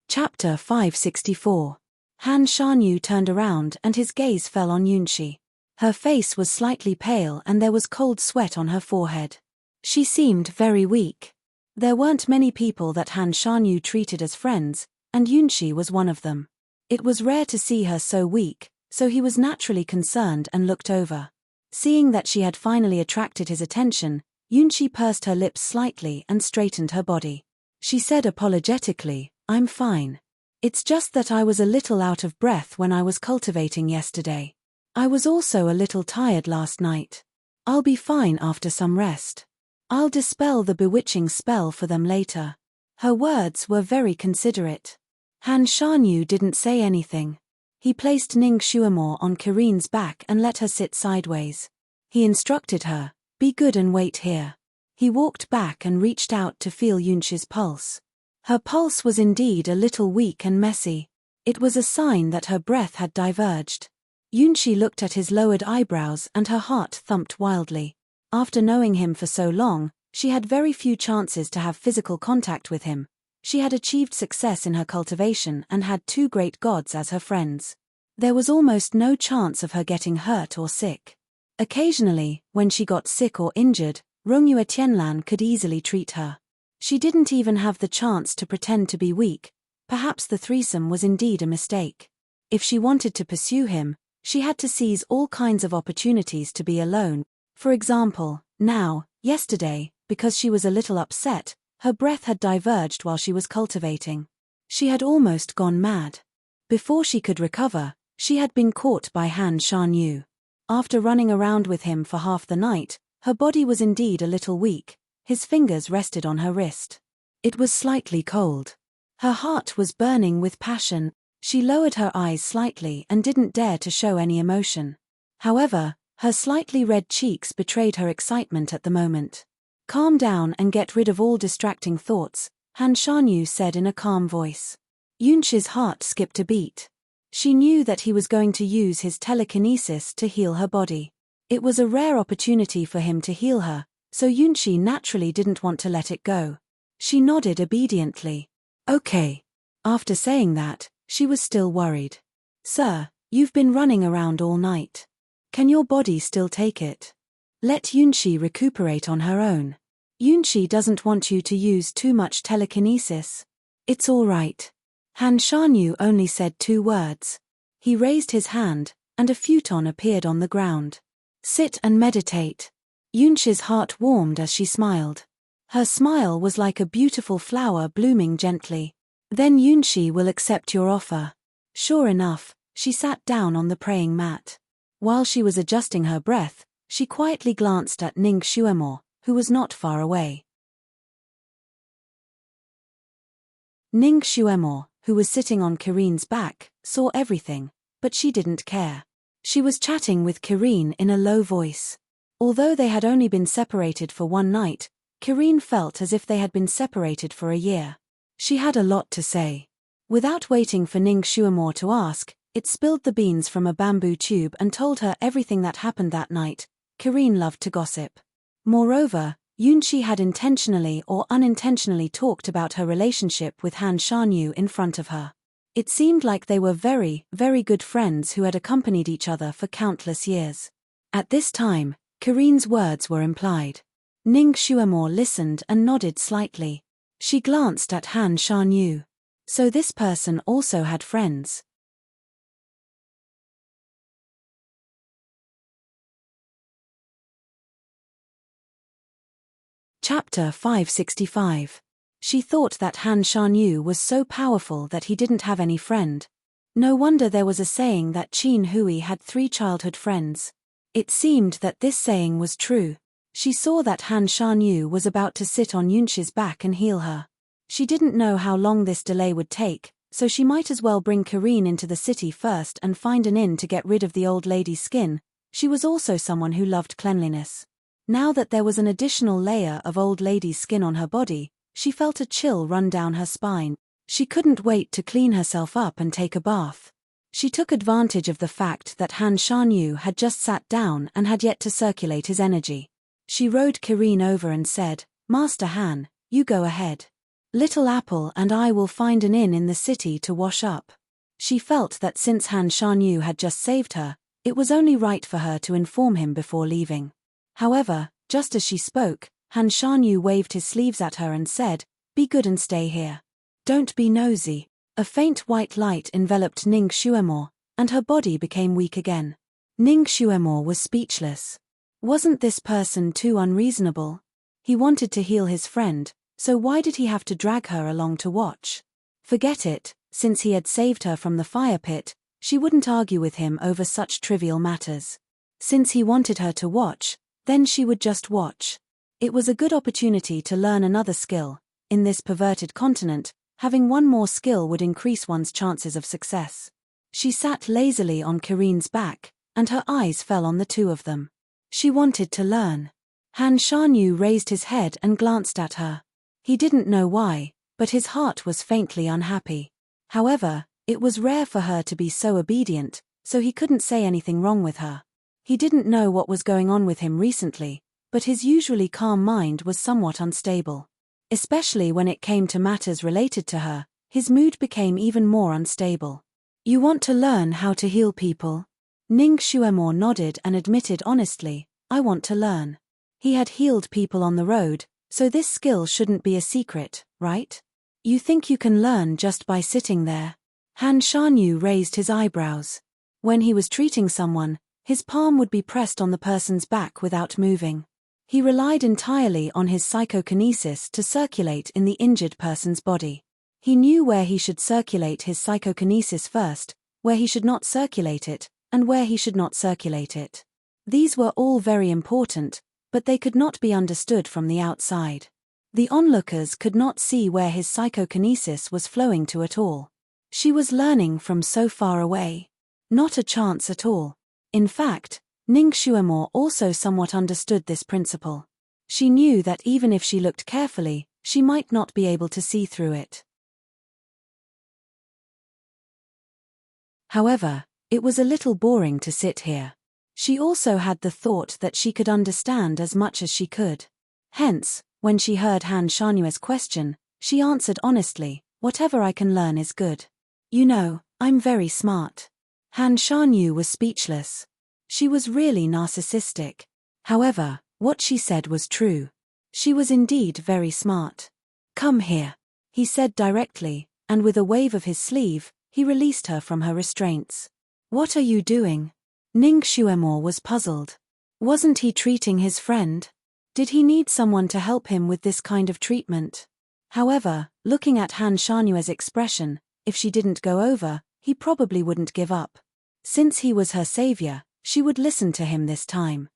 Chapter 564. Han Shanyu turned around and his gaze fell on Yunshi. Her face was slightly pale and there was cold sweat on her forehead. She seemed very weak. There weren't many people that Han Shanyu treated as friends, and Yunshi was one of them. It was rare to see her so weak, so he was naturally concerned and looked over. Seeing that she had finally attracted his attention, Yunshi pursed her lips slightly and straightened her body. She said apologetically, "I'm fine. It's just that I was a little out of breath when I was cultivating yesterday. I was also a little tired last night. I'll be fine after some rest. I'll dispel the bewitching spell for them later." Her words were very considerate. Han Shanyu didn't say anything. He placed Ning Shuamore on Karine's back and let her sit sideways. He instructed her, "Be good and wait here." He walked back and reached out to feel Yunshi's pulse. Her pulse was indeed a little weak and messy. It was a sign that her breath had diverged. Yunshi looked at his lowered eyebrows and her heart thumped wildly. After knowing him for so long, she had very few chances to have physical contact with him. She had achieved success in her cultivation and had two great gods as her friends. There was almost no chance of her getting hurt or sick. Occasionally, when she got sick or injured, Rongyue Tianlan could easily treat her. She didn't even have the chance to pretend to be weak. Perhaps the threesome was indeed a mistake. If she wanted to pursue him, she had to seize all kinds of opportunities to be alone. For example, yesterday, because she was a little upset, her breath had diverged while she was cultivating. She had almost gone mad. Before she could recover, she had been caught by Han Shanyu. After running around with him for half the night, her body was indeed a little weak. His fingers rested on her wrist. It was slightly cold. Her heart was burning with passion. She lowered her eyes slightly and didn't dare to show any emotion. However, her slightly red cheeks betrayed her excitement at the moment. "Calm down and get rid of all distracting thoughts," Han Shanyu said in a calm voice. Yunshi's heart skipped a beat. She knew that he was going to use his telekinesis to heal her body. It was a rare opportunity for him to heal her, so Yunshi naturally didn't want to let it go. She nodded obediently. "Okay." After saying that, she was still worried. "Sir, you've been running around all night. Can your body still take it? Let Yunshi recuperate on her own. Yunshi doesn't want you to use too much telekinesis." "It's all right." Han Shanyu only said 2 words. He raised his hand, and a futon appeared on the ground. "Sit and meditate." Yunshi's heart warmed as she smiled. Her smile was like a beautiful flower blooming gently. "Then Yunshi will accept your offer." Sure enough, she sat down on the praying mat. While she was adjusting her breath, she quietly glanced at Ning Shuamore, who was not far away. Ning Shuamore, who was sitting on Karine's back, saw everything, but she didn't care. She was chatting with Karine in a low voice. Although they had only been separated for one night, Karine felt as if they had been separated for a year. She had a lot to say. Without waiting for Ning Shuamore to ask, it spilled the beans from a bamboo tube and told her everything that happened that night. Karine loved to gossip. Moreover, Yunshi had intentionally or unintentionally talked about her relationship with Han Shanyu in front of her. It seemed like they were very, very good friends who had accompanied each other for countless years. At this time, Karine's words were implied. Ning Shuamore listened and nodded slightly. She glanced at Han Shanyu. So this person also had friends. Chapter 565. She thought that Han Shanyu was so powerful that he didn't have any friend. No wonder there was a saying that Qin Hui had 3 childhood friends. It seemed that this saying was true. She saw that Han Shanyu was about to sit on Yunshi's back and heal her. She didn't know how long this delay would take, so she might as well bring Karine into the city first and find an inn to get rid of the old lady's skin. She was also someone who loved cleanliness. Now that there was an additional layer of old lady's skin on her body, she felt a chill run down her spine. She couldn't wait to clean herself up and take a bath. She took advantage of the fact that Han Shanyu had just sat down and had yet to circulate his energy. She rode Karine over and said, "Master Han, you go ahead. Little Apple and I will find an inn in the city to wash up." She felt that since Han Shanyu had just saved her, it was only right for her to inform him before leaving. However, just as she spoke, Han Shanyu waved his sleeves at her and said, "Be good and stay here. Don't be nosy." A faint white light enveloped Ning Xuemore, and her body became weak again. Ning Xuemore was speechless. Wasn't this person too unreasonable? He wanted to heal his friend, so why did he have to drag her along to watch? Forget it, since he had saved her from the fire pit, she wouldn't argue with him over such trivial matters. Since he wanted her to watch, then she would just watch. It was a good opportunity to learn another skill. In this perverted continent, having one more skill would increase one's chances of success. She sat lazily on Kirin's back, and her eyes fell on the two of them. She wanted to learn. Han Shanyu raised his head and glanced at her. He didn't know why, but his heart was faintly unhappy. However, it was rare for her to be so obedient, so he couldn't say anything wrong with her. He didn't know what was going on with him recently, but his usually calm mind was somewhat unstable. Especially when it came to matters related to her, his mood became even more unstable. "You want to learn how to heal people?" Ning Xuemore nodded and admitted honestly, "I want to learn." He had healed people on the road, so this skill shouldn't be a secret, right? "You think you can learn just by sitting there?" Han Shanyu raised his eyebrows. When he was treating someone, his palm would be pressed on the person's back without moving. He relied entirely on his psychokinesis to circulate in the injured person's body. He knew where he should circulate his psychokinesis first, where he should not circulate it, and where he should not circulate it. These were all very important, but they could not be understood from the outside. The onlookers could not see where his psychokinesis was flowing to at all. She was learning from so far away. Not a chance at all. In fact, Ning Xuemore also somewhat understood this principle. She knew that even if she looked carefully, she might not be able to see through it. However, it was a little boring to sit here. She also had the thought that she could understand as much as she could. Hence, when she heard Han Shanyue's question, she answered honestly, "Whatever I can learn is good. You know, I'm very smart." Han Shanyu was speechless. She was really narcissistic. However, what she said was true. She was indeed very smart. "Come here," he said directly, and with a wave of his sleeve, he released her from her restraints. "What are you doing?" Ning Xuemore was puzzled. Wasn't he treating his friend? Did he need someone to help him with this kind of treatment? However, looking at Han Shanyue's expression, if she didn't go over, he probably wouldn't give up. Since he was her savior, she would listen to him this time.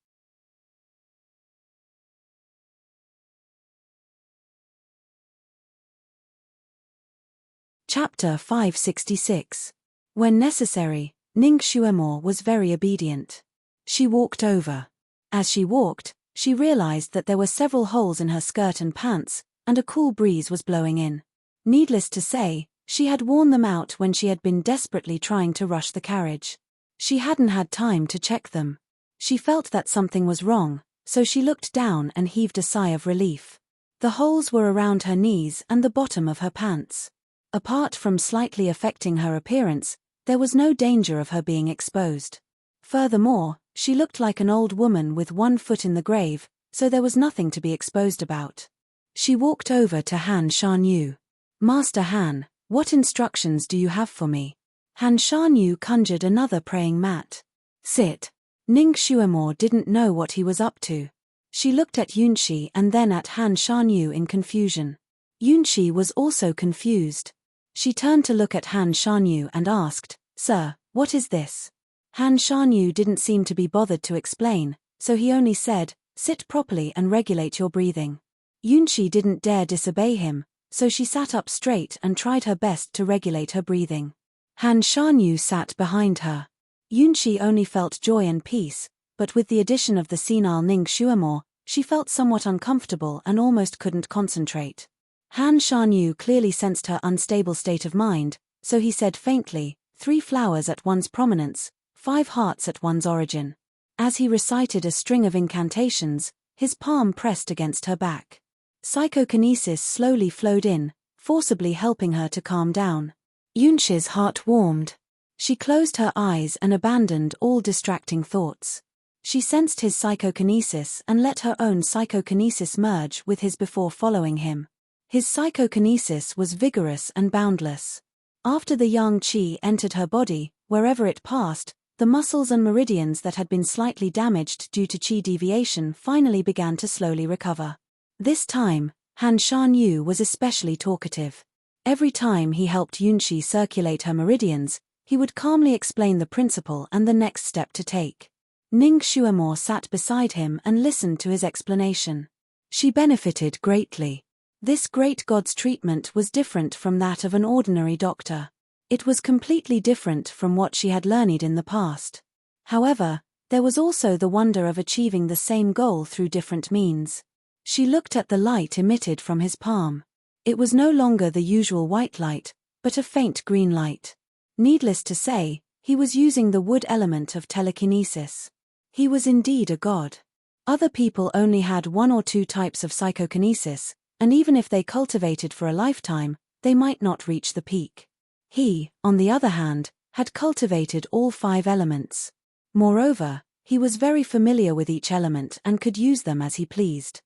Chapter 566. When necessary, Ning Xuemore was very obedient. She walked over. As she walked, she realized that there were several holes in her skirt and pants, and a cool breeze was blowing in. Needless to say, she had worn them out when she had been desperately trying to rush the carriage. She hadn't had time to check them. She felt that something was wrong, so she looked down and heaved a sigh of relief. The holes were around her knees and the bottom of her pants. Apart from slightly affecting her appearance, there was no danger of her being exposed. Furthermore, she looked like an old woman with one foot in the grave, so there was nothing to be exposed about. She walked over to Han Shanyu. "Master Han, what instructions do you have for me?" Han Shanyu conjured another praying mat. "Sit." Ning Xuemore didn't know what he was up to. She looked at Yunxi and then at Han Shanyu in confusion. Yunxi was also confused. She turned to look at Han Shanyu and asked, "Sir, what is this?" Han Shanyu didn't seem to be bothered to explain, so he only said, "Sit properly and regulate your breathing." Yunxi didn't dare disobey him, so she sat up straight and tried her best to regulate her breathing. Han Shanyu sat behind her. Yunxi only felt joy and peace, but with the addition of the senile Ning Xuemore, she felt somewhat uncomfortable and almost couldn't concentrate. Han Shanyu clearly sensed her unstable state of mind, so he said faintly, 3 flowers at one's prominence, 5 hearts at one's origin." As he recited a string of incantations, his palm pressed against her back. Psychokinesis slowly flowed in, forcibly helping her to calm down. Yunqi's heart warmed. She closed her eyes and abandoned all distracting thoughts. She sensed his psychokinesis and let her own psychokinesis merge with his before following him. His psychokinesis was vigorous and boundless. After the yang qi entered her body, wherever it passed, the muscles and meridians that had been slightly damaged due to qi deviation finally began to slowly recover. This time, Han Shanyu was especially talkative. Every time he helped Yunqi circulate her meridians, he would calmly explain the principle and the next step to take. Ning Xuemore sat beside him and listened to his explanation. She benefited greatly. This great god's treatment was different from that of an ordinary doctor. It was completely different from what she had learned in the past. However, there was also the wonder of achieving the same goal through different means. She looked at the light emitted from his palm. It was no longer the usual white light, but a faint green light. Needless to say, he was using the wood element of telekinesis. He was indeed a god. Other people only had one or two types of psychokinesis, and even if they cultivated for a lifetime, they might not reach the peak. He, on the other hand, had cultivated all 5 elements. Moreover, he was very familiar with each element and could use them as he pleased.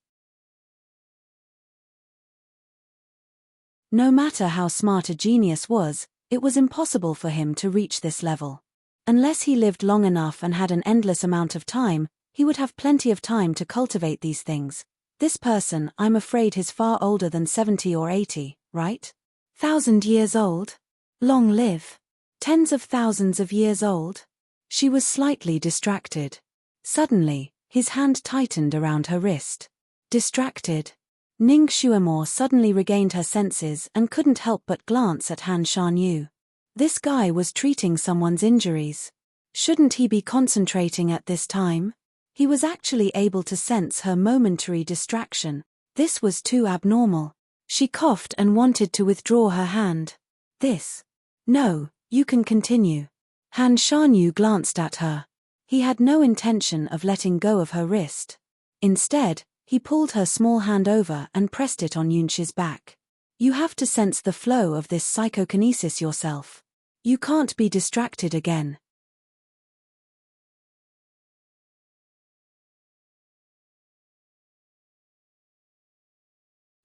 No matter how smart a genius was, it was impossible for him to reach this level. Unless he lived long enough and had an endless amount of time, he would have plenty of time to cultivate these things. This person, I'm afraid, is far older than 70 or 80, right? 1,000 years old? Long live. Tens of thousands of years old? She was slightly distracted. Suddenly, his hand tightened around her wrist. Distracted. Ning Xuemore suddenly regained her senses and couldn't help but glance at Han Shanyu. This guy was treating someone's injuries. Shouldn't he be concentrating at this time? He was actually able to sense her momentary distraction. This was too abnormal. She coughed and wanted to withdraw her hand. No, you can continue. Han Shanyu glanced at her. He had no intention of letting go of her wrist. Instead, he pulled her small hand over and pressed it on Yunqi's back. You have to sense the flow of this psychokinesis yourself. You can't be distracted again.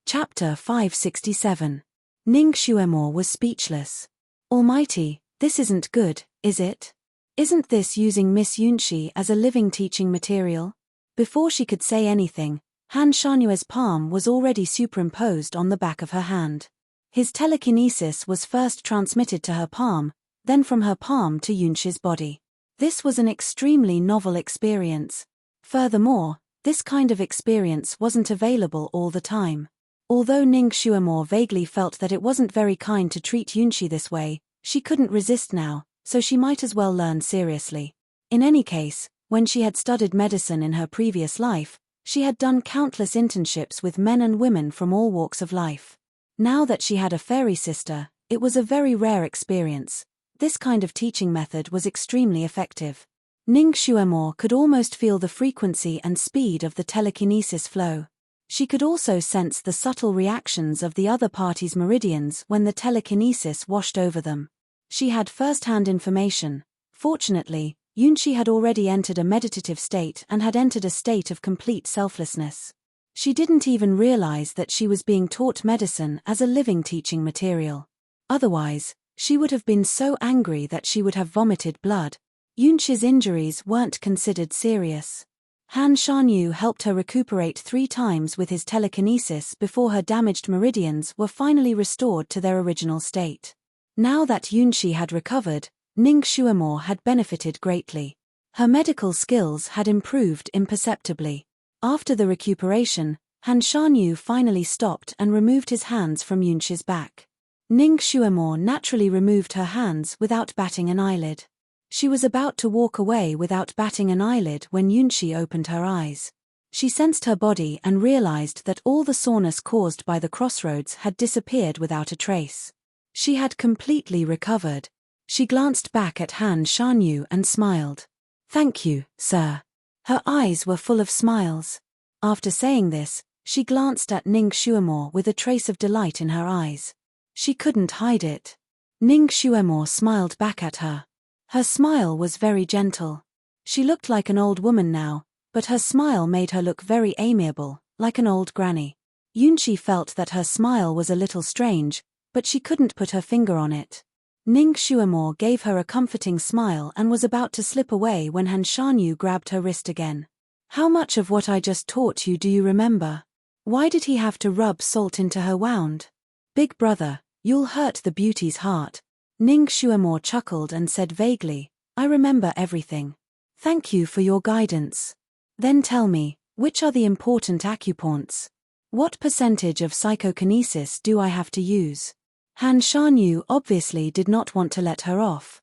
Chapter 567. Ning Xuemore was speechless. Almighty, this isn't good, is it? Isn't this using Miss Yunqi as a living teaching material? Before she could say anything, Han Shanyue's palm was already superimposed on the back of her hand. His telekinesis was first transmitted to her palm, then from her palm to Yunqi's body. This was an extremely novel experience. Furthermore, this kind of experience wasn't available all the time. Although Ning Xuemore vaguely felt that it wasn't very kind to treat Yunqi this way, she couldn't resist now, so she might as well learn seriously. In any case, when she had studied medicine in her previous life, she had done countless internships with men and women from all walks of life. Now that she had a fairy sister, it was a very rare experience. This kind of teaching method was extremely effective. Ning Xuemore could almost feel the frequency and speed of the telekinesis flow. She could also sense the subtle reactions of the other party's meridians when the telekinesis washed over them. She had first-hand information. Fortunately, Yunqi had already entered a meditative state and had entered a state of complete selflessness. She didn't even realize that she was being taught medicine as a living teaching material. Otherwise, she would have been so angry that she would have vomited blood. Yunqi's injuries weren't considered serious. Han Shanyu helped her recuperate 3 times with his telekinesis before her damaged meridians were finally restored to their original state. Now that Yunqi had recovered, Ning Xuemore had benefited greatly. Her medical skills had improved imperceptibly. After the recuperation, Han Shanyu finally stopped and removed his hands from Yunqi's back. Ning Xuemore naturally removed her hands without batting an eyelid. She was about to walk away without batting an eyelid when Yunqi opened her eyes. She sensed her body and realized that all the soreness caused by the crossroads had disappeared without a trace. She had completely recovered. She glanced back at Han Shanyu and smiled. "Thank you, sir." Her eyes were full of smiles. After saying this, she glanced at Ning Xuemore with a trace of delight in her eyes. She couldn't hide it. Ning Xuemore smiled back at her. Her smile was very gentle. She looked like an old woman now, but her smile made her look very amiable, like an old granny. Yunqi felt that her smile was a little strange, but she couldn't put her finger on it. Ning Xuemore gave her a comforting smile and was about to slip away when Han Shanyu grabbed her wrist again. How much of what I just taught you do you remember? Why did he have to rub salt into her wound? Big brother, you'll hurt the beauty's heart. Ning Xuemore chuckled and said vaguely, I remember everything. Thank you for your guidance. Then tell me, which are the important acupoints? What percentage of psychokinesis do I have to use? Han Shanyu obviously did not want to let her off.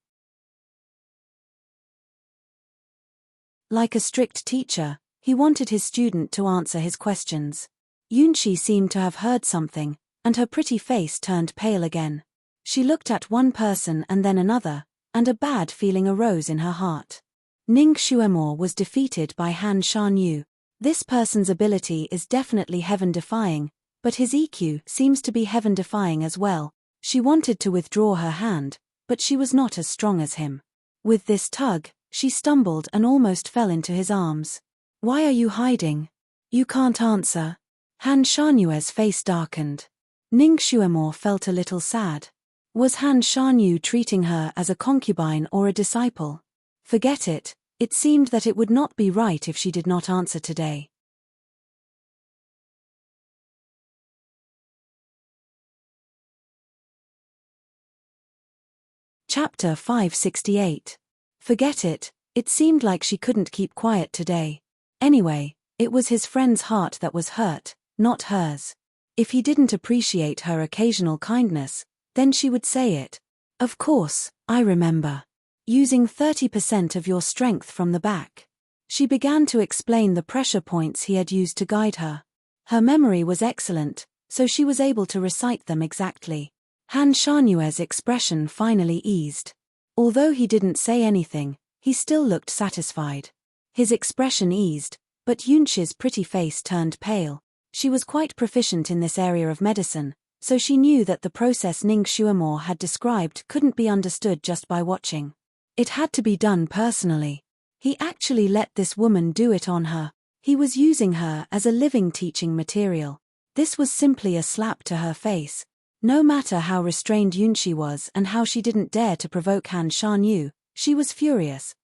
Like a strict teacher, he wanted his student to answer his questions. Yunqi seemed to have heard something, and her pretty face turned pale again. She looked at one person and then another, and a bad feeling arose in her heart. Ning Xuemore was defeated by Han Shanyu. This person's ability is definitely heaven-defying, but his EQ seems to be heaven-defying as well. She wanted to withdraw her hand, but she was not as strong as him. With this tug, she stumbled and almost fell into his arms. Why are you hiding? You can't answer. Han Shanyue's face darkened. Ning Xuemore felt a little sad. Was Han Shanyu treating her as a concubine or a disciple? Forget it, it seemed that it would not be right if she did not answer today. Chapter 568. Forget it, it seemed like she couldn't keep quiet today. Anyway, it was his friend's heart that was hurt, not hers. If he didn't appreciate her occasional kindness, then she would say it. Of course, I remember. Using 30% of your strength from the back. She began to explain the pressure points he had used to guide her. Her memory was excellent, so she was able to recite them exactly. Han Shanyue's expression finally eased. Although he didn't say anything, he still looked satisfied. His expression eased, but Yunqi's pretty face turned pale. She was quite proficient in this area of medicine, so she knew that the process Ning Xuemore had described couldn't be understood just by watching. It had to be done personally. He actually let this woman do it on her. He was using her as a living teaching material. This was simply a slap to her face. No matter how restrained Yunqi was and how she didn't dare to provoke Han Shanyu, she was furious.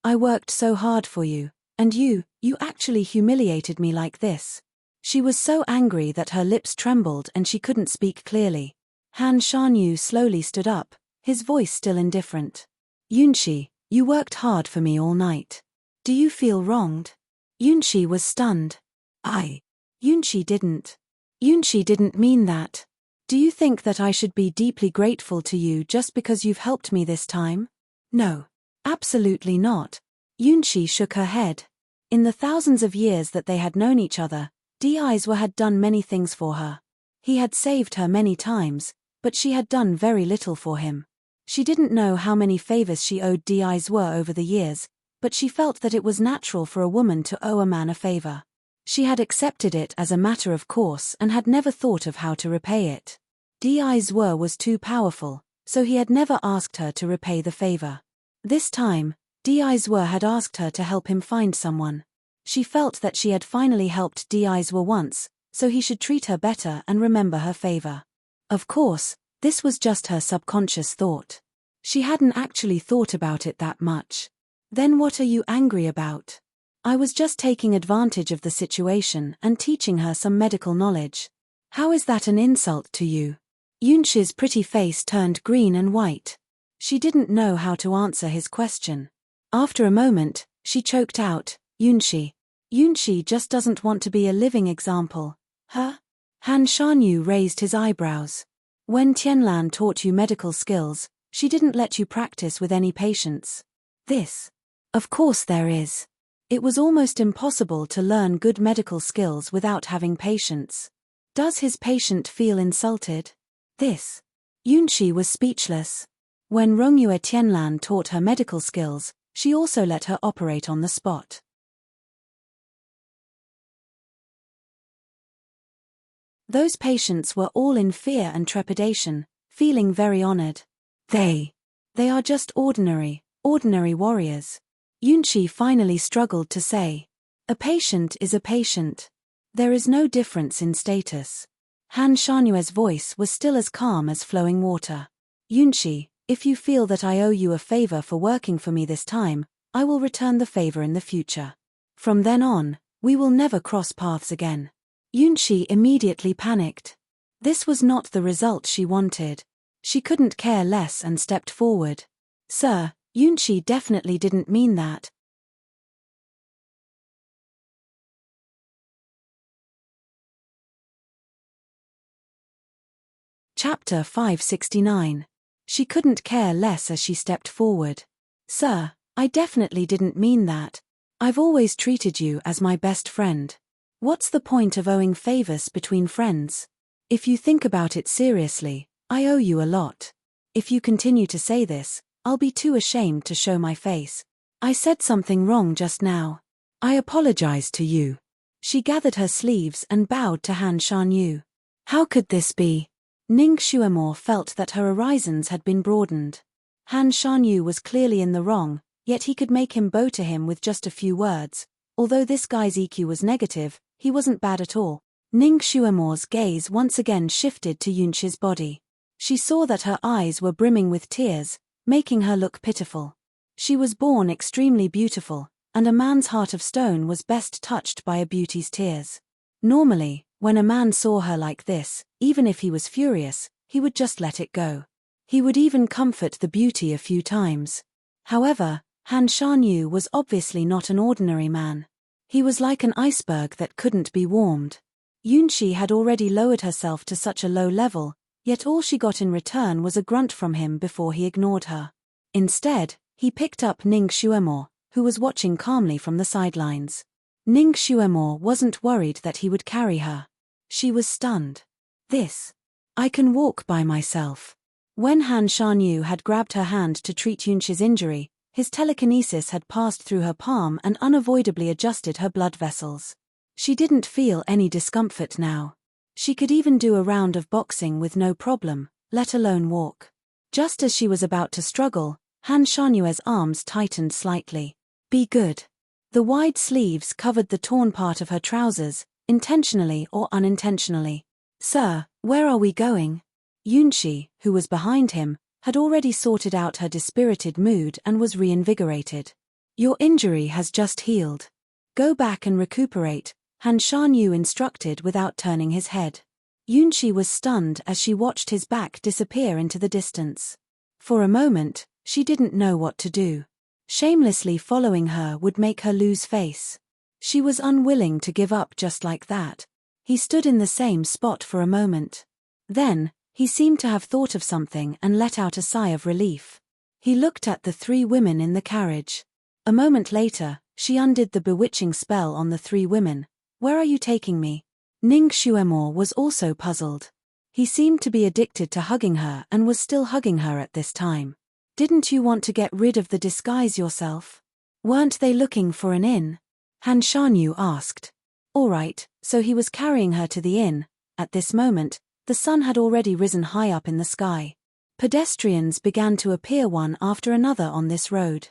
I worked so hard for you, and you actually humiliated me like this. She was so angry that her lips trembled and she couldn't speak clearly. Han Shanyu slowly stood up, his voice still indifferent. Yunqi, you worked hard for me all night. Do you feel wronged? Yunqi was stunned. Yunqi didn't mean that. Do you think that I should be deeply grateful to you just because you've helped me this time? No. Absolutely not. Yunqi shook her head. In the thousands of years that they had known each other, Deizwe had done many things for her. He had saved her many times, but she had done very little for him. She didn't know how many favors she owed Deizwe over the years, but she felt that it was natural for a woman to owe a man a favor. She had accepted it as a matter of course and had never thought of how to repay it. Deizwe was too powerful, so he had never asked her to repay the favor. This time, Deizwe had asked her to help him find someone. She felt that she had finally helped Deizwe once, so he should treat her better and remember her favor. Of course, this was just her subconscious thought. She hadn't actually thought about it that much. Then what are you angry about? I was just taking advantage of the situation and teaching her some medical knowledge. How is that an insult to you? Yunqi's pretty face turned green and white. She didn't know how to answer his question. After a moment, she choked out, Yunqi. Yunqi just doesn't want to be a living example. Huh? Han Shanyu raised his eyebrows. When Tianlan taught you medical skills, she didn't let you practice with any patients. This? Of course there is. It was almost impossible to learn good medical skills without having patients. Does his patient feel insulted? This? Yunqi was speechless. When Rongyue Tianlan taught her medical skills, she also let her operate on the spot. Those patients were all in fear and trepidation, feeling very honored. They are just ordinary warriors. Yunqi finally struggled to say. A patient is a patient. There is no difference in status. Han Shanyue's voice was still as calm as flowing water. Yunqi, if you feel that I owe you a favor for working for me this time, I will return the favor in the future. From then on, we will never cross paths again. Yunqi immediately panicked. This was not the result she wanted. She couldn't care less and stepped forward. Sir, Yunqi definitely didn't mean that. Chapter 569. She couldn't care less as she stepped forward. Sir, I definitely didn't mean that. I've always treated you as my best friend. What's the point of owing favors between friends? If you think about it seriously, I owe you a lot. If you continue to say this, I'll be too ashamed to show my face. I said something wrong just now. I apologize to you. She gathered her sleeves and bowed to Han Shanyu. How could this be? Ning Xuemo felt that her horizons had been broadened. Han Shanyu was clearly in the wrong, yet he could make him bow to him with just a few words. Although this guy's EQ was negative, he wasn't bad at all. Ning Xuemo's gaze once again shifted to Yunqi's body. She saw that her eyes were brimming with tears, making her look pitiful. She was born extremely beautiful, and a man's heart of stone was best touched by a beauty's tears. Normally, when a man saw her like this, even if he was furious, he would just let it go. He would even comfort the beauty a few times. However, Han Shanyu was obviously not an ordinary man. He was like an iceberg that couldn't be warmed. Yunqi had already lowered herself to such a low level, yet all she got in return was a grunt from him before he ignored her. Instead, he picked up Ning Xuemo, who was watching calmly from the sidelines. Ning Xuemo wasn't worried that he would carry her. She was stunned. I can walk by myself. When Han Shanyu had grabbed her hand to treat Yunqi's injury, his telekinesis had passed through her palm and unavoidably adjusted her blood vessels. She didn't feel any discomfort now. She could even do a round of boxing with no problem, let alone walk. Just as she was about to struggle, Han Shanyue's arms tightened slightly. Be good. The wide sleeves covered the torn part of her trousers, intentionally or unintentionally. Sir, where are we going? Yunqi, who was behind him, had already sorted out her dispirited mood and was reinvigorated. Your injury has just healed. Go back and recuperate, Han Shanyu instructed without turning his head. Yunqi was stunned as she watched his back disappear into the distance. For a moment, she didn't know what to do. Shamelessly following her would make her lose face. She was unwilling to give up just like that. He stood in the same spot for a moment. Then, he seemed to have thought of something and let out a sigh of relief. He looked at the three women in the carriage. A moment later, she undid the bewitching spell on the three women. Where are you taking me? Ning Xuemo was also puzzled. He seemed to be addicted to hugging her and was still hugging her at this time. Didn't you want to get rid of the disguise yourself? Weren't they looking for an inn? Han Shanyu asked. All right, so he was carrying her to the inn. At this moment, the sun had already risen high up in the sky. Pedestrians began to appear one after another on this road.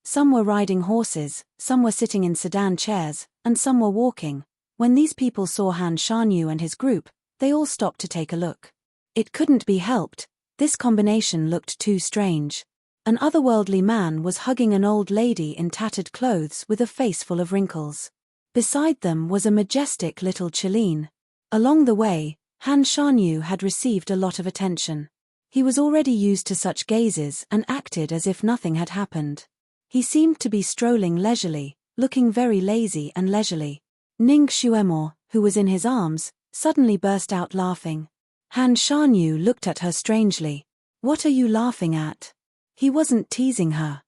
Some were riding horses, some were sitting in sedan chairs, and some were walking. When these people saw Han Shanyu and his group, they all stopped to take a look. It couldn't be helped, this combination looked too strange. An otherworldly man was hugging an old lady in tattered clothes with a face full of wrinkles. Beside them was a majestic little Chiline. Along the way, Han Shanyu had received a lot of attention. He was already used to such gazes and acted as if nothing had happened. He seemed to be strolling leisurely, looking very lazy and leisurely. Ning Xuemo, who was in his arms, suddenly burst out laughing. Han Shanyu looked at her strangely. What are you laughing at? He wasn't teasing her.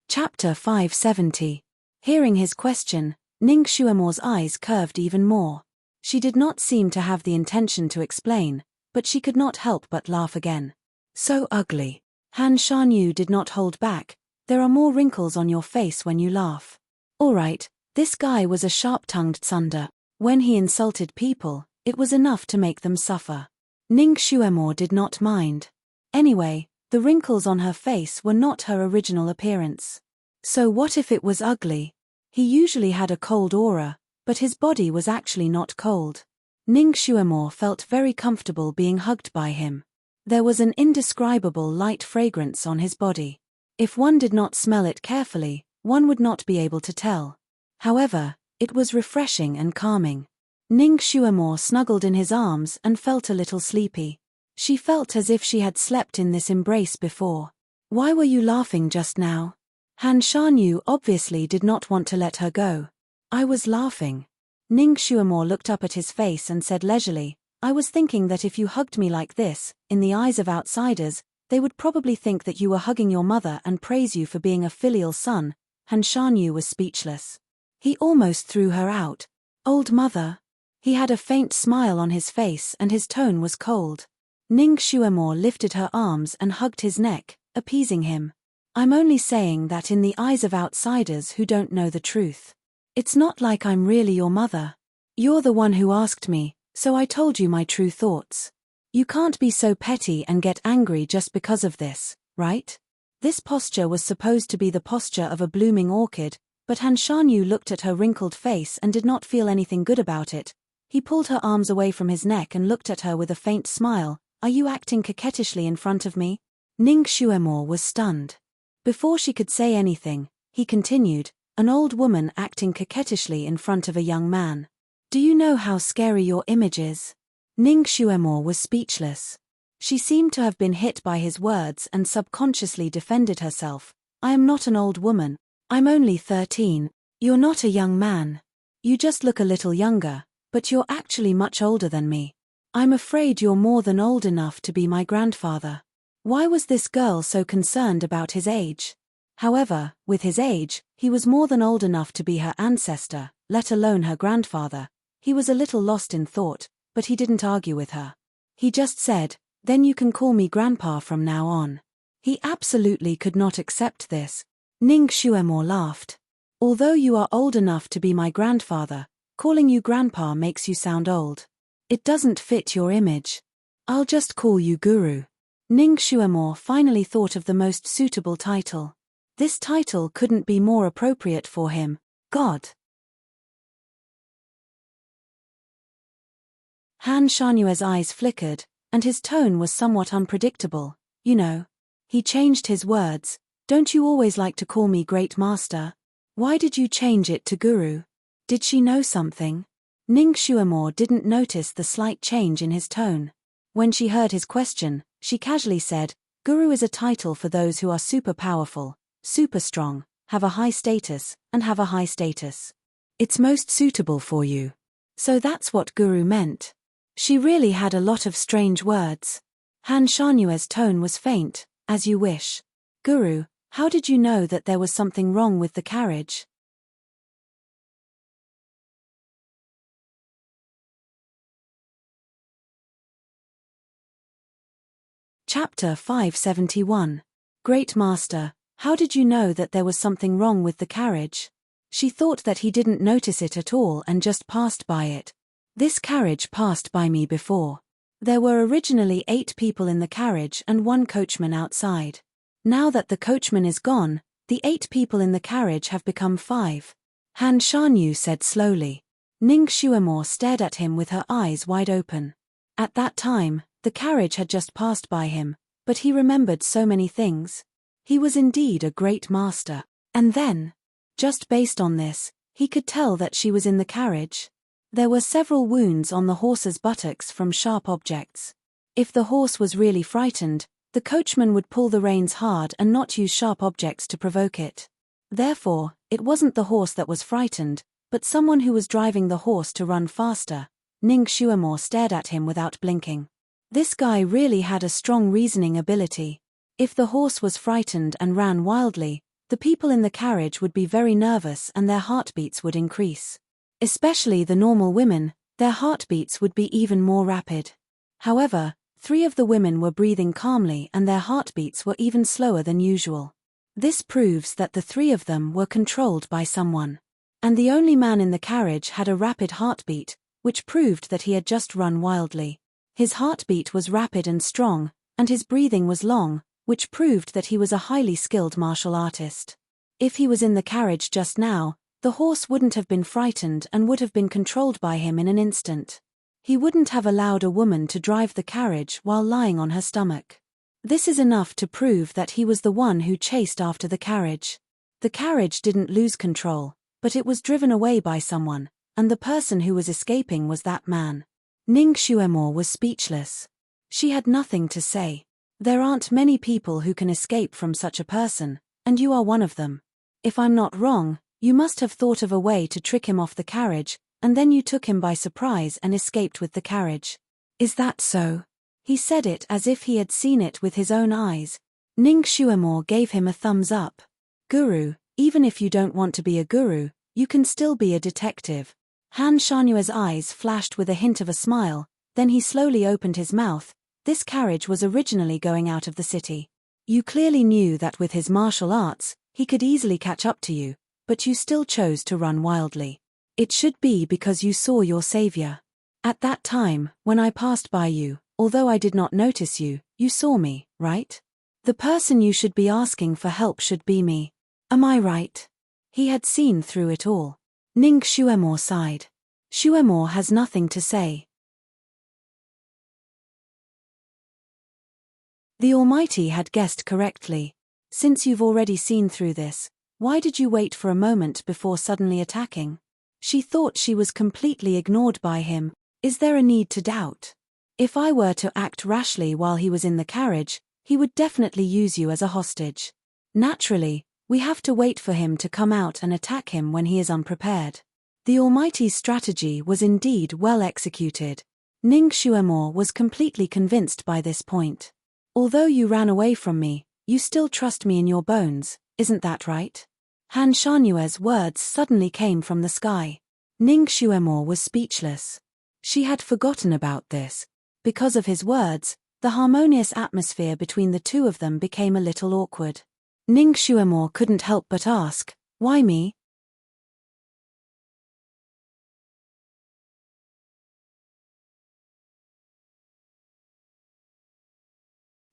Chapter 570. Hearing his question, Ning Xuemo's eyes curved even more. She did not seem to have the intention to explain, but she could not help but laugh again. So ugly. Han Shanyu did not hold back. There are more wrinkles on your face when you laugh. Alright, this guy was a sharp-tongued tsunda. When he insulted people, it was enough to make them suffer. Ning Xuemo did not mind. Anyway, the wrinkles on her face were not her original appearance. So what if it was ugly? He usually had a cold aura, but his body was actually not cold. Ning Xuemo felt very comfortable being hugged by him. There was an indescribable light fragrance on his body. If one did not smell it carefully, one would not be able to tell. However, it was refreshing and calming. Ning Xuemo snuggled in his arms and felt a little sleepy. She felt as if she had slept in this embrace before. Why were you laughing just now? Han Shanyu obviously did not want to let her go. I was laughing. Ning Xuemo looked up at his face and said leisurely, I was thinking that if you hugged me like this, in the eyes of outsiders, they would probably think that you were hugging your mother and praise you for being a filial son. Han Shanyu was speechless. He almost threw her out. Old mother. He had a faint smile on his face and his tone was cold. Ning Xuemo lifted her arms and hugged his neck, appeasing him. I'm only saying that in the eyes of outsiders who don't know the truth. It's not like I'm really your mother. You're the one who asked me, so I told you my true thoughts. You can't be so petty and get angry just because of this, right? This posture was supposed to be the posture of a blooming orchid, but Han Shanyu looked at her wrinkled face and did not feel anything good about it. He pulled her arms away from his neck and looked at her with a faint smile. Are you acting coquettishly in front of me? Ning Xuemo was stunned. Before she could say anything, he continued, an old woman acting coquettishly in front of a young man. Do you know how scary your image is? Ning Xuemo was speechless. She seemed to have been hit by his words and subconsciously defended herself. I am not an old woman. I'm only 13. You're not a young man. You just look a little younger, but you're actually much older than me. I'm afraid you're more than old enough to be my grandfather. Why was this girl so concerned about his age? However, with his age, he was more than old enough to be her ancestor, let alone her grandfather. He was a little lost in thought, but he didn't argue with her. He just said, then you can call me grandpa from now on. He absolutely could not accept this. Ning Xuemo laughed. Although you are old enough to be my grandfather, calling you grandpa makes you sound old. It doesn't fit your image. I'll just call you Guru. Ning Xuemo finally thought of the most suitable title. This title couldn't be more appropriate for him, God. Han Shanyue's eyes flickered, and his tone was somewhat unpredictable. You know. He changed his words. Don't you always like to call me Great Master? Why did you change it to Guru? Did she know something? Ning Xuemo didn't notice the slight change in his tone. When she heard his question, she casually said, Guru is a title for those who are super powerful, super strong, have a high status, and have a high status. It's most suitable for you. So that's what Guru meant. She really had a lot of strange words. Han Shanyue's tone was faint, as you wish. Guru, how did you know that there was something wrong with the carriage? Chapter 571. Great Master, how did you know that there was something wrong with the carriage? She thought that he didn't notice it at all and just passed by it. This carriage passed by me before. There were originally 8 people in the carriage and 1 coachman outside. Now that the coachman is gone, the 8 people in the carriage have become 5. Han Shanyu said slowly. Ning Xuemo stared at him with her eyes wide open. At that time, the carriage had just passed by him, but he remembered so many things. He was indeed a great master. And then, just based on this, he could tell that she was in the carriage. There were several wounds on the horse's buttocks from sharp objects. If the horse was really frightened, the coachman would pull the reins hard and not use sharp objects to provoke it. Therefore, it wasn't the horse that was frightened, but someone who was driving the horse to run faster. Ning Xuemo stared at him without blinking. This guy really had a strong reasoning ability. If the horse was frightened and ran wildly, the people in the carriage would be very nervous and their heartbeats would increase. Especially the normal women, their heartbeats would be even more rapid. However, 3 of the women were breathing calmly and their heartbeats were even slower than usual. This proves that the 3 of them were controlled by someone. And the only man in the carriage had a rapid heartbeat, which proved that he had just run wildly. His heartbeat was rapid and strong, and his breathing was long, which proved that he was a highly skilled martial artist. If he was in the carriage just now, the horse wouldn't have been frightened and would have been controlled by him in an instant. He wouldn't have allowed a woman to drive the carriage while lying on her stomach. This is enough to prove that he was the one who chased after the carriage. The carriage didn't lose control, but it was driven away by someone, and the person who was escaping was that man. Ning Xuemore was speechless. She had nothing to say. There aren't many people who can escape from such a person, and you are one of them. If I'm not wrong, you must have thought of a way to trick him off the carriage, and then you took him by surprise and escaped with the carriage. Is that so? He said it as if he had seen it with his own eyes. Ning Xuemore gave him a thumbs up. Guru, even if you don't want to be a guru, you can still be a detective. Han Shanua's eyes flashed with a hint of a smile, then he slowly opened his mouth. This carriage was originally going out of the city. You clearly knew that with his martial arts, he could easily catch up to you, but you still chose to run wildly. It should be because you saw your savior. At that time, when I passed by you, although I did not notice you, you saw me, right? The person you should be asking for help should be me. Am I right? He had seen through it all. Ning Xuemore sighed. Xuemore has nothing to say. The Almighty had guessed correctly. Since you've already seen through this, why did you wait for a moment before suddenly attacking? She thought she was completely ignored by him. Is there a need to doubt? If I were to act rashly while he was in the carriage, he would definitely use you as a hostage. Naturally, we have to wait for him to come out and attack him when he is unprepared. The Almighty's strategy was indeed well executed. Ning Xuemore was completely convinced by this point. Although you ran away from me, you still trust me in your bones, isn't that right? Han Shanua's words suddenly came from the sky. Ning Xuemore was speechless. She had forgotten about this. Because of his words, the harmonious atmosphere between the 2 of them became a little awkward. Ning Xuemore couldn't help but ask, why me?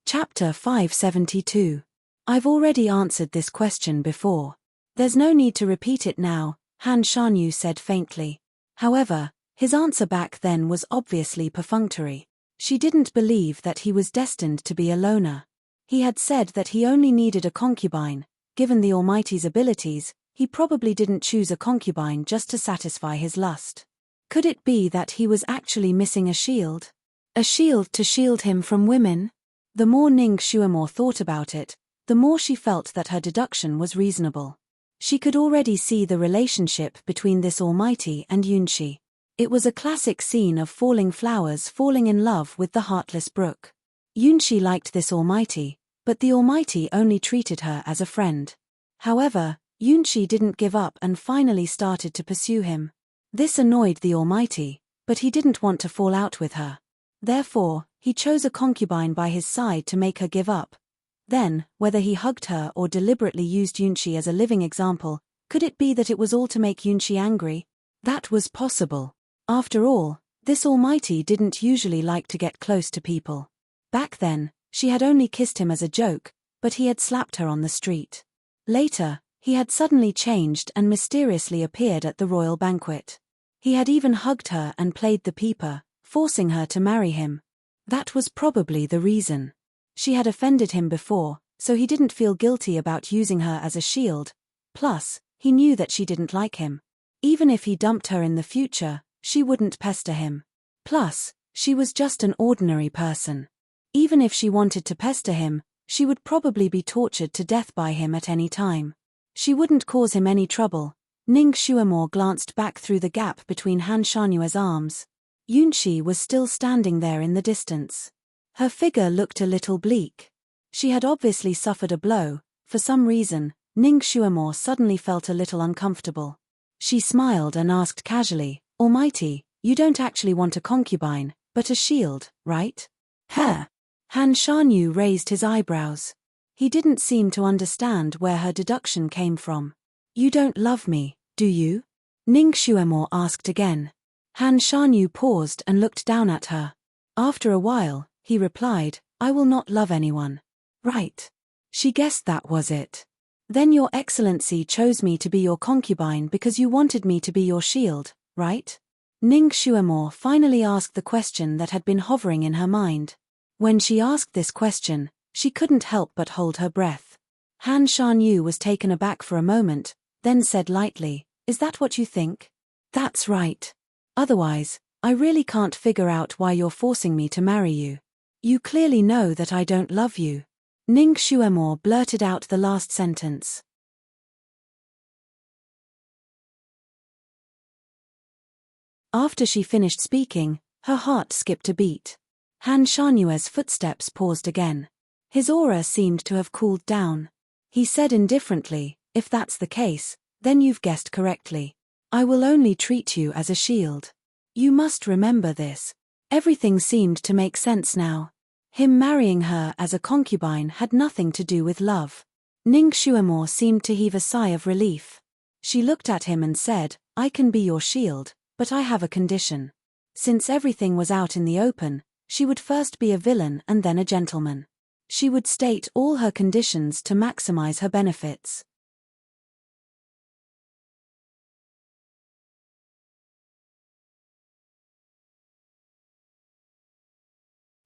Chapter 572. I've already answered this question before. There's no need to repeat it now, Han Shanyu said faintly. However, his answer back then was obviously perfunctory. She didn't believe that he was destined to be a loner. He had said that he only needed a concubine. Given the Almighty's abilities, he probably didn't choose a concubine just to satisfy his lust. Could it be that he was actually missing a shield? A shield to shield him from women? The more Ning Xuemore thought about it, the more she felt that her deduction was reasonable. She could already see the relationship between this Almighty and Yunshi. It was a classic scene of falling flowers falling in love with the heartless brook. Yunshi liked this Almighty, but the Almighty only treated her as a friend. However, Yunshi didn't give up and finally started to pursue him. This annoyed the Almighty, but he didn't want to fall out with her. Therefore, he chose a concubine by his side to make her give up. Then, whether he hugged her or deliberately used Yunshi as a living example, could it be that it was all to make Yunshi angry? That was possible. After all, this Almighty didn't usually like to get close to people. Back then, she had only kissed him as a joke, but he had slapped her on the street. Later, he had suddenly changed and mysteriously appeared at the royal banquet. He had even hugged her and played the peeper, forcing her to marry him. That was probably the reason. She had offended him before, so he didn't feel guilty about using her as a shield. Plus, he knew that she didn't like him. Even if he dumped her in the future, she wouldn't pester him. Plus, she was just an ordinary person. Even if she wanted to pester him, she would probably be tortured to death by him at any time. She wouldn't cause him any trouble. Ning Xuemore glanced back through the gap between Han Shanua's arms. Yunshi was still standing there in the distance. Her figure looked a little bleak. She had obviously suffered a blow. For some reason, Ning Xuemore suddenly felt a little uncomfortable. She smiled and asked casually, Almighty, you don't actually want a concubine, but a shield, right? Her. Han Shanyu raised his eyebrows. He didn't seem to understand where her deduction came from. You don't love me, do you? Ning Xuemore asked again. Han Shanyu paused and looked down at her. After a while, he replied, I will not love anyone. Right. She guessed that was it. Then your excellency chose me to be your concubine because you wanted me to be your shield, right? Ning Xuemore finally asked the question that had been hovering in her mind. When she asked this question, she couldn't help but hold her breath. Han Shanyu was taken aback for a moment, then said lightly, Is that what you think? That's right. Otherwise, I really can't figure out why you're forcing me to marry you. You clearly know that I don't love you. Ning Xuemore blurted out the last sentence. After she finished speaking, her heart skipped a beat. Han Shanyue's footsteps paused again. His aura seemed to have cooled down. He said indifferently, If that's the case, then you've guessed correctly. I will only treat you as a shield. You must remember this. Everything seemed to make sense now. Him marrying her as a concubine had nothing to do with love. Ning Xuemore seemed to heave a sigh of relief. She looked at him and said, I can be your shield, but I have a condition. Since everything was out in the open, she would first be a villain and then a gentleman. She would state all her conditions to maximize her benefits.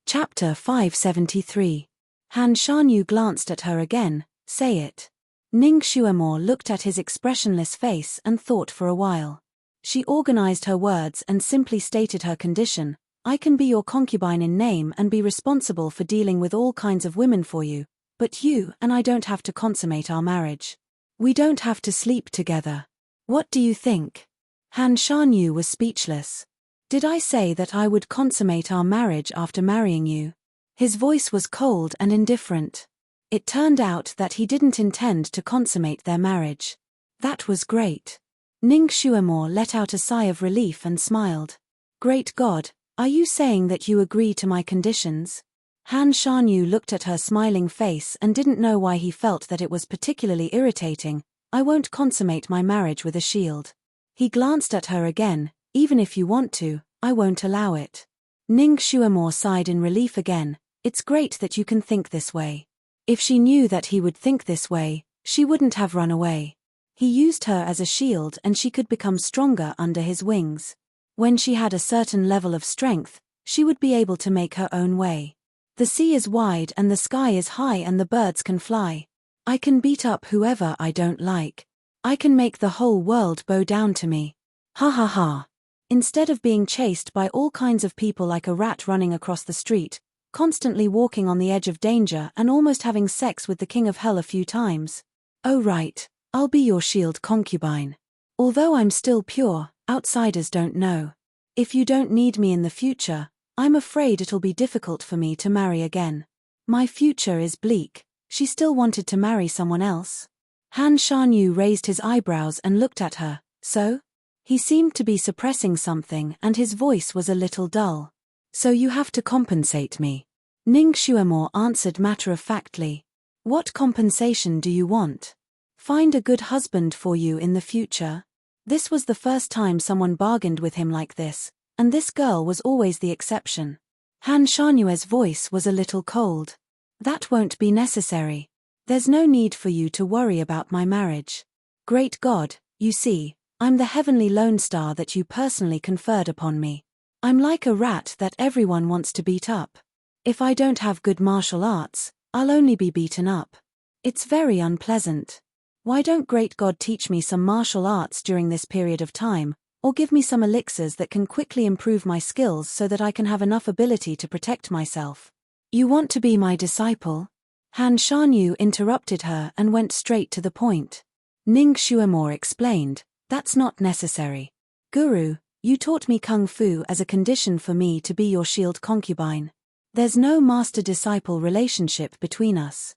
Chapter 573. Han Shanyu glanced at her again, say it. Ning Xuemore looked at his expressionless face and thought for a while. She organized her words and simply stated her condition, I can be your concubine in name and be responsible for dealing with all kinds of women for you, but you and I don't have to consummate our marriage. We don't have to sleep together. What do you think? Han Shanyu was speechless. Did I say that I would consummate our marriage after marrying you? His voice was cold and indifferent. It turned out that he didn't intend to consummate their marriage. That was great. Ning Xuemore let out a sigh of relief and smiled. Great God, are you saying that you agree to my conditions? Han Shanyu looked at her smiling face and didn't know why he felt that it was particularly irritating. I won't consummate my marriage with a shield. He glanced at her again. Even if you want to, I won't allow it. Ning Xuemore sighed in relief again. It's great that you can think this way. If she knew that he would think this way, she wouldn't have run away. He used her as a shield and she could become stronger under his wings. When she had a certain level of strength, she would be able to make her own way. The sea is wide and the sky is high and the birds can fly. I can beat up whoever I don't like. I can make the whole world bow down to me. Ha ha ha. Instead of being chased by all kinds of people like a rat running across the street, constantly walking on the edge of danger and almost having sex with the king of hell a few times. Oh right, I'll be your shield concubine. Although I'm still pure, outsiders don't know. If you don't need me in the future, I'm afraid it'll be difficult for me to marry again. My future is bleak. She still wanted to marry someone else. Han Shanyu raised his eyebrows and looked at her. So? He seemed to be suppressing something and his voice was a little dull. So you have to compensate me. Ning Xuemore answered matter-of-factly. What compensation do you want? Find a good husband for you in the future. This was the first time someone bargained with him like this, and this girl was always the exception. Han Shanyue's voice was a little cold. That won't be necessary. There's no need for you to worry about my marriage. Great God, you see, I'm the heavenly lone star that you personally conferred upon me. I'm like a rat that everyone wants to beat up. If I don't have good martial arts, I'll only be beaten up. It's very unpleasant. Why don't Great God teach me some martial arts during this period of time, or give me some elixirs that can quickly improve my skills so that I can have enough ability to protect myself? You want to be my disciple? Han Shanyu interrupted her and went straight to the point. Ning Xuemore explained, that's not necessary. Guru, you taught me kung fu as a condition for me to be your shield concubine. There's no master-disciple relationship between us.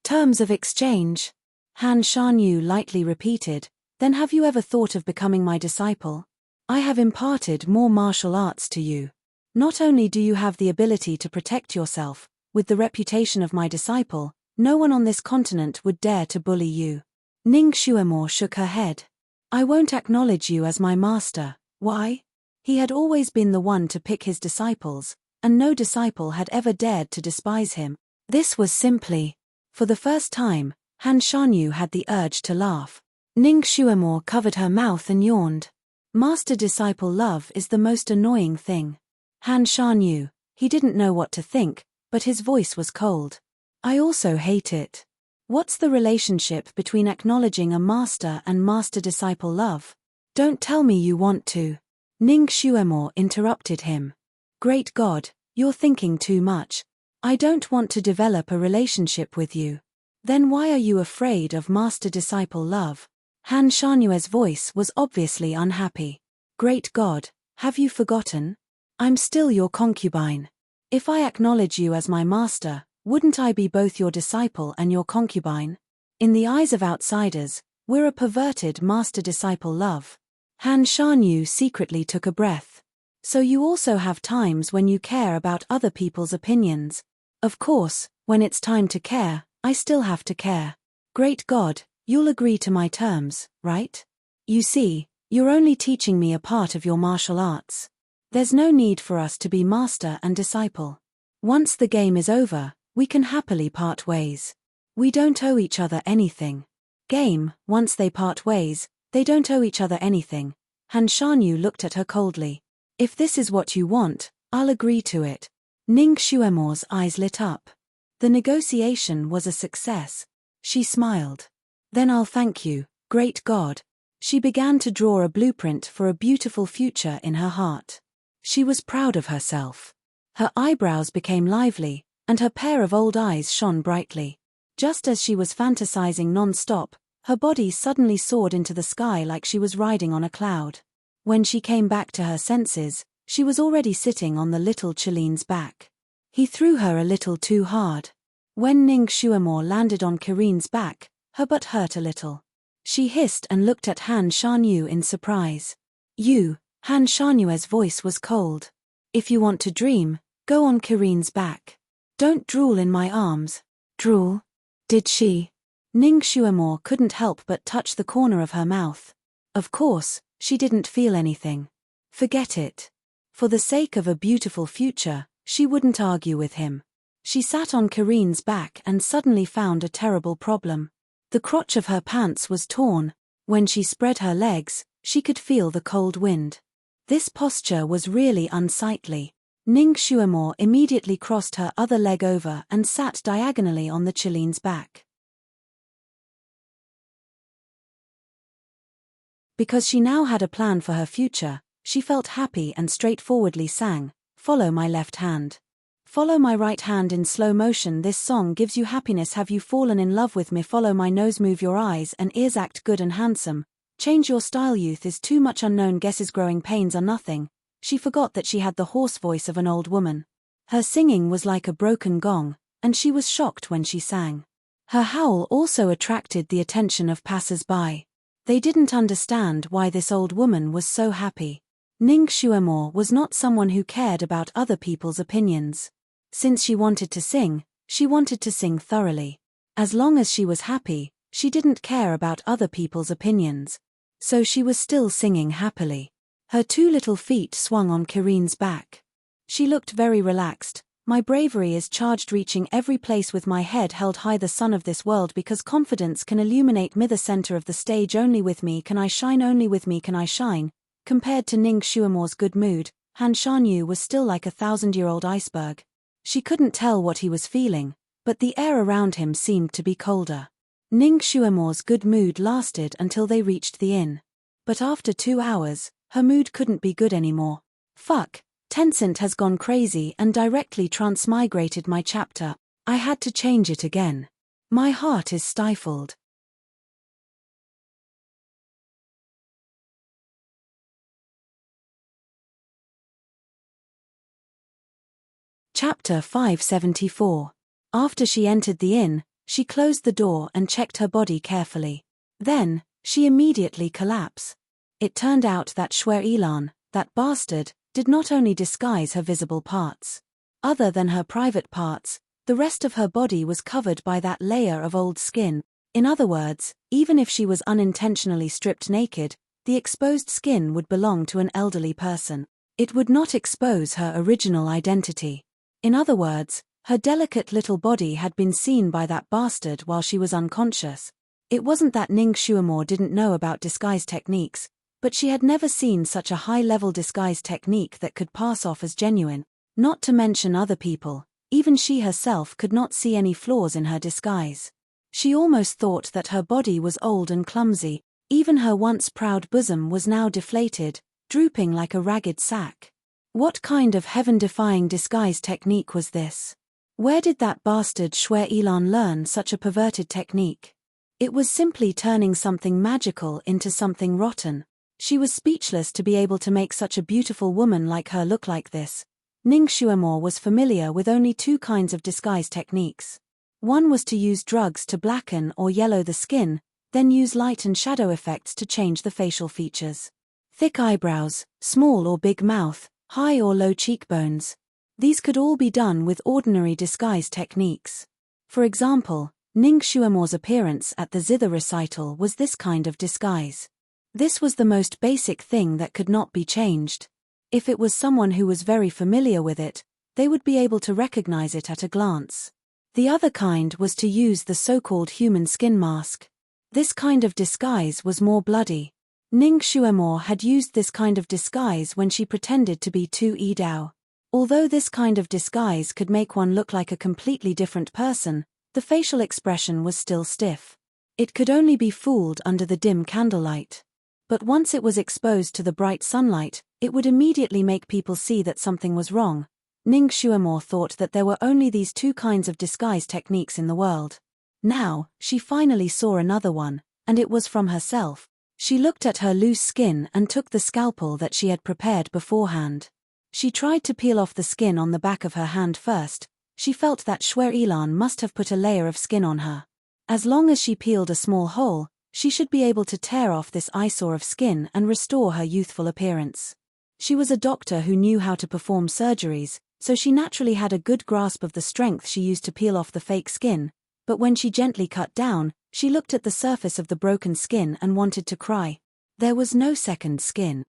Terms of exchange? Han Shanyu lightly repeated, then have you ever thought of becoming my disciple? I have imparted more martial arts to you. Not only do you have the ability to protect yourself, with the reputation of my disciple, no one on this continent would dare to bully you. Ning Xuemo shook her head. I won't acknowledge you as my master. Why? He had always been the one to pick his disciples, and no disciple had ever dared to despise him. This was simply. For the first time, Han Shanyu had the urge to laugh. Ning Xuemo covered her mouth and yawned. Master-disciple love is the most annoying thing. Han Shanyu, he didn't know what to think, but his voice was cold. I also hate it. What's the relationship between acknowledging a master and master-disciple love? Don't tell me you want to. Ning Xuemo interrupted him. Great God, you're thinking too much. I don't want to develop a relationship with you. Then why are you afraid of master-disciple love? Han Shanyue's voice was obviously unhappy. Great God, have you forgotten? I'm still your concubine. If I acknowledge you as my master, wouldn't I be both your disciple and your concubine? In the eyes of outsiders, we're a perverted master-disciple love. Han Shanyu secretly took a breath. So you also have times when you care about other people's opinions. Of course, when it's time to care, I still have to care. Great God, you'll agree to my terms, right? You see, you're only teaching me a part of your martial arts. There's no need for us to be master and disciple. Once the game is over, we can happily part ways. We don't owe each other anything. Game, once they part ways, they don't owe each other anything. Han Shanyu looked at her coldly. If this is what you want, I'll agree to it. Ning Xuemo's eyes lit up. The negotiation was a success. She smiled. Then I'll thank you, great God. She began to draw a blueprint for a beautiful future in her heart. She was proud of herself. Her eyebrows became lively, and her pair of old eyes shone brightly. Just as she was fantasizing non-stop, her body suddenly soared into the sky like she was riding on a cloud. When she came back to her senses, she was already sitting on the little Chiline's back. He threw her a little too hard. When Ning Xuemo landed on Kirine's back, her butt hurt a little. She hissed and looked at Han Shanyu in surprise. You, Han Shanyue's voice was cold. If you want to dream, go on Kirine's back. Don't drool in my arms. Drool? Did she? Ning Xuemo couldn't help but touch the corner of her mouth. Of course, she didn't feel anything. Forget it. For the sake of a beautiful future, she wouldn't argue with him. She sat on Kirine's back and suddenly found a terrible problem. The crotch of her pants was torn. When she spread her legs, she could feel the cold wind. This posture was really unsightly. Ning Xuemo immediately crossed her other leg over and sat diagonally on the Chiline's back. Because she now had a plan for her future, she felt happy and straightforwardly sang, "Follow my left hand. Follow my right hand in slow motion. This song gives you happiness. Have you fallen in love with me? Follow my nose, move your eyes and ears, act good and handsome. Change your style. Youth is too much. Unknown guesses. Growing pains are nothing." She forgot that she had the hoarse voice of an old woman. Her singing was like a broken gong, and she was shocked when she sang. Her howl also attracted the attention of passers-by. They didn't understand why this old woman was so happy. Ning Xuemo was not someone who cared about other people's opinions. Since she wanted to sing thoroughly. As long as she was happy, she didn't care about other people's opinions. So she was still singing happily. Her two little feet swung on Kirine's back. She looked very relaxed. My bravery is charged, reaching every place with my head held high, the sun of this world, because confidence can illuminate me, the center of the stage. Only with me can I shine, only with me can I shine. Compared to Ning Xuemo's good mood, Han Shanyu was still like a 1,000-year-old iceberg. She couldn't tell what he was feeling, but the air around him seemed to be colder. Ning Xuemo's good mood lasted until they reached the inn. But after 2 hours, her mood couldn't be good anymore. Fuck, Tencent has gone crazy and directly transmigrated my chapter. I had to change it again. My heart is stifled. Chapter 574. After she entered the inn, she closed the door and checked her body carefully. Then, she immediately collapsed. It turned out that Ilan, that bastard, did not only disguise her visible parts. Other than her private parts, the rest of her body was covered by that layer of old skin. In other words, even if she was unintentionally stripped naked, the exposed skin would belong to an elderly person. It would not expose her original identity. In other words, her delicate little body had been seen by that bastard while she was unconscious. It wasn't that Ning Shuamore didn't know about disguise techniques, but she had never seen such a high-level disguise technique that could pass off as genuine. Not to mention other people, even she herself could not see any flaws in her disguise. She almost thought that her body was old and clumsy, even her once proud bosom was now deflated, drooping like a ragged sack. What kind of heaven-defying disguise technique was this? Where did that bastard Ilan learn such a perverted technique? It was simply turning something magical into something rotten. She was speechless to be able to make such a beautiful woman like her look like this. Ning Shuamore was familiar with only two kinds of disguise techniques. One was to use drugs to blacken or yellow the skin, then use light and shadow effects to change the facial features. Thick eyebrows, small or big mouth, high or low cheekbones. These could all be done with ordinary disguise techniques. For example, Ning Shuamore's appearance at the zither recital was this kind of disguise. This was the most basic thing that could not be changed. If it was someone who was very familiar with it, they would be able to recognize it at a glance. The other kind was to use the so-called human skin mask. This kind of disguise was more bloody. Ning Shuamore had used this kind of disguise when she pretended to be Tu Yidao. Although this kind of disguise could make one look like a completely different person, the facial expression was still stiff. It could only be fooled under the dim candlelight. But once it was exposed to the bright sunlight, it would immediately make people see that something was wrong. Ning Shuamore thought that there were only these two kinds of disguise techniques in the world. Now, she finally saw another one, and it was from herself. She looked at her loose skin and took the scalpel that she had prepared beforehand. She tried to peel off the skin on the back of her hand first. She felt that Ilan must have put a layer of skin on her. As long as she peeled a small hole, she should be able to tear off this eyesore of skin and restore her youthful appearance. She was a doctor who knew how to perform surgeries, so she naturally had a good grasp of the strength she used to peel off the fake skin, but when she gently cut down, she looked at the surface of the broken skin and wanted to cry. There was no second skin.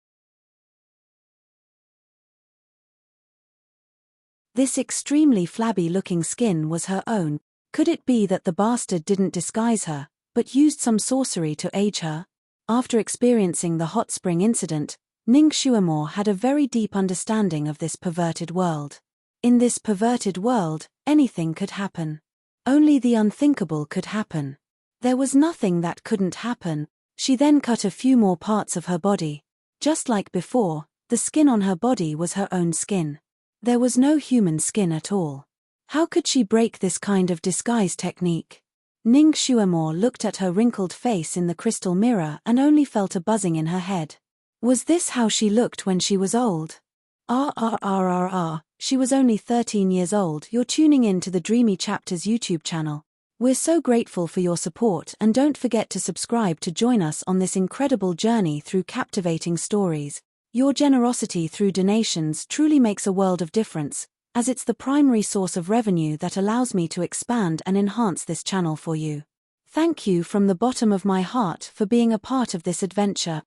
This extremely flabby-looking skin was her own. Could it be that the bastard didn't disguise her, but used some sorcery to age her? After experiencing the hot spring incident, Ning Shuamore had a very deep understanding of this perverted world. In this perverted world, anything could happen. Only the unthinkable could happen. There was nothing that couldn't happen. She then cut a few more parts of her body. Just like before, the skin on her body was her own skin. There was no human skin at all. How could she break this kind of disguise technique? Ning Shuamore looked at her wrinkled face in the crystal mirror and only felt a buzzing in her head. Was this how she looked when she was old? She was only 13 years old. You're tuning in to the Dreamy Chapters YouTube channel. We're so grateful for your support, and don't forget to subscribe to join us on this incredible journey through captivating stories. Your generosity through donations truly makes a world of difference, as it's the primary source of revenue that allows me to expand and enhance this channel for you. Thank you from the bottom of my heart for being a part of this adventure.